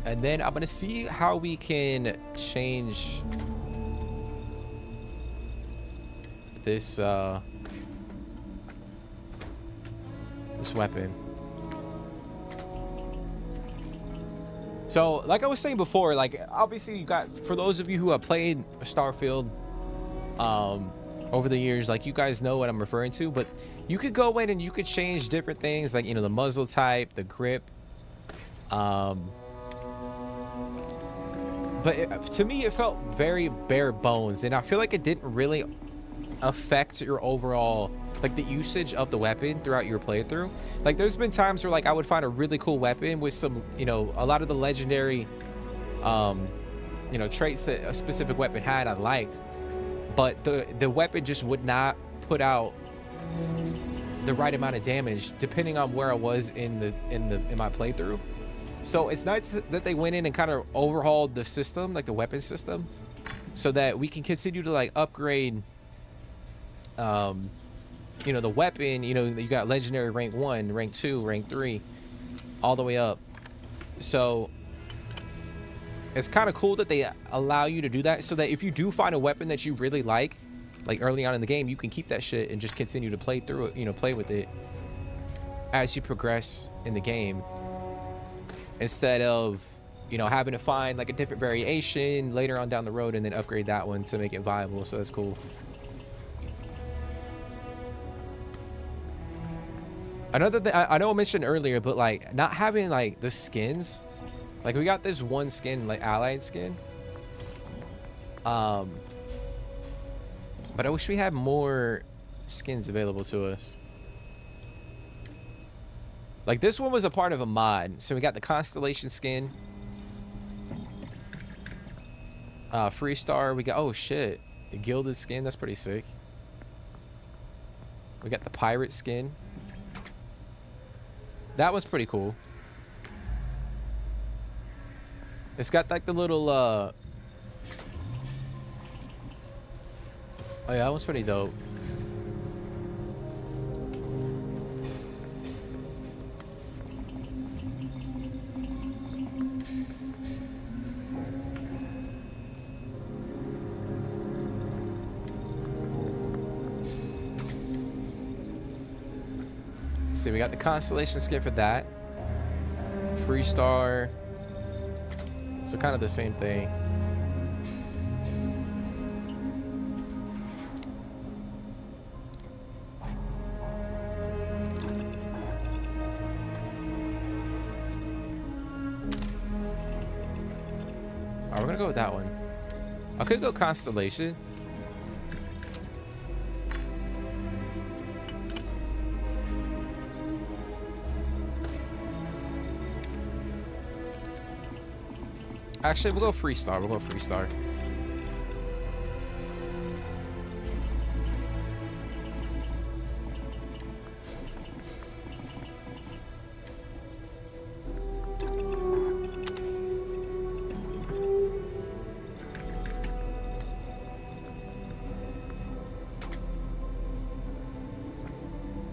And then I'm gonna see how we can change this this weapon. So like I was saying before, like obviously you got, for those of you who have played Starfield over the years, like you guys know what I'm referring to, but you could go in and you could change different things, like, you know, the muzzle type, the grip, but to me it felt very bare bones, and I feel like it didn't really affect your overall, like, the usage of the weapon throughout your playthrough. Like there's been times where like I would find a really cool weapon with some, you know, a lot of the legendary you know, traits that a specific weapon had I liked, but the weapon just would not put out the right amount of damage depending on where I was in my playthrough. So it's nice that they went in and kind of overhauled the system, like the weapon system, so that we can continue to like upgrade you know, the weapon. You know, you got legendary rank 1, rank 2, rank 3, all the way up. So it's kind of cool that they allow you to do that, so that if you do find a weapon that you really like early on in the game, you can keep that shit and just continue to play through it, you know, play with it as you progress in the game, instead of, you know, having to find like a different variation later on down the road and then upgrade that one to make it viable. So that's cool. Another thing I know I mentioned earlier, but like not having like the skins, like we got this one skin, like allied skin, but I wish we had more skins available to us. Like this one was a part of a mod, so we got the Constellation skin, Freestar. We got, oh shit, the Gilded skin. That's pretty sick. We got the Pirate skin. That was pretty cool. It's got like the little oh yeah, that was pretty dope. See, we got the Constellation skin for that. Freestar. So kind of the same thing. Alright, we're gonna go with that one. I could go Constellation. Actually, we'll go Freestar. We'll go Freestar.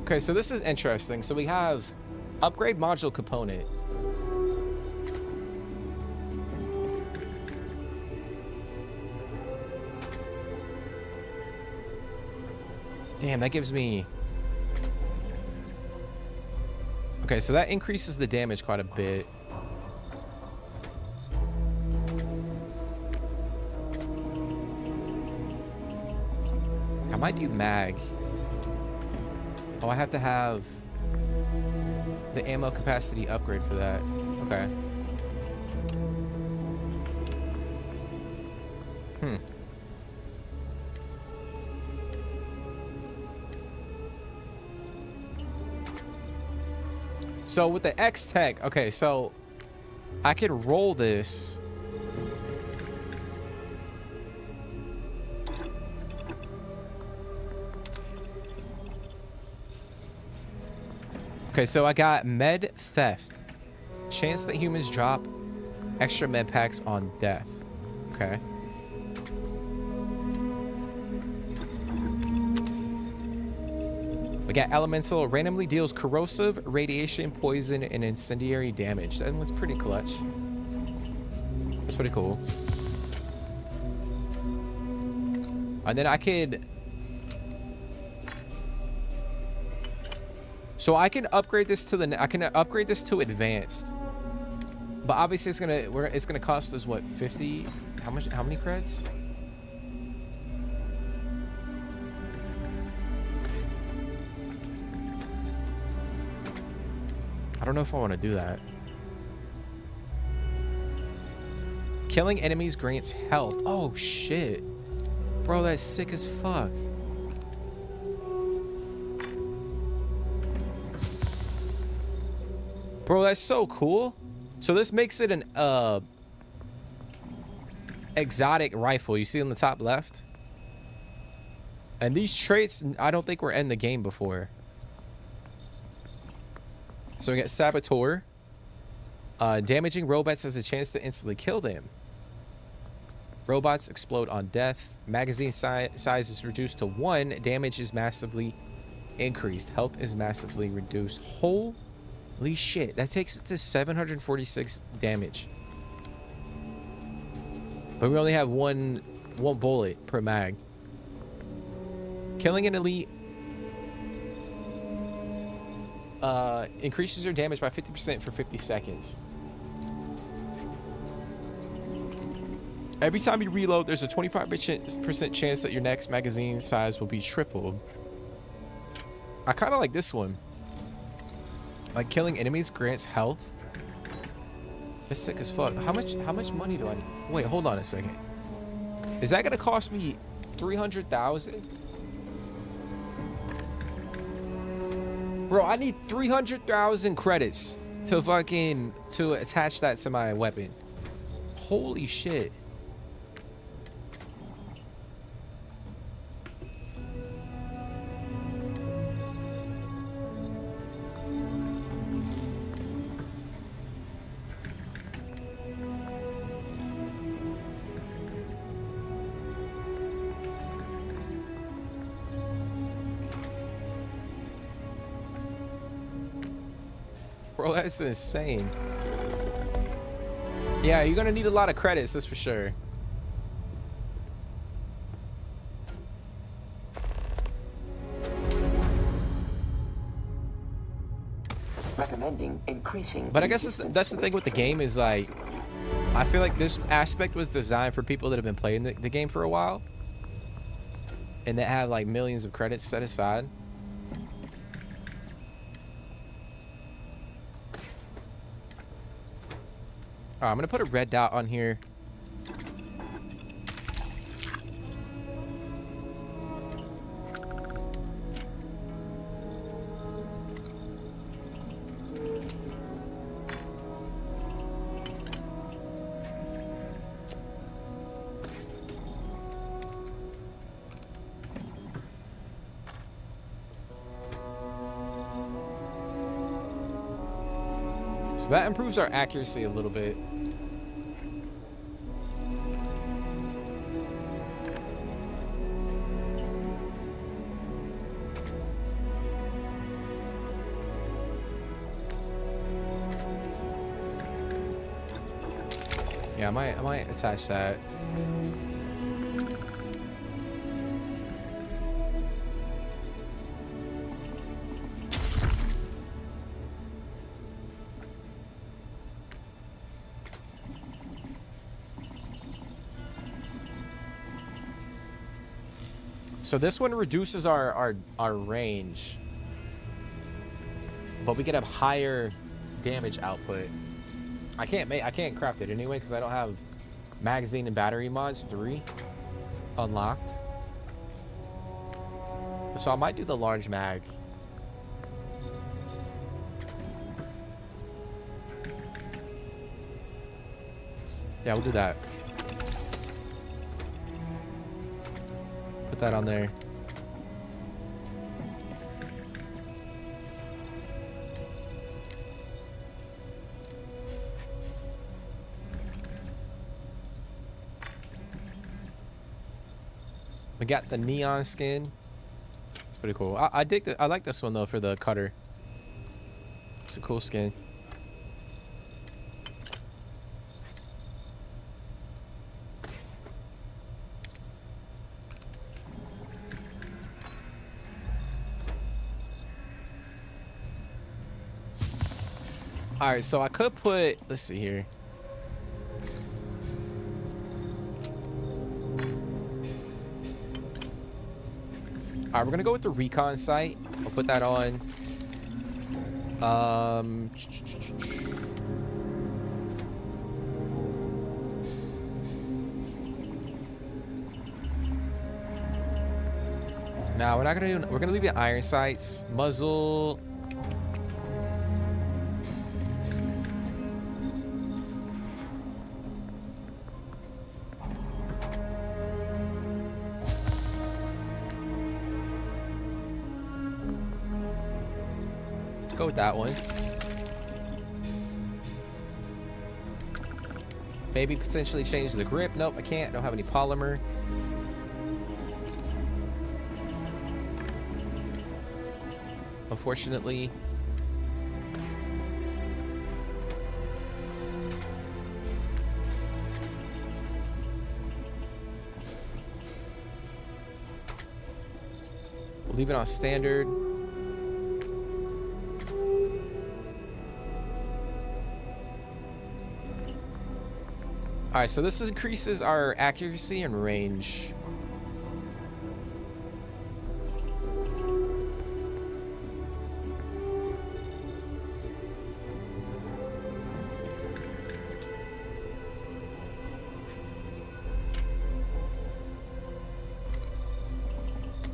Okay, so this is interesting. So we have upgrade module component. Damn, that gives me... Okay, so that increases the damage quite a bit. I might do mag. Oh, I have to have the ammo capacity upgrade for that. Okay. So with the X-Tech, okay, so I could roll this Okay, so I got med theft. Chance that humans drop extra med packs on death. Okay. We got elemental randomly deals corrosive, radiation, poison, and incendiary damage. That one's pretty clutch. That's pretty cool. And then I could... So I can upgrade this to the... I can upgrade this to advanced. But obviously it's gonna cost us what, 50? How much? How many creds? I don't know if I want to do that. Killing enemies grants health. Oh shit. Bro, that's sick as fuck. Bro, that's so cool. So this makes it an exotic rifle. You see on the top left? And these traits, I don't think were in the game before. So we got Saboteur. Damaging robots has a chance to instantly kill them. Robots explode on death. Magazine size is reduced to 1. Damage is massively increased. Health is massively reduced. Holy shit. That takes it to 746 damage. But we only have one bullet per mag. Killing an elite increases your damage by 50% for 50 seconds. Every time you reload, there's a 25% chance that your next magazine size will be tripled. I kind of like this one. Like killing enemies grants health. It's sick as fuck. How much money do I need? Wait, hold on a second. Is that gonna cost me 300,000? Bro, I need 300,000 credits to attach that to my weapon. Holy shit. Bro, that's insane. Yeah, you're gonna need a lot of credits, that's for sure.
Recommending increasing.
But I guess that's the thing with the game is like, I feel like this aspect was designed for people that have been playing the game for a while, and that have like millions of credits set aside. Alright, I'm gonna put a red dot on here. So that improves our accuracy a little bit. Yeah, I might attach that. So this one reduces our range, but we can have higher damage output. I can't craft it anyway because I don't have magazine and battery mods 3 unlocked. So I might do the large mag. Yeah, we'll do that. Put that on there. We got the neon skin. It's pretty cool. I dig the, I like this one though for the cutter. It's a cool skin. All right, so I could put, let's see here. All right, we're gonna go with the recon sight. I'll put that on. Now we're not gonna do. We're gonna leave it iron sights, muzzle. Go with that one. Maybe potentially change the grip. Nope, I can't. Don't have any polymer. Unfortunately. We'll leave it on standard. All right, so this increases our accuracy and range.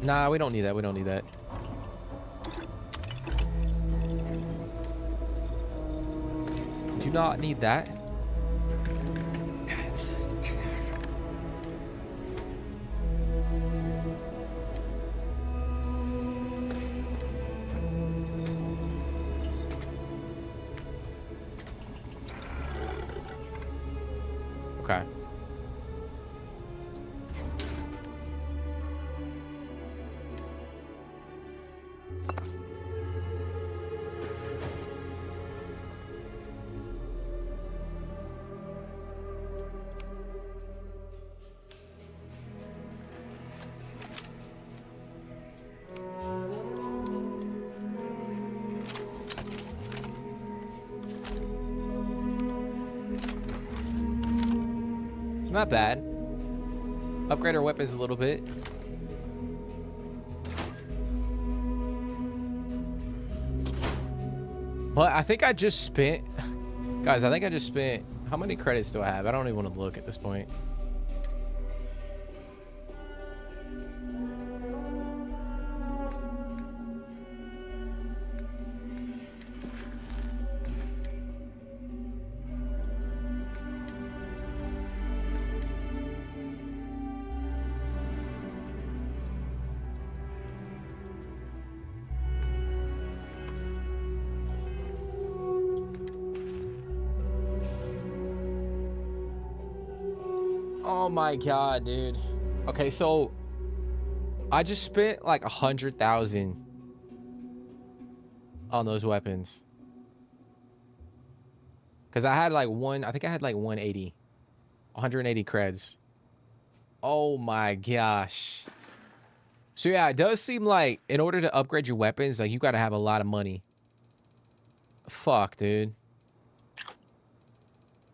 Nah, we don't need that. We don't need that. Do not need that. Okay. Not bad. Upgrade our weapons a little bit. But I think I just spent, guys, I think I just spent, how many credits do I have? I don't even want to look at this point. Oh my god, dude. Okay, so I just spent like 100,000 on those weapons. Cause I had like I think I had like 180 creds. Oh my gosh. So yeah, it does seem like in order to upgrade your weapons, like you gotta have a lot of money. Fuck, dude.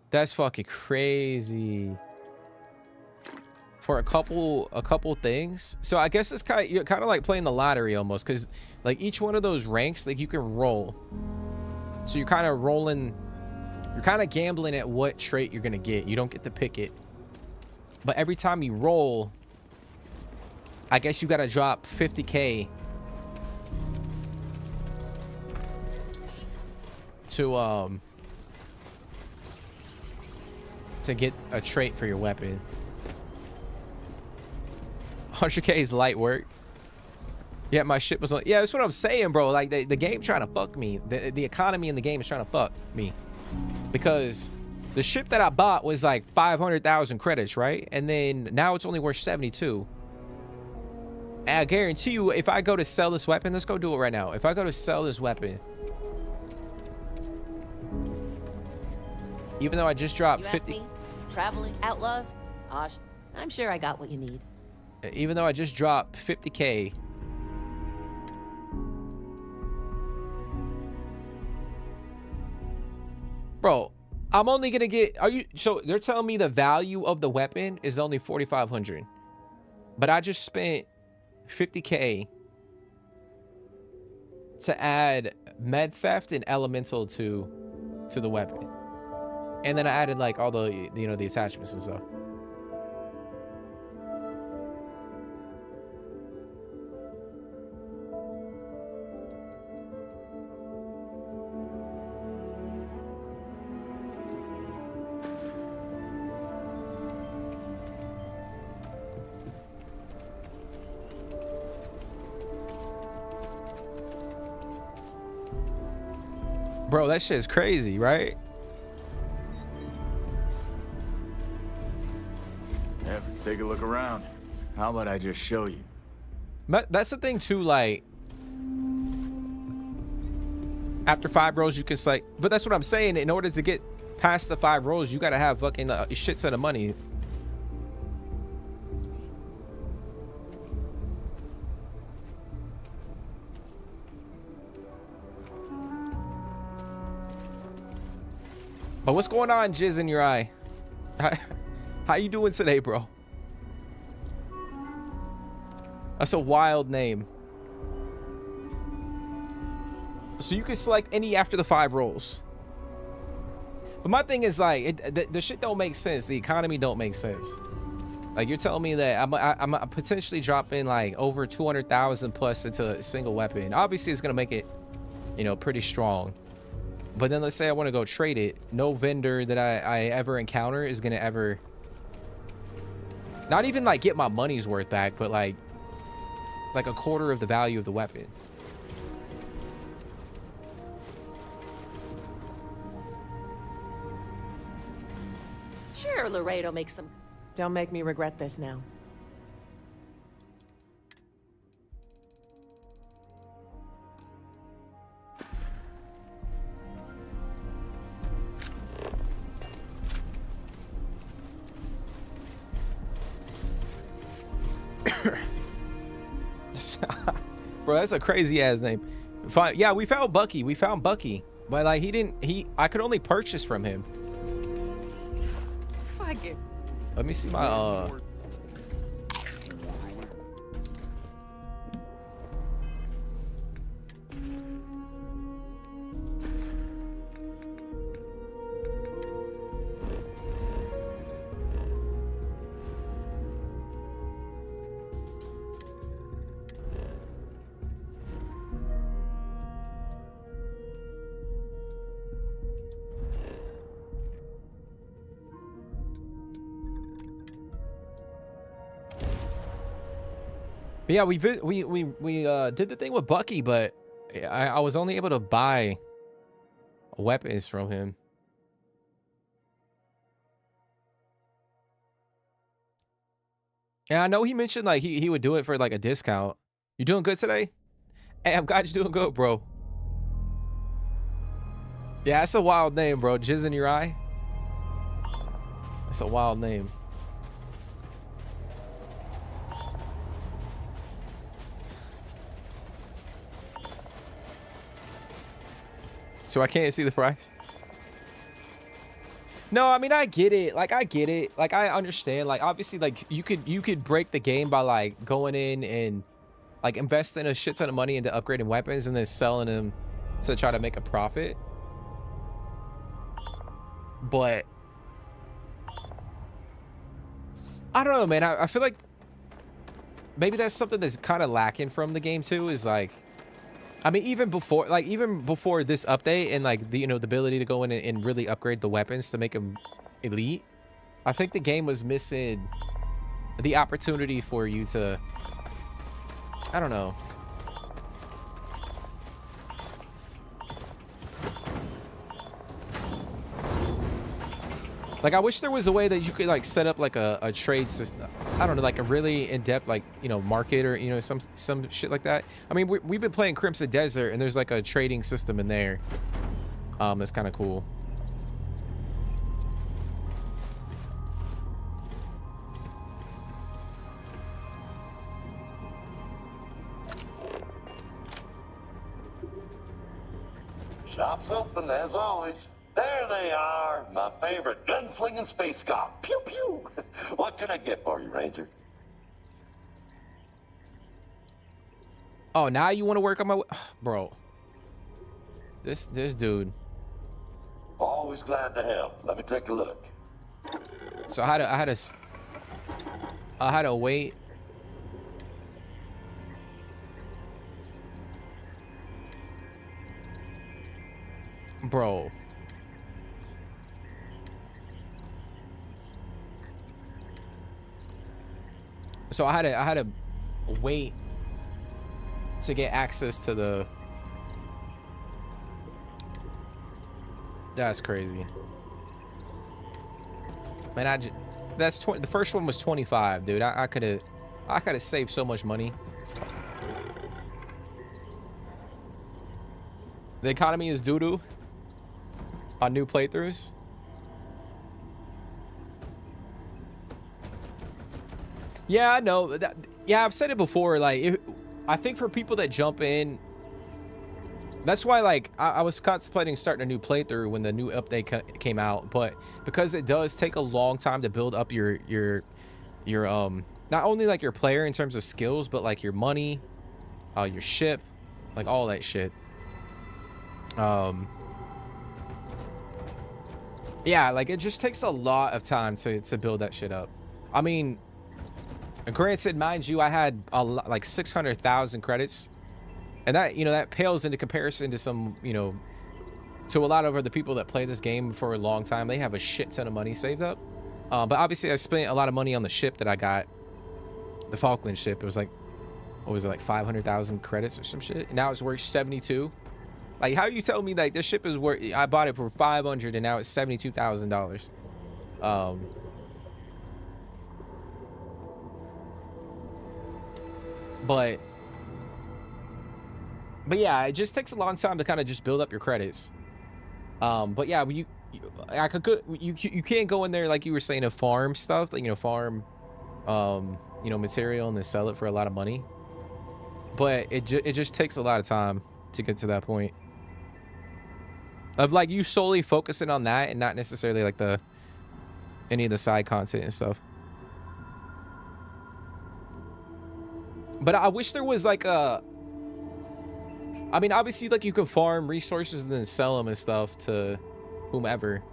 That's fucking crazy. For a couple things. So I guess it's you're kind of like playing the lottery almost, because like each one of those ranks, like you can roll. So you're kind of rolling, you're kind of gambling at what trait you're gonna get. You don't get to pick it, but every time you roll, I guess you gotta drop 50K to get a trait for your weapon. 100K is light work. Yeah, my ship was on. Yeah, that's what I'm saying, bro. Like the game trying to fuck me. The economy in the game is trying to fuck me, because the ship that I bought was like 500,000 credits, right? And then now it's only worth 72. And I guarantee you, if I go to sell this weapon, let's go do it right now. If I go to sell this weapon, even though I just dropped 50,
me? Traveling outlaws? Osh, I'm sure I got what you need.
even though I just dropped 50K, bro, I'm only gonna get. Are you? So they're telling me the value of the weapon is only 4,500, but I just spent 50K to add med theft and elemental to the weapon, and then I added like all the the attachments and stuff. Bro, that shit is crazy, right?
Ever take a look around? How about I just show you?
But that's the thing too, like after 5 rolls you can select, but that's what I'm saying, in order to get past the 5 rolls you gotta have fucking a shit ton of money. But what's going on, Jizz in your eye? How you doing today, bro? That's a wild name. So you can select any after the 5 rolls. But my thing is like, the shit don't make sense. The economy don't make sense. Like you're telling me that I'm potentially dropping like over 200,000 plus into a single weapon. Obviously, it's gonna make it, pretty strong. But then let's say I want to go trade it. No vendor that I ever encounter is going to ever, not even like get my money's worth back, but like a quarter of the value of the weapon.
Sure, Laredo makes some. Don't make me regret this now.
Bro, that's a crazy ass name. Yeah, we found Bucky. We found Bucky. But like I could only purchase from him. Let me see my But yeah, we did the thing with Bucky, but I was only able to buy weapons from him. And I know he mentioned like he would do it for like a discount. You doing good today? Hey, I'm glad you're doing good, bro. Yeah, that's a wild name, bro. Jizz in your eye. That's a wild name. So I can't see the price. No, I mean I get it. Like I get it. Like I understand. Like obviously, like you could break the game by like going in and like investing a shit ton of money into upgrading weapons and then selling them to try to make a profit. But I don't know, man. I feel like maybe that's something that's kind of lacking from the game too. Is like, I mean, even before this update and like the ability to go in and really upgrade the weapons to make them elite, I think the game was missing the opportunity for you to, I don't know. Like I wish there was a way that you could like set up like a trade system. I don't know, like a really in-depth, like, you know, market or, you know, some shit like that. I mean, we've been playing Crimson Desert, and there's like a trading system in there. It's kind of cool.
Shop's open as always. There they are, my favorite gunslinging space cop. Pew pew. What can I get for you, Ranger?
Oh, now you want to work on my bro. This dude.
Always glad to help. Let me take a look.
So I had to wait. Bro. So I had to wait to get access to the. That's crazy. Man, that's 20. The first one was 25, dude. I could have saved so much money. The economy is doo-doo on new playthroughs. Yeah, I know that. Yeah, I've said it before. Like, I think for people that jump in, that's why, like, I was contemplating starting a new playthrough when the new update came out. But because it does take a long time to build up your not only like your player in terms of skills, but like your money, your ship, like all that shit. Yeah, like it just takes a lot of time to build that shit up. I mean, granted, mind you, I had like 600,000 credits, and that, you know, that pales into comparison to some, you know, to a lot of other people that play this game for a long time. They have a shit ton of money saved up. But obviously I spent a lot of money on the ship that I got, the Falkland ship. It was like, what was it, like 500,000 credits or some shit? And now it's worth 72. Like, how you tell me like this ship is worth? I bought it for 500 and now it's $72,000. But yeah, it just takes a long time to kind of just build up your credits. But yeah, you can't go in there, like you were saying, to farm stuff, like, you know, farm you know, material and then sell it for a lot of money. But it just takes a lot of time to get to that point of like you solely focusing on that and not necessarily like any of the side content and stuff. But I wish there was like I mean, obviously, like, you can farm resources and then sell them and stuff to whomever.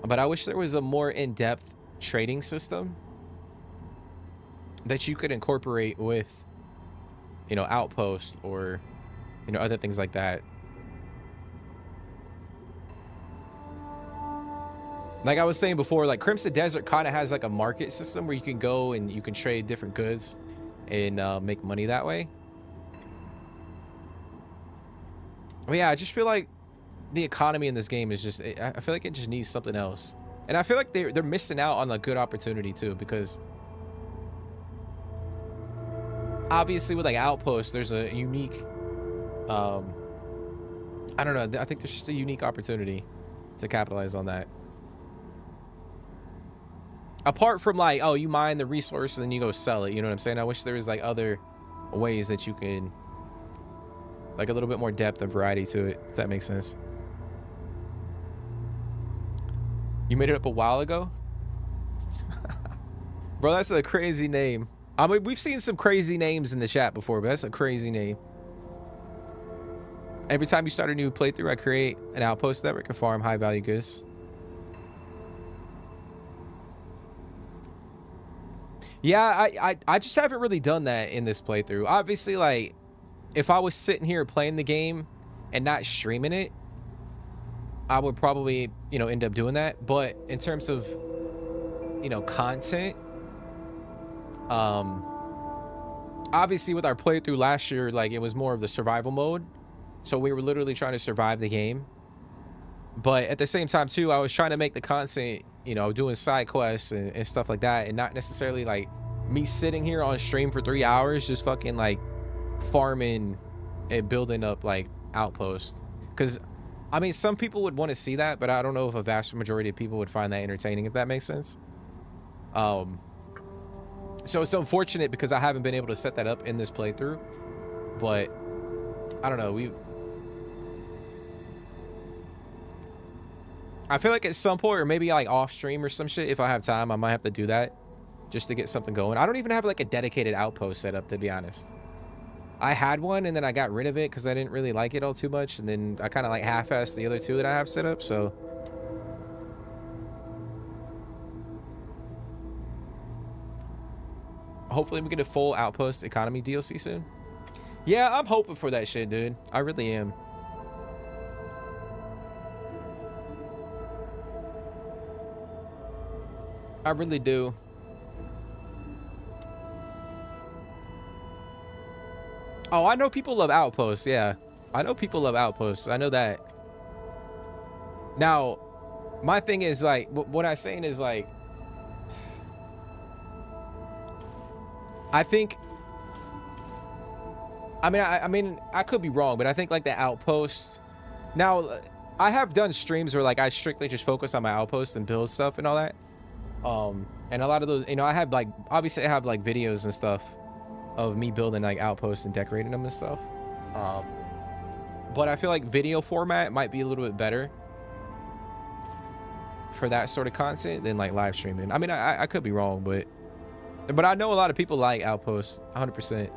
But I wish there was a more in-depth trading system that you could incorporate with, you know, Outpost or, you know, other things like that. Like I was saying before, like Crimson Desert kind of has like a market system where you can go and you can trade different goods and make money that way. But yeah, I just feel like the economy in this game is just, I feel like it just needs something else. And I feel like they're missing out on a good opportunity too, because obviously with like Outpost, there's a unique, I don't know, I think there's just a unique opportunity to capitalize on that. Apart from like, oh, you mine the resource and then you go sell it, you know what I'm saying? I wish there was like other ways that you can, like a little bit more depth and variety to it, if that makes sense. You made it up a while ago? Bro, that's a crazy name. I mean, we've seen some crazy names in the chat before, but that's a crazy name. Every time you start a new playthrough, I create an outpost network and farm high value goods. Yeah, I just haven't really done that in this playthrough. Obviously, like, if I was sitting here playing the game and not streaming it, I would probably, you know, end up doing that. But in terms of, you know, content, obviously with our playthrough last year, like, it was more of the survival mode. So we were literally trying to survive the game. But at the same time, too, I was trying to make the content, you know, doing side quests and stuff like that, and not necessarily, like, me sitting here on stream for 3 hours just fucking like farming and building up like outposts. Because I mean, some people would want to see that, but I don't know if a vast majority of people would find that entertaining, if that makes sense. So it's unfortunate because I haven't been able to set that up in this playthrough, but I don't know. I feel like at some point, or maybe like off stream or some shit, if I have time, I might have to do that just to get something going. I don't even have like a dedicated outpost set up, to be honest. I had one and then I got rid of it because I didn't really like it all too much, and then I kind of like half-assed the other two that I have set up. So hopefully we get a full outpost economy DLC soon. Yeah, I'm hoping for that shit, dude. I really am. I really do. Oh, I know people love outposts. Yeah, I know people love outposts. I know that. Now, my thing is like, what I'm saying is like, I think, I mean, I could be wrong, but I think like the outposts. Now, I have done streams where like I strictly just focus on my outposts and build stuff and all that. And a lot of those, you know, I have like, obviously I have like videos and stuff of me building like outposts and decorating them and stuff. But I feel like video format might be a little bit better for that sort of content than like live streaming. I mean, I could be wrong, but I know a lot of people like outposts 100%.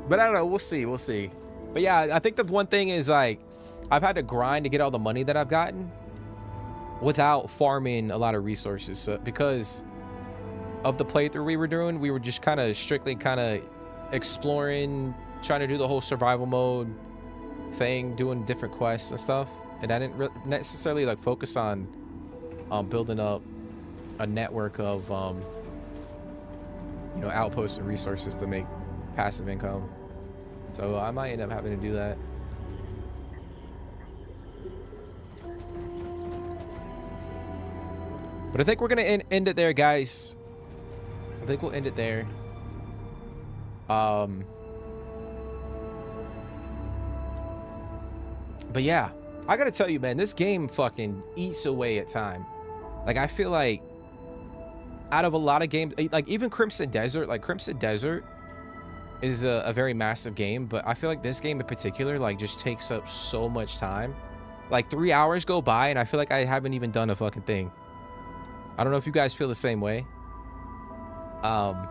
But I don't know, we'll see. But yeah, I think the one thing is like, I've had to grind to get all the money that I've gotten without farming a lot of resources. So, because of the playthrough we were doing, we were just kind of strictly kind of exploring, trying to do the whole survival mode thing, doing different quests and stuff. And I didn't necessarily like focus on building up a network of, you know, outposts and resources to make passive income. So I might end up having to do that. But I think we're gonna end it there, guys. I think we'll end it there. But yeah, I gotta tell you, man, this game fucking eats away at time. Like, I feel like out of a lot of games, like even Crimson Desert, is a very massive game, but I feel like this game in particular like just takes up so much time. Like 3 hours go by and I feel like I haven't even done a fucking thing. I don't know if you guys feel the same way. But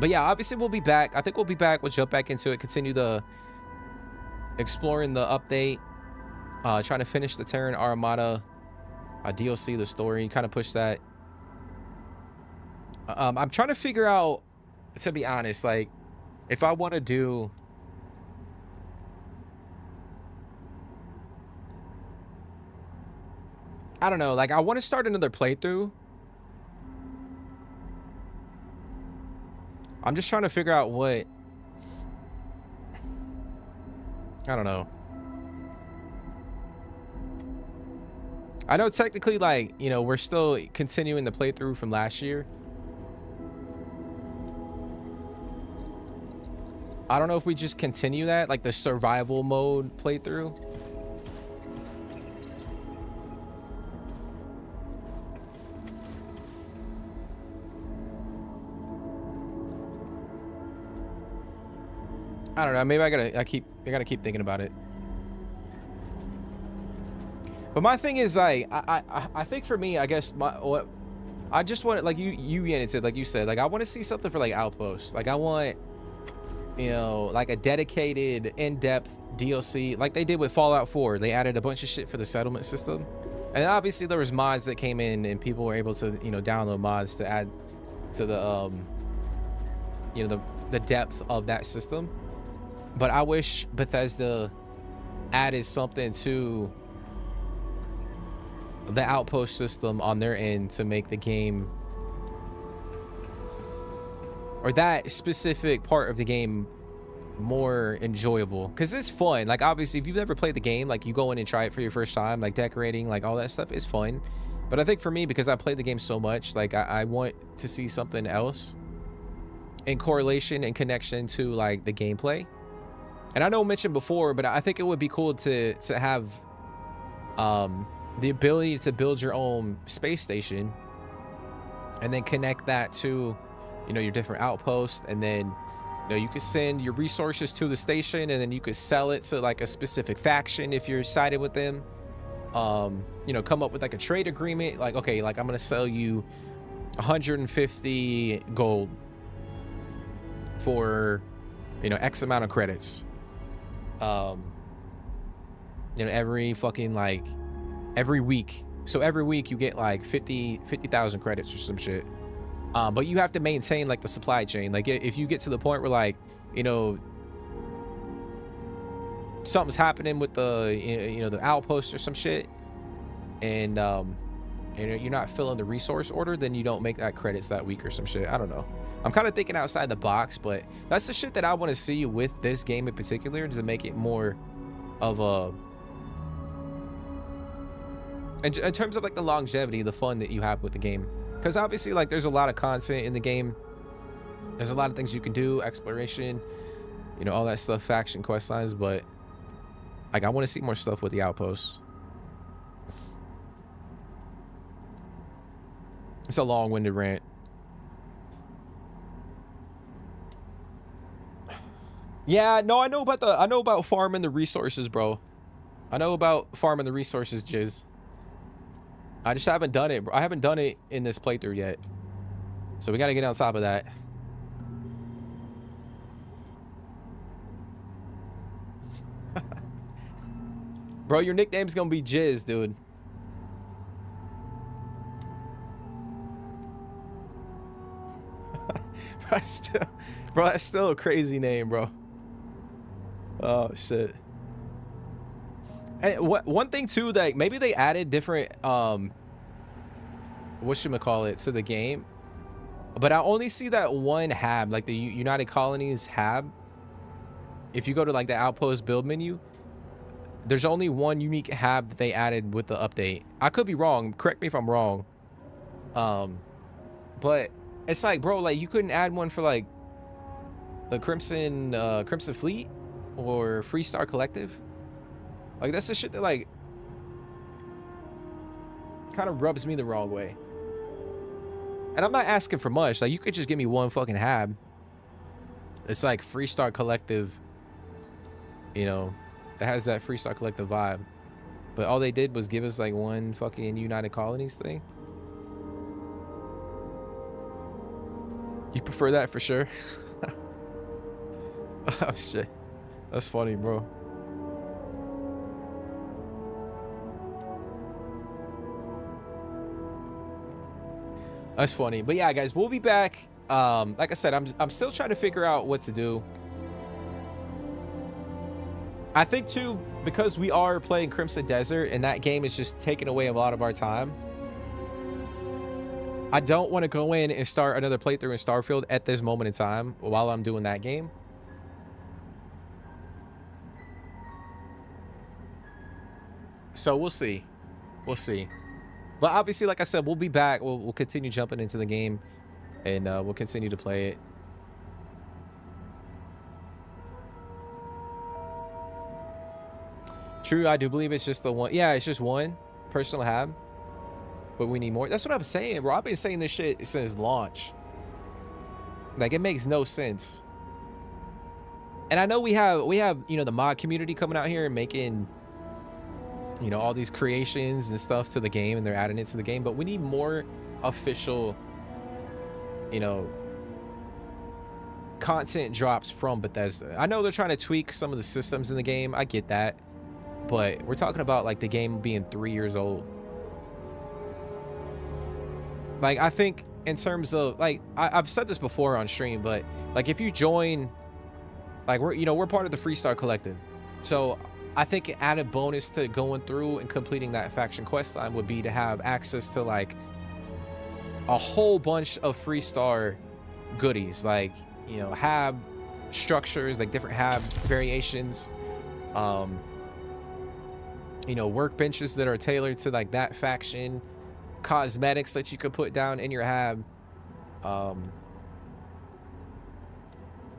yeah, obviously we'll be back. I think we'll be back. We'll jump back into it, continue the exploring the update, trying to finish the Terran Armada DLC, the story, kind of push that. I'm trying to figure out, to be honest, like if I want to do I don't know, like I want to start another playthrough. I'm just trying to figure out what, I don't know. I know technically, like, you know, we're still continuing the playthrough from last year. I don't know if we just continue that, like the survival mode playthrough. I don't know. Maybe I gotta keep thinking about it. But my thing is like, I think for me, I guess what I just want, like you said, like you said, like I want to see something for like Outposts. Like I want, you know, like a dedicated in-depth DLC like they did with Fallout 4. They added a bunch of shit for the settlement system, and obviously there was mods that came in and people were able to, you know, download mods to add to the you know, the depth of that system. But I wish Bethesda added something to the Outpost system on their end to make the game or that specific part of the game more enjoyable, because it's fun. Like, obviously, if you've never played the game, like, you go in and try it for your first time, like decorating, like all that stuff is fun. But I think for me, because I played the game so much, like I want to see something else in correlation and connection to like the gameplay. And I know I mentioned before, but I think it would be cool to have the ability to build your own space station and then connect that to, you know, your different outposts. And then, you know, you could send your resources to the station, and then you could sell it to like a specific faction if you're sided with them. You know, come up with like a trade agreement, like, okay, like I'm gonna sell you 150 gold for, you know, X amount of credits. You know, every fucking like every week. So every week you get like 50,000 credits or some shit. But you have to maintain like the supply chain. Like if you get to the point where, like, you know, something's happening with the, you know, the outpost or some shit, and you're not filling the resource order, then you don't make that credits that week or some shit. I don't know. I'm kind of thinking outside the box, but that's the shit that I want to see with this game in particular, to make it more of a, in terms of like the longevity, the fun that you have with the game. Because obviously, like, there's a lot of content in the game. There's a lot of things you can do, exploration, you know, all that stuff, faction quest lines. But like, I want to see more stuff with the outposts. It's a long-winded rant. Yeah, no, I know about farming the resources, bro. I know about farming the resources, Jizz. I just haven't done it, bro. I haven't done it in this playthrough yet. So we got to get on top of that. Bro, your nickname's going to be Jizz, dude. Bro, that's still a crazy name, bro. Oh, shit. And one thing too, that maybe they added different whatchamacallit to the game, but I only see that one hab, like the United Colonies hab. If you go to like the outpost build menu, there's only one unique hab that they added with the update. I could be wrong, correct me if I'm wrong. But it's like, bro, like you couldn't add one for like the Crimson Fleet or Freestar Collective. Like, that's the shit that, like, kind of rubs me the wrong way. And I'm not asking for much. Like, you could just give me one fucking hab. It's like Freestar Collective, you know, that has that Freestar Collective vibe. But all they did was give us, like, one fucking United Colonies thing. You prefer that for sure? Oh, shit. That's funny, bro. That's funny. But yeah, guys, we'll be back. Like I said, I'm still trying to figure out what to do. I think too, because we are playing Crimson Desert and that game is just taking away a lot of our time, I don't want to go in and start another playthrough in Starfield at this moment in time while I'm doing that game. So we'll see. We'll see. But obviously, like I said, we'll be back. We'll continue jumping into the game, and we'll continue to play it. True, I do believe it's just the one. Yeah, it's just one personal hab, but we need more. That's what I'm saying, bro. I've been saying this shit since launch. Like, it makes no sense. And I know we have you know, the mod community coming out here and making, you know, all these creations and stuff to the game, and they're adding it to the game, but we need more official, you know, content drops from Bethesda. I know they're trying to tweak some of the systems in the game. I get that, but we're talking about like the game being 3 years old. Like, I think in terms of, like, I've said this before on stream, but like, if you join, like, we're part of the Freestar Collective, so I think an added bonus to going through and completing that faction quest line would be to have access to like a whole bunch of Freestar goodies, like, you know, hab structures, like different hab variations, you know, workbenches that are tailored to like that faction, cosmetics that you could put down in your hab,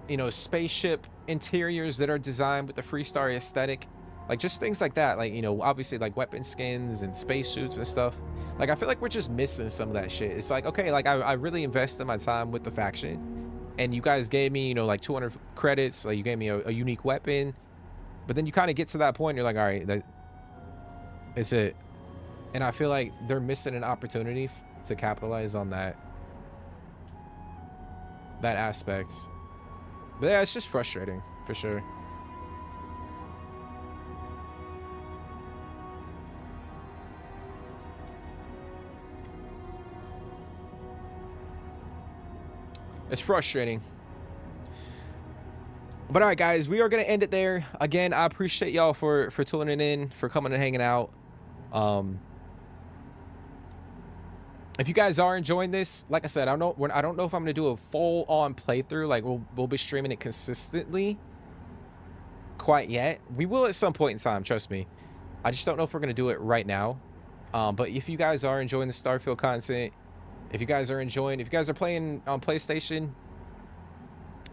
you know, spaceship interiors that are designed with the Freestar aesthetic, like just things like that, like, you know, obviously like weapon skins and spacesuits and stuff. Like, I feel like we're just missing some of that shit. It's like, okay, like I really invested my time with the faction, and you guys gave me, you know, like 200 credits, like you gave me a unique weapon, but then you kind of get to that point, you're like, all right, that it's it. And I feel like they're missing an opportunity to capitalize on that aspect. But yeah, it's just frustrating for sure. It's frustrating. But all right, guys, we are going to end it there. Again, I appreciate y'all for tuning in, for coming and hanging out. If you guys are enjoying this, like I said, I don't know if I'm going to do a full-on playthrough. Like, we'll be streaming it consistently quite yet. We will at some point in time, trust me. I just don't know if we're going to do it right now. But if you guys are enjoying the Starfield content, if you guys are playing on PlayStation,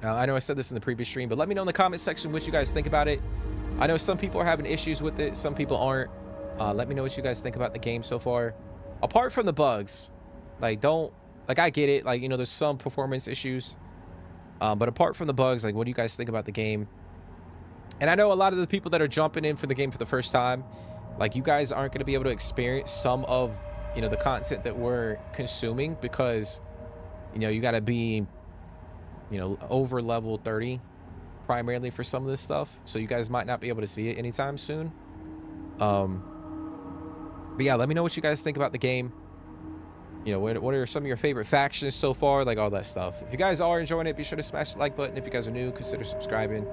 I know I said this in the previous stream, but let me know in the comment section what you guys think about it. I know some people are having issues with it, some people aren't. Let me know what you guys think about the game so far. Apart from the bugs, I get it, like, you know, there's some performance issues, but apart from the bugs, like, what do you guys think about the game? And I know a lot of the people that are jumping in for the game for the first time, like, you guys aren't going to be able to experience some of, you know, the content that we're consuming, because, you know, you got to be, you know, over level 30 primarily for some of this stuff, so you guys might not be able to see it anytime soon. But yeah, let me know what you guys think about the game. You know, what are some of your favorite factions so far, like all that stuff. If you guys are enjoying it, be sure to smash the like button. If you guys are new, consider subscribing.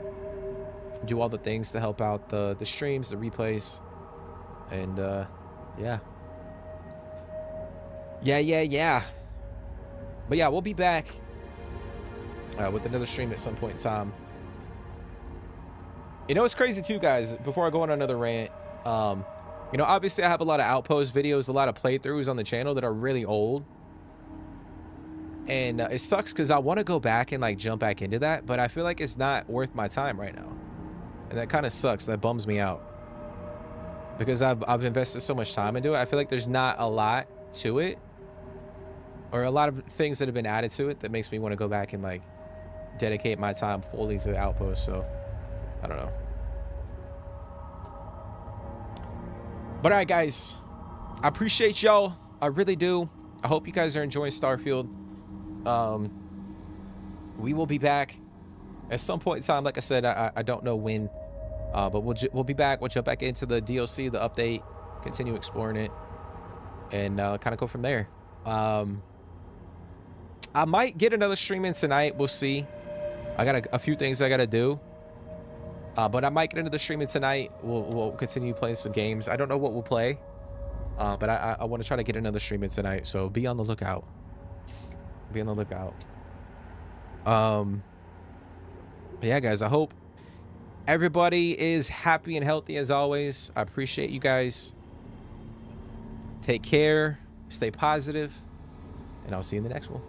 Do all the things to help out the streams, the replays, and yeah. But yeah, we'll be back with another stream at some point in time. You know, it's crazy too, guys, before I go on another rant, you know, obviously I have a lot of outpost videos, a lot of playthroughs on the channel that are really old, and it sucks because I want to go back and like jump back into that, but I feel like it's not worth my time right now, and that kind of sucks. That bums me out, because I've invested so much time into it. I feel like there's not a lot to it, or a lot of things that have been added to it that makes me want to go back and like dedicate my time fully to Outpost. So I don't know. But all right, guys, I appreciate y'all. I really do. I hope you guys are enjoying Starfield. We will be back at some point in time. Like I said, I don't know when, but we'll be back. We'll jump back into the DLC, the update, continue exploring it, and kind of go from there. I might get another stream in tonight. We'll see. I got a few things I got to do. But I might get into the streaming tonight. We'll continue playing some games. I don't know what we'll play, but I want to try to get another streaming tonight. So be on the lookout. Be on the lookout. Yeah, guys, I hope everybody is happy and healthy as always. I appreciate you guys. Take care. Stay positive. And I'll see you in the next one.